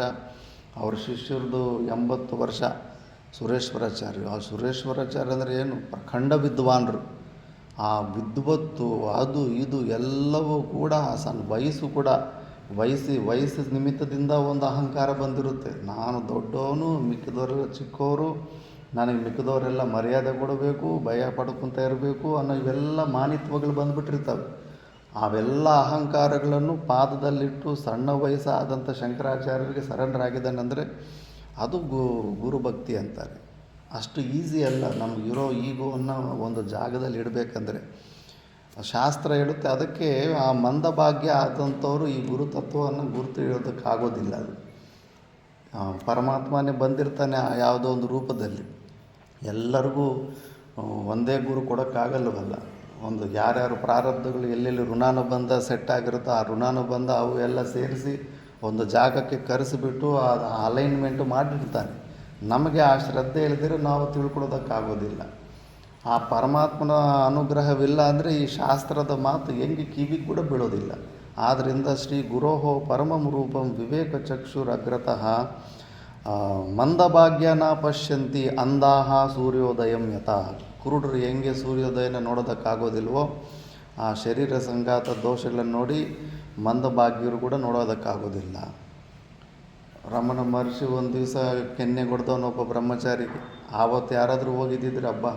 ಅವ್ರ ಶಿಷ್ಯರದು 80 ವರ್ಷ. ಸುರೇಶ್ವರಾಚಾರ್ಯ, ಆ ಸುರೇಶ್ವರಾಚಾರ್ಯ ಅಂದರೆ ಏನು ಪ್ರಖಂಡ ವಿದ್ವಾನ್ರು. ಆ ವಿದ್ವತ್ತು ಅದು ಇದು ಎಲ್ಲವೂ ಕೂಡ ಸಣ್ಣ ವಯಸ್ಸು ಕೂಡ ವಯಸ್ಸು ನಿಮಿತ್ತದಿಂದ ಒಂದು ಅಹಂಕಾರ ಬಂದಿರುತ್ತೆ. ನಾನು ದೊಡ್ಡವನು, ಮಿಕ್ಕಿದವರೆಲ್ಲ ಚಿಕ್ಕವರು, ನನಗೆ ಮಿಕ್ಕಿದವರೆಲ್ಲ ಮರ್ಯಾದೆ ಕೊಡಬೇಕು, ಭಯ ಪಡ್ಕೊತ ಇರಬೇಕು ಅನ್ನೋ ಇವೆಲ್ಲ ಮಾನಿತ್ವಗಳು ಬಂದುಬಿಟ್ಟಿರ್ತವೆ. ಅವೆಲ್ಲ ಅಹಂಕಾರಗಳನ್ನು ಪಾದದಲ್ಲಿಟ್ಟು ಸಣ್ಣ ವಯಸ್ಸಾದಂಥ ಶಂಕರಾಚಾರ್ಯರಿಗೆ ಸರೆಂಡರ್ ಆಗಿದ್ದಾನೆಂದರೆ ಅದು ಗುರುಭಕ್ತಿ ಅಂತಾರೆ. ಅಷ್ಟು ಈಸಿ ಅಲ್ಲ ನಮಗಿರೋ ಈಗೋವನ್ನು ಒಂದು ಜಾಗದಲ್ಲಿ ಇಡಬೇಕಂದ್ರೆ. ಶಾಸ್ತ್ರ ಹೇಳುತ್ತೆ. ಅದಕ್ಕೆ ಆ ಮಂದಭಾಗ್ಯ ಆದಂಥವರು ಈ ಗುರುತತ್ವವನ್ನು ಗುರುತು ಇಡೋದಕ್ಕಾಗೋದಿಲ್ಲ. ಅದು ಪರಮಾತ್ಮನೇ ಬಂದಿರ್ತಾನೆ ಯಾವುದೋ ಒಂದು ರೂಪದಲ್ಲಿ. ಎಲ್ಲರಿಗೂ ಒಂದೇ ಗುರು ಕೊಡೋಕ್ಕಾಗಲ್ಲವಲ್ಲ. ಒಂದು ಯಾರ್ಯಾರು ಪ್ರಾರಬ್ಧಗಳು ಎಲ್ಲೆಲ್ಲಿ ಋಣಾನುಬಂಧ ಸೆಟ್ ಆಗಿರುತ್ತೋ ಆ ಋಣಾನುಬಂಧ ಅವು ಎಲ್ಲ ಸೇರಿಸಿ ಒಂದು ಜಾಗಕ್ಕೆ ಕರೆಸಿಬಿಟ್ಟು ಅದು ಅಲೈನ್ಮೆಂಟು ಮಾಡಿರ್ತಾನೆ. ನಮಗೆ ಆ ಶ್ರದ್ಧೆ ಇಲ್ಲದಿರೋ ನಾವು ತಿಳ್ಕೊಳ್ಳೋದಕ್ಕಾಗೋದಿಲ್ಲ. ಆ ಪರಮಾತ್ಮನ ಅನುಗ್ರಹವಿಲ್ಲ ಅಂದರೆ ಈ ಶಾಸ್ತ್ರದ ಮಾತು ಹೆಂಗೆ ಕಿವಿಗೆ ಕೂಡ ಬೀಳೋದಿಲ್ಲ. ಆದ್ದರಿಂದ ಶ್ರೀ ಗುರೋಹೋ ಪರಮಂ ರೂಪಂ ವಿವೇಕ ಚಕ್ಷುರಗ್ರತಃ ಮಂದಭಾಗ್ಯನ ಪಶ್ಯಂತಿ ಅಂದಾಹ ಸೂರ್ಯೋದಯಂ ಯಥಾ. ಕುರುಡರು ಹೆಂಗೆ ಸೂರ್ಯೋದಯನ ನೋಡೋದಕ್ಕಾಗೋದಿಲ್ವೋ ಆ ಶರೀರ ಸಂಘಾತ ದೋಷಗಳನ್ನು ನೋಡಿ ಮಂದಭಾಗ್ಯರು ಕೂಡ ನೋಡೋದಕ್ಕಾಗೋದಿಲ್ಲ. ರಮಣ ಮಹರ್ಷಿ ಒಂದು ದಿವಸ ಕೆನ್ನೆ ಕೊಡ್ದವನೊಬ್ಬ ಬ್ರಹ್ಮಚಾರಿಗೆ. ಆವತ್ತು ಯಾರಾದರೂ ಹೋಗಿದ್ದಿದ್ರೆ ಹಬ್ಬ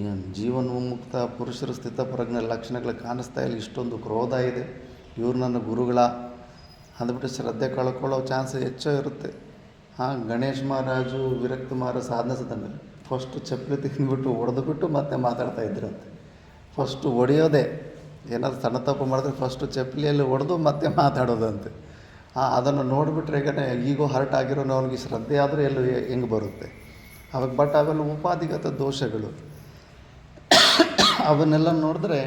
ಏನು ಜೀವನ್ಮುಕ್ತ ಪುರುಷರ ಸ್ಥಿತಪ್ರಜ್ಞ ಲಕ್ಷಣಗಳು ಕಾಣಿಸ್ತಾ ಇಲ್ಲ, ಇಷ್ಟೊಂದು ಕ್ರೋಧ ಇದೆ, ಇವ್ರು ನನ್ನ ಗುರುಗಳ ಅಂದ್ಬಿಟ್ಟು ಶ್ರದ್ಧೆ ಕಳ್ಕೊಳ್ಳೋ ಚಾನ್ಸ್ ಹೆಚ್ಚು ಇರುತ್ತೆ. ಗಣೇಶ್ ಮಹಾರಾಜು ವಿರಕ್ತ ಮಹಾರಾಜ್ ಸಾಧನೆ ಸದನಲ್ಲಿ ಫಸ್ಟು ಚಪ್ಪಲಿ ತಿಂದ್ಬಿಟ್ಟು ಹೊಡೆದುಬಿಟ್ಟು ಮತ್ತೆ ಮಾತಾಡ್ತಾ ಇದ್ರಂತೆ. ಫಸ್ಟು ಹೊಡೆಯೋದೇ, ಏನಾದರೂ ಸಣ್ಣ ತಪ್ಪು ಮಾಡಿದ್ರೆ ಫಸ್ಟು ಚಪ್ಪಲಿಯಲ್ಲಿ ಹೊಡೆದು ಮತ್ತೆ ಮಾತಾಡೋದಂತೆ. ಅದನ್ನು ನೋಡಿಬಿಟ್ರೆ ಈಗ ಈಗೋ ಹರ್ಟ್ ಆಗಿರೋ ಅವನಿಗೆ ಶ್ರದ್ಧೆ ಆದರೂ ಎಲ್ಲೂ ಹೆಂಗೆ ಬರುತ್ತೆ ಅವಾಗ. ಬಟ್ ಅವೆಲ್ಲ ಉಪಾಧಿಗತ ದೋಷಗಳು, ಅವನ್ನೆಲ್ಲ ನೋಡಿದ್ರೆ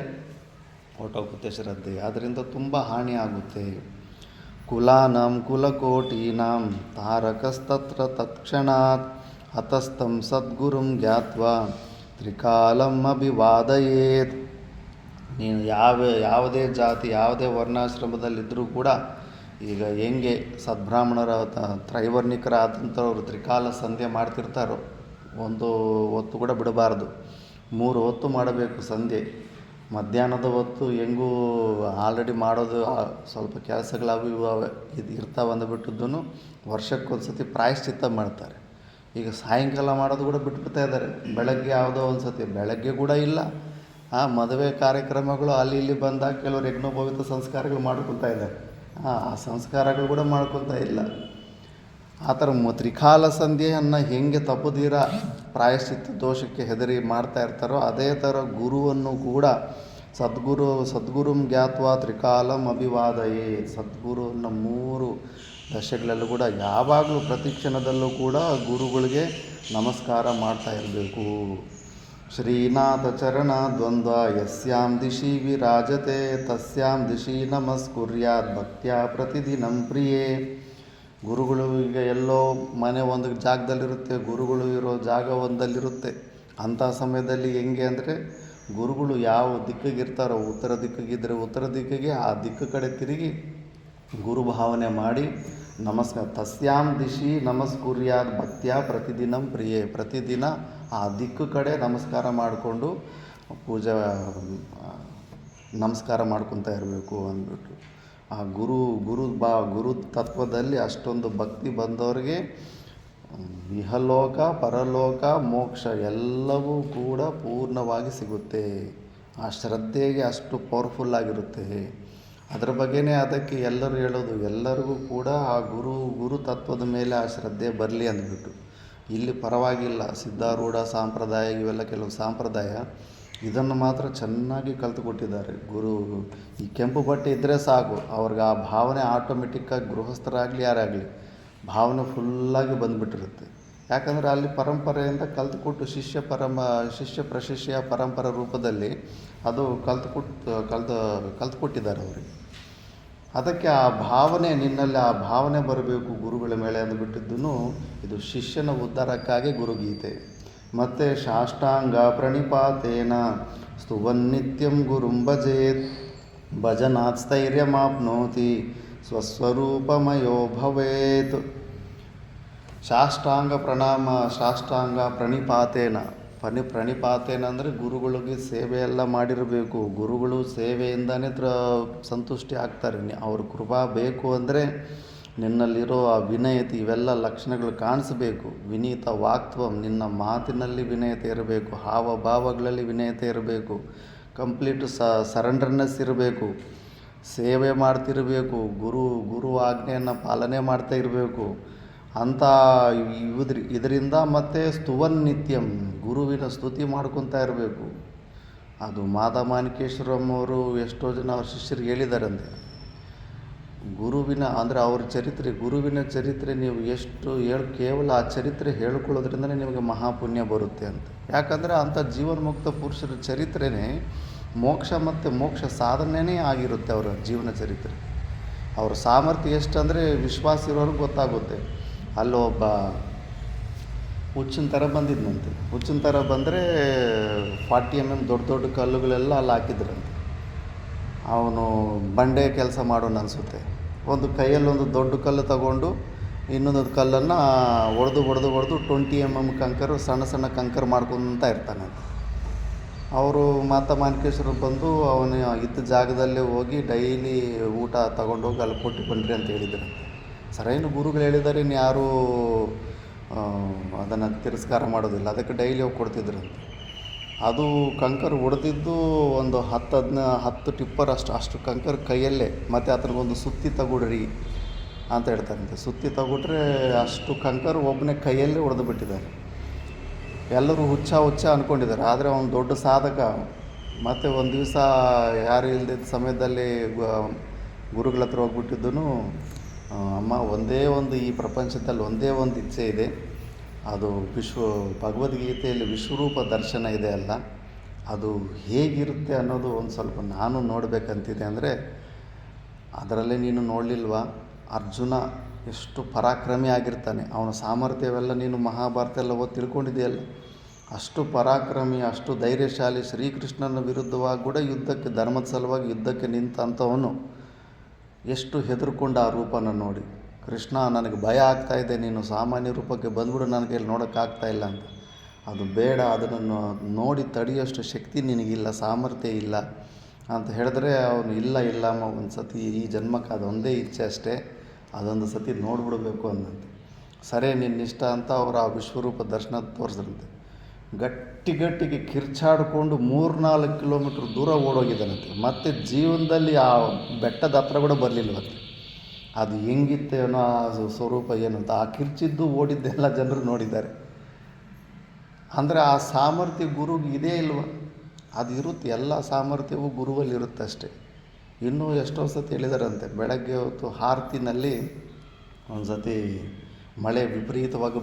ಹೊರಟೋಗುತ್ತೆ ಶ್ರದ್ಧೆ. ಅದರಿಂದ ತುಂಬ ಹಾನಿ ಆಗುತ್ತೆ. ಕುಲಾನಂ ಕುಲಕೋಟೀನಾಂ ತಾರಕಸ್ತತ್ರ ತತ್ಕ್ಷಣಾತ್ ಹತಸ್ಥಂ ಸದ್ಗುರುಂ ಜ್ಞಾತ್ವಾ ತ್ರಿಕಾಲಂ ಅಭಿವಾದಯೇತ್. ನೀನು ಯಾವುದೇ ಜಾತಿ ಯಾವುದೇ ವರ್ಣಾಶ್ರಮದಲ್ಲಿದ್ದರೂ ಕೂಡ, ಈಗ ಹೆಂಗೆ ಸದ್ಬ್ರಾಹ್ಮಣರ ತ್ರೈವರ್ಣಿಕರಾದಂಥವ್ರು ತ್ರಿಕಾಲ ಸಂಧ್ಯೆ ಮಾಡ್ತಿರ್ತಾರೋ, ಒಂದು ಹೊತ್ತು ಕೂಡ ಬಿಡಬಾರ್ದು, 3 ಹೊತ್ತು ಮಾಡಬೇಕು ಸಂಧ್ಯೆ. ಮಧ್ಯಾಹ್ನದ ಹೊತ್ತು ಹೆಂಗೂ ಆಲ್ರೆಡಿ ಮಾಡೋದು ಸ್ವಲ್ಪ ಕೆಲಸಗಳಾವು ಇವು ಇದು ಇರ್ತಾವೆ ಅಂದ್ಬಿಟ್ಟಿದ್ದೂ ವರ್ಷಕ್ಕೊಂದು ಸತಿ ಪ್ರಾಯಶ್ಚಿತ್ತ ಮಾಡ್ತಾರೆ. ಈಗ ಸಾಯಂಕಾಲ ಮಾಡೋದು ಕೂಡ ಬಿಟ್ಬಿಡ್ತಾ ಇದ್ದಾರೆ. ಬೆಳಗ್ಗೆ ಯಾವುದೋ ಒಂದು ಸತಿ, ಬೆಳಗ್ಗೆ ಕೂಡ ಇಲ್ಲ. ಮದುವೆ ಕಾರ್ಯಕ್ರಮಗಳು ಅಲ್ಲಿ ಇಲ್ಲಿ ಬಂದಾಗ ಕೆಲವರು ಯಜ್ಞೋಪವೀತ ಸಂಸ್ಕಾರಗಳು ಮಾಡ್ಕೊತಾ ಇದ್ದಾರೆ. ಆ ಸಂಸ್ಕಾರಗಳು ಕೂಡ ಮಾಡ್ಕೊತಾ ಇಲ್ಲ. ಆ ಥರ ತ್ರಿಕಾಲ ಸಂಧ್ಯೆಯನ್ನು ಹೆಂಗೆ ತಪ್ಪುದೀರ ಪ್ರಾಯಶ್ಚಿತ್ತ ದೋಷಕ್ಕೆ ಹೆದರಿ ಮಾಡ್ತಾ ಇರ್ತಾರೋ, ಅದೇ ಥರ ಗುರುವನ್ನು ಕೂಡ ಸದ್ಗುರುಂ ಜ್ಞಾತ್ವಾ ತ್ರಿಕಾಲಂ ಅಭಿವಾದಯೇ. ಸದ್ಗುರುವನ್ನು 3 ದಶೆಗಳಲ್ಲೂ ಕೂಡ ಯಾವಾಗಲೂ ಪ್ರತಿ ಕ್ಷಣದಲ್ಲೂ ಕೂಡ ಗುರುಗಳಿಗೆ ನಮಸ್ಕಾರ ಮಾಡ್ತಾ ಇರಬೇಕು. ಶ್ರೀನಾಥ ಚರಣ ದ್ವಂದ್ವ ಯಸ್ಯಾಂ ದಿಶಿ ವಿರಾಜತೆ ತಸ್ಯಾಂ ದಿಶಿ ನಮಸ್ಕುರ್ಯಾತ್ ಭಕ್ತ್ಯಾ ಪ್ರತಿದಿನಂ ಪ್ರಿಯೇ. ಗುರುಗಳು ಈಗ ಎಲ್ಲೋ ಮನೆ ಒಂದು ಜಾಗದಲ್ಲಿರುತ್ತೆ, ಗುರುಗಳು ಇರೋ ಜಾಗ ಒಂದಲ್ಲಿರುತ್ತೆ. ಅಂಥ ಸಮಯದಲ್ಲಿ ಹೆಂಗೆ ಅಂದರೆ, ಗುರುಗಳು ಯಾವ ದಿಕ್ಕಿಗಿರ್ತಾರೋ, ಉತ್ತರ ದಿಕ್ಕಿಗಿದ್ದರೆ ಉತ್ತರ ದಿಕ್ಕಿಗೆ ಆ ದಿಕ್ಕು ಕಡೆ ತಿರುಗಿ ಗುರು ಭಾವನೆ ಮಾಡಿ ನಮಸ್ಕಾರ. ತಸ್ಯಾಂ ದಿಶಿ ನಮಸ್ಕುರ್ಯಾತ್ ಭಕ್ತ್ಯಾ ಪ್ರತಿದಿನಂ ಪ್ರಿಯೇ. ಪ್ರತಿದಿನ ಆ ದಿಕ್ಕು ಕಡೆ ನಮಸ್ಕಾರ ಮಾಡಿಕೊಂಡು ನಮಸ್ಕಾರ ಮಾಡ್ಕೊತಾ ಇರಬೇಕು ಅಂದ್ಬಿಟ್ಟು. ಆ ಗುರು ತತ್ವದಲ್ಲಿ ಅಷ್ಟೊಂದು ಭಕ್ತಿ ಬಂದವರಿಗೆ ಇಹಲೋಕ ಪರಲೋಕ ಮೋಕ್ಷ ಎಲ್ಲವೂ ಕೂಡ ಪೂರ್ಣವಾಗಿ ಸಿಗುತ್ತೆ. ಆ ಶ್ರದ್ಧೆಗೆ ಅಷ್ಟು ಪವರ್ಫುಲ್ಲಾಗಿರುತ್ತೆ. ಅದರ ಬಗ್ಗೆನೇ ಅದಕ್ಕೆ ಎಲ್ಲರೂ ಹೇಳೋದು, ಎಲ್ಲರಿಗೂ ಕೂಡ ಆ ಗುರು ತತ್ವದ ಮೇಲೆ ಆ ಶ್ರದ್ಧೆ ಬರಲಿ ಅಂದ್ಬಿಟ್ಟು. ಇಲ್ಲಿ ಪರವಾಗಿಲ್ಲ, ಸಿದ್ಧಾರೂಢ ಸಂಪ್ರದಾಯ ಇವೆಲ್ಲ ಕೆಲವು ಸಂಪ್ರದಾಯ ಇದನ್ನು ಮಾತ್ರ ಚೆನ್ನಾಗಿ ಕಲಿತುಕೊಟ್ಟಿದ್ದಾರೆ. ಈ ಕೆಂಪು ಬಟ್ಟೆ ಇದ್ದರೆ ಸಾಕು, ಅವ್ರಿಗೆ ಆ ಭಾವನೆ ಆಟೋಮೆಟಿಕ್ಕಾಗಿ ಗೃಹಸ್ಥರಾಗಲಿ ಯಾರಾಗಲಿ ಭಾವನೆ ಫುಲ್ಲಾಗಿ ಬಂದುಬಿಟ್ಟಿರುತ್ತೆ. ಯಾಕಂದರೆ ಅಲ್ಲಿ ಪರಂಪರೆಯಿಂದ ಕಲಿತುಕೊಟ್ಟು ಶಿಷ್ಯ ಪ್ರಶಿಷ್ಯ ಪರಂಪರೆ ರೂಪದಲ್ಲಿ ಅದು ಕಲಿತುಕೊಟ್ಟಿದ್ದಾರೆ ಅವರಿಗೆ. ಅದಕ್ಕೆ ಆ ಭಾವನೆ ನಿನ್ನಲ್ಲಿ ಆ ಭಾವನೆ ಬರಬೇಕು ಗುರುಗಳ ಮೇಲೆ ಅಂದುಬಿಟ್ಟಿದ್ದೂ ಇದು ಶಿಷ್ಯನ ಉದ್ಧಾರಕ್ಕಾಗಿ ಗುರುಗೀತೆ. ಮತ್ತು ಸಾಷ್ಟಾಂಗ ಪ್ರಣಿಪಾತೇನ ಸ್ತುವನ್ನಿತ್ಯಂ ಗುರುಂ ಭಜೇತ್ ಭಜನಾತ್ ಸ್ಥೈರ್ಯಮಾಪ್ನೋತಿ ಸ್ವಸ್ವರೂಪಮಯೋ ಭವೇತ್. ಸಾಷ್ಟಾಂಗ ಪ್ರಣಿಪಾತೇನ ಅಂದರೆ ಗುರುಗಳಿಗೆ ಸೇವೆಯೆಲ್ಲ ಮಾಡಿರಬೇಕು. ಗುರುಗಳು ಸೇವೆಯಿಂದನೇ ಸಂತುಷ್ಟಿ ಆಗ್ತಾರೆ. ಅವ್ರ ಕೃಪಾ ಬೇಕು ಅಂದರೆ ನಿನ್ನಲ್ಲಿರೋ ಆ ವಿನಯತೆ ಇವೆಲ್ಲ ಲಕ್ಷಣಗಳು ಕಾಣಿಸಬೇಕು. ವಿನೀತ ವಾಕ್ತ್ವಂ, ನಿನ್ನ ಮಾತಿನಲ್ಲಿ ವಿನಯತೆ ಇರಬೇಕು, ಹಾವಭಾವಗಳಲ್ಲಿ ವಿನಯತೆ ಇರಬೇಕು, ಕಂಪ್ಲೀಟ್ ಸರೆಂಡರ್ನೆಸ್ ಇರಬೇಕು, ಸೇವೆ ಮಾಡ್ತಿರಬೇಕು, ಗುರು ಆಜ್ಞೆಯನ್ನು ಪಾಲನೆ ಮಾಡ್ತಾ ಇರಬೇಕು ಅಂತ ಇದರಿಂದ. ಮತ್ತು ಸ್ತುವನ್ನಿತ್ಯಂ, ಗುರುವಿನ ಸ್ತುತಿ ಮಾಡ್ಕೊತಾ ಇರಬೇಕು. ಅದು ಮಾದಾಮಾಣಿಕೇಶ್ವರಮ್ಮ ಅವರು ಎಷ್ಟೋ ಜನ ಅವ್ರ ಶಿಷ್ಯರಿಗೆ ಹೇಳಿದಾರಂತೆ, ಗುರುವಿನ ಚರಿತ್ರೆ ನೀವು ಎಷ್ಟು ಕೇವಲ ಆ ಚರಿತ್ರೆ ಹೇಳ್ಕೊಳ್ಳೋದ್ರಿಂದನೇ ನಿಮಗೆ ಮಹಾಪುಣ್ಯ ಬರುತ್ತೆ ಅಂತ. ಯಾಕಂದರೆ ಅಂಥ ಜೀವನ್ಮುಕ್ತ ಪುರುಷರ ಚರಿತ್ರೆನೇ ಮೋಕ್ಷ ಮತ್ತು ಮೋಕ್ಷ ಸಾಧನೆಯೇ ಆಗಿರುತ್ತೆ ಅವರ ಜೀವನ ಚರಿತ್ರೆ. ಅವ್ರ ಸಾಮರ್ಥ್ಯ ಎಷ್ಟಂದರೆ ವಿಶ್ವಾಸ ಇರೋರಿಗೆ ಗೊತ್ತಾಗುತ್ತೆ. ಅಲ್ಲೊಬ್ಬ ಹುಚ್ಚಿನ ಥರ ಬಂದಿದ್ದಂತೆ. ಹುಚ್ಚಿನ ಥರ ಬಂದರೆ 40 mm ದೊಡ್ಡ ಕಲ್ಲುಗಳೆಲ್ಲ ಅಲ್ಲಿ ಹಾಕಿದ್ರಂತೆ. ಅವನು ಬಂಡೆ ಕೆಲಸ ಮಾಡೋಣ ಅನಿಸುತ್ತೆ. ಒಂದು ಕೈಯಲ್ಲಿ ಒಂದು ದೊಡ್ಡ ಕಲ್ಲು ತಗೊಂಡು ಇನ್ನೊಂದು ಕಲ್ಲನ್ನು ಹೊಡೆದು 20 mm ಕಂಕರು, ಸಣ್ಣ ಕಂಕರು ಮಾಡ್ಕೊತ ಇರ್ತಾನಂತೆ. ಅವರು ಮಾನ್ಕೇಶ್ವರ ಬಂದು ಅವನು ಇದ್ದ ಜಾಗದಲ್ಲೇ ಹೋಗಿ ಡೈಲಿ ಊಟ ತಗೊಂಡೋಗಿ ಅಲ್ಲಿ ಕೊಟ್ಟು ಬನ್ನಿರಿ ಅಂತ ಹೇಳಿದ್ರಂತೆ. ಸರೇನು ಗುರುಗಳು ಹೇಳಿದ್ದಾರೆ, ಇನ್ನು ಯಾರೂ ಅದನ್ನು ತಿರಸ್ಕಾರ ಮಾಡೋದಿಲ್ಲ, ಅದಕ್ಕೆ ಡೈಲಿ ಹೋಗಿ ಕೊಡ್ತಿದ್ರಂತೆ. ಅದು ಕಂಕರ್ ಹೊಡೆದಿದ್ದು ಒಂದು 10 ಟಿಪ್ಪರ್ ಅಷ್ಟು ಕಂಕರ್ ಕೈಯಲ್ಲೇ. ಮತ್ತು ಅದರಿಗೊಂದು ಸುತ್ತಿ ತಗೊಡ್ರಿ ಅಂತ ಹೇಳ್ತಾರಂತೆ. ಸುತ್ತಿ ತಗೊಟ್ರೆ ಅಷ್ಟು ಕಂಕರ್ ಒಬ್ಬನೇ ಕೈಯಲ್ಲೇ ಹೊಡೆದು ಬಿಟ್ಟಿದ್ದಾರೆ. ಎಲ್ಲರೂ ಹುಚ್ಚ ಅಂದ್ಕೊಂಡಿದ್ದಾರೆ, ಆದರೆ ಅವನು ದೊಡ್ಡ ಸಾಧಕ. ಮತ್ತು ಒಂದು ದಿವಸ ಯಾರು ಇಲ್ಲದಿದ್ದ ಸಮಯದಲ್ಲಿ ಗುರುಗಳ ಹತ್ರ ಹೋಗ್ಬಿಟ್ಟಿದ್ದನು, ಅಮ್ಮ ಒಂದೇ ಒಂದು ಈ ಪ್ರಪಂಚದಲ್ಲಿ ಒಂದೇ ಒಂದು ಇಚ್ಛೆ ಇದೆ, ಅದು ಭಗವದ್ಗೀತೆಯಲ್ಲಿ ವಿಶ್ವರೂಪ ದರ್ಶನ ಇದೆ ಅಲ್ಲ, ಅದು ಹೇಗಿರುತ್ತೆ ಅನ್ನೋದು ಒಂದು ಸ್ವಲ್ಪ ನಾನು ನೋಡಬೇಕಂತಿದೆ. ಅಂದರೆ ಅದರಲ್ಲೇ ನೀನು ನೋಡಲಿಲ್ವಾ, ಅರ್ಜುನ ಎಷ್ಟು ಪರಾಕ್ರಮಿ ಆಗಿರ್ತಾನೆ, ಅವನ ಸಾಮರ್ಥ್ಯವೆಲ್ಲ ನೀನು ಮಹಾಭಾರತ ಎಲ್ಲ ಓದಿ ತಿಳ್ಕೊಂಡಿದೆಯಲ್ಲ. ಅಷ್ಟು ಪರಾಕ್ರಮಿ, ಅಷ್ಟು ಧೈರ್ಯಶಾಲಿ, ಶ್ರೀಕೃಷ್ಣನ ವಿರುದ್ಧವಾಗಿ ಕೂಡ ಯುದ್ಧಕ್ಕೆ, ಧರ್ಮದ ಸಲುವಾಗಿ ಯುದ್ಧಕ್ಕೆ ನಿಂತಂಥವನು ಎಷ್ಟು ಹೆದರ್ಕೊಂಡು ಆ ರೂಪನ ನೋಡಿ, ಕೃಷ್ಣ ನನಗೆ ಭಯ ಆಗ್ತಾಯಿದೆ, ನೀನು ಸಾಮಾನ್ಯ ರೂಪಕ್ಕೆ ಬಂದ್ಬಿಡು, ನನ್ನ ಕೈಯಲ್ಲಿ ನೋಡೋಕ್ಕಾಗ್ತಾಯಿಲ್ಲ ಅಂತ. ಅದು ಬೇಡ, ಅದನ್ನು ನೋಡಿ ತಡೆಯೋಷ್ಟು ಶಕ್ತಿ ನಿನಗಿಲ್ಲ, ಸಾಮರ್ಥ್ಯ ಇಲ್ಲ ಅಂತ ಹೇಳಿದ್ರೆ ಅವನು ಇಲ್ಲಮ್ಮ, ಒಂದು ಸತಿ ಈ ಜನ್ಮಕ್ಕೆ ಅದೊಂದೇ ಇಚ್ಛೆ ಅಷ್ಟೇ, ಅದೊಂದು ಸತಿ ನೋಡಿಬಿಡ್ಬೇಕು ಅಂದಂತೆ. ಸರಿ ನಿನ್ನಿಷ್ಟ ಅಂತ ಅವರು ಆ ವಿಶ್ವರೂಪ ದರ್ಶನ ತೋರಿಸಿದ್ರಂತೆ. ಗಟ್ಟಿಗೆ ಕಿರ್ಚಾಡಿಕೊಂಡು 3-4 ಕಿಲೋಮೀಟ್ರ್ ದೂರ ಓಡೋಗಿದ್ದಾನಂತೆ. ಮತ್ತು ಜೀವನದಲ್ಲಿ ಆ ಬೆಟ್ಟದ ಹತ್ರ ಕೂಡ ಬರಲಿಲ್ಲವಂತೆ. ಅದು ಹೆಂಗಿತ್ತೇನೋ ಆ ಸ್ವರೂಪ ಏನು ಅಂತ, ಆ ಕಿರ್ಚಿದ್ದು ಓಡಿದ್ದೆಲ್ಲ ಜನರು ನೋಡಿದ್ದಾರೆ. ಅಂದರೆ ಆ ಸಾಮರ್ಥ್ಯ ಗುರುಗೆ ಇದೇ ಇಲ್ವ? ಅದು ಇರುತ್ತೆ, ಎಲ್ಲ ಸಾಮರ್ಥ್ಯವೂ ಗುರುವಲ್ಲಿ ಇರುತ್ತೆ ಅಷ್ಟೇ. ಇನ್ನೂ ಎಷ್ಟೋ ಸತಿ ಹೇಳಿದಾರಂತೆ, ಬೆಳಗ್ಗೆ ಹೊತ್ತು ಆರತಿನಲ್ಲಿ ಒಂದು ಸತಿ ಮಳೆ ವಿಪರೀತವಾಗಿ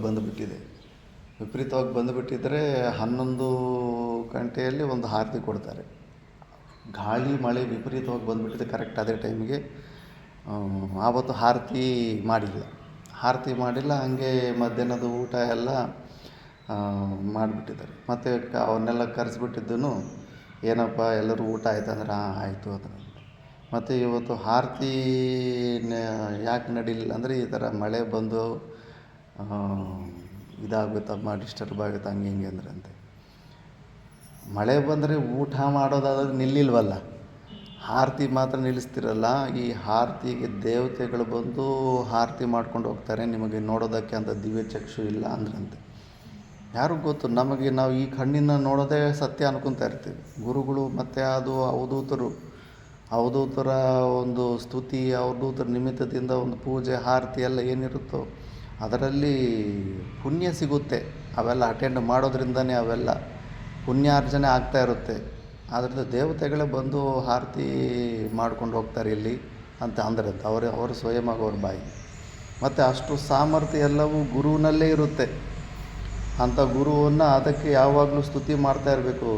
ಬಂದುಬಿಟ್ಟಿದ್ದರೆ 11 ಗಂಟೆಯಲ್ಲಿ ಒಂದು ಆರತಿ ಕೊಡ್ತಾರೆ. ಗಾಳಿ ಮಳೆ ವಿಪರೀತವಾಗಿ ಬಂದುಬಿಟ್ಟಿದೆ ಕರೆಕ್ಟ್ ಅದೇ ಟೈಮಿಗೆ. ಆವತ್ತು ಆರತಿ ಮಾಡಿಲ್ಲ, ಹಾಗೆ ಮಧ್ಯಾಹ್ನದ ಊಟ ಎಲ್ಲ ಮಾಡಿಬಿಟ್ಟಿದ್ದಾರೆ. ಮತ್ತು ಅವನ್ನೆಲ್ಲ ಕರೆಸ್ಬಿಟ್ಟಿದ್ದನು, ಏನಪ್ಪ ಎಲ್ಲರೂ ಊಟ ಆಯ್ತು ಅಂದ್ರೆ ಆಯಿತು ಅದನ್ನು. ಮತ್ತು ಇವತ್ತು ಆರತಿ ಯಾಕೆ ನಡೀಲಿಲ್ಲ ಅಂದರೆ, ಈ ಥರ ಮಳೆ ಬಂದು ಇದಾಗುತ್ತಮ್ಮ, ಡಿಸ್ಟರ್ಬ್ ಆಗುತ್ತೆ ಹಂಗೆ ಹಿಂಗೆ ಅಂದ್ರಂತೆ. ಮಳೆ ಬಂದರೆ ಊಟ ಮಾಡೋದಾದ್ರೆ ನಿಲ್ಲಿಲ್ವಲ್ಲ, ಆರತಿ ಮಾತ್ರ ನಿಲ್ಲಿಸ್ತಿರಲ್ಲ. ಈ ಆರತಿಗೆ ದೇವತೆಗಳು ಬಂದು ಆರತಿ ಮಾಡ್ಕೊಂಡು ಹೋಗ್ತಾರೆ, ನಿಮಗೆ ನೋಡೋದಕ್ಕೆ ಅಂತ ದಿವ್ಯ ಚಕ್ಷು ಇಲ್ಲ ಅಂದ್ರಂತೆ. ಯಾರಿಗೂ ಗೊತ್ತು, ನಾವು ಈ ಕಣ್ಣಿನ ನೋಡೋದೇ ಸತ್ಯ ಅನ್ಕೊತಾ ಇರ್ತೀವಿ. ಗುರುಗಳು ಮತ್ತು ಅದು ಅವಧೂತರ ಒಂದು ಸ್ತುತಿ, ಅವಧೂತರ ನಿಮಿತ್ತದಿಂದ ಒಂದು ಪೂಜೆ, ಆರತಿ ಎಲ್ಲ ಏನಿರುತ್ತೋ ಅದರಲ್ಲಿ ಪುಣ್ಯ ಸಿಗುತ್ತೆ. ಅವೆಲ್ಲ ಅಟೆಂಡ್ ಮಾಡೋದ್ರಿಂದನೇ ಅವೆಲ್ಲ ಪುಣ್ಯಾರ್ಜನೆ ಆಗ್ತಾ ಇರುತ್ತೆ. ಆದ್ದರಿಂದ ದೇವತೆಗಳೇ ಬಂದು ಆರತಿ ಮಾಡ್ಕೊಂಡು ಹೋಗ್ತಾರೆ ಇಲ್ಲಿ ಅಂತ ಅಂದ್ರಂತೆ. ಅವರು ಸ್ವಯಂ ಅವ್ರ ಬಾಯಿ. ಮತ್ತು ಅಷ್ಟು ಸಾಮರ್ಥ್ಯ ಎಲ್ಲವೂ ಗುರುವಿನಲ್ಲೇ ಇರುತ್ತೆ. ಅಂಥ ಗುರುವನ್ನು ಅದಕ್ಕೆ ಯಾವಾಗಲೂ ಸ್ತುತಿ ಮಾಡ್ತಾ ಇರಬೇಕು.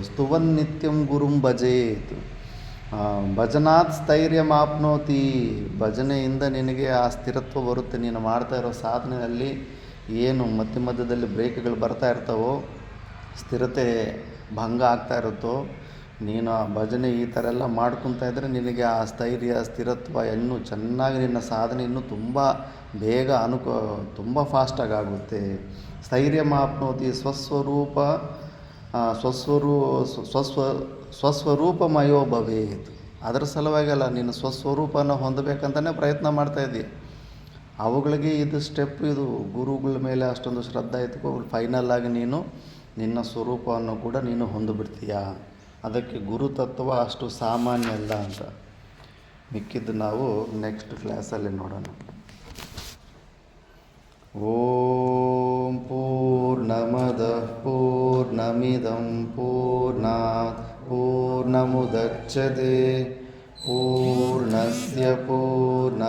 ಸ್ತುವನ್ ನಿತ್ಯಂ ಗುರುಂ ಭಜೇತ್, ಭಜನಾತ್ ಸ್ಥೈರ್ಯಮಾಪ್ನೋತಿ. ಭಜನೆಯಿಂದ ನಿನಗೆ ಆ ಸ್ಥಿರತ್ವ ಬರುತ್ತೆ. ನೀನು ಮಾಡ್ತಾ ಇರೋ ಸಾಧನೆಯಲ್ಲಿ ಏನು ಮಧ್ಯದಲ್ಲಿ ಬ್ರೇಕ್ಗಳು ಬರ್ತಾ ಇರ್ತಾವೋ, ಸ್ಥಿರತೆ ಭಂಗ ಆಗ್ತಾ ಇರುತ್ತೋ, ನೀನು ಆ ಭಜನೆ ಈ ಥರ ಎಲ್ಲ ಮಾಡ್ಕೊತಾ ಇದ್ದರೆ ನಿನಗೆ ಆ ಸ್ಥೈರ್ಯ, ಸ್ಥಿರತ್ವ ಇನ್ನೂ ಚೆನ್ನಾಗಿ, ನಿನ್ನ ಸಾಧನೆ ಇನ್ನೂ ತುಂಬ ಬೇಗ ತುಂಬ ಫಾಸ್ಟಾಗಿ ಆಗುತ್ತೆ. ಸ್ಥೈರ್ಯಮಾಪ್ನೋತಿ ಸ್ವಸ್ವರೂಪಮಯೋ ಭವೇತ್. ಅದರ ಸಲುವಾಗಿ ಅಲ್ಲ, ನೀನು ಸ್ವಸ್ವರೂಪನ ಹೊಂದಬೇಕಂತಲೇ ಪ್ರಯತ್ನ ಮಾಡ್ತಾಯಿದ್ದೀಯ. ಅವುಗಳಿಗೆ ಇದು ಸ್ಟೆಪ್. ಇದು ಗುರುಗಳ ಮೇಲೆ ಅಷ್ಟೊಂದು ಶ್ರದ್ಧೆ ಇಟ್ಕೋ, ಫೈನಲ್ ಆಗಿ ನೀನು ನಿನ್ನ ಸ್ವರೂಪವನ್ನು ಕೂಡ ನೀನು ಹೊಂದಿಬಿಡ್ತೀಯ. ಅದಕ್ಕೆ ಗುರುತತ್ವ ಅಷ್ಟು ಸಾಮಾನ್ಯ ಅಲ್ಲ ಅಂತ. ಮಿಕ್ಕಿದ್ದು ನಾವು ನೆಕ್ಸ್ಟ್ ಕ್ಲಾಸಲ್ಲಿ ನೋಡೋಣ. ಓಂ ಪೂರ್ಣಮದಃ ಪೂರ್ಣಮಿದಂ ಪೂರ್ಣಾತ್ ಪೂರ್ಣಮುದಚ್ಯತೆ ಪೂರ್ಣಸ್ಯ ಪೂರ್ಣಮಾದಾಯ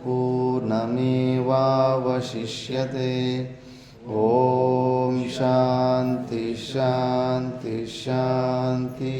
ಪೂರ್ಣಮೇವಾವಶಿಷ್ಯತೆ. ಓಂ ಶಾಂತಿ ಶಾಂತಿ ಶಾಂತಿ.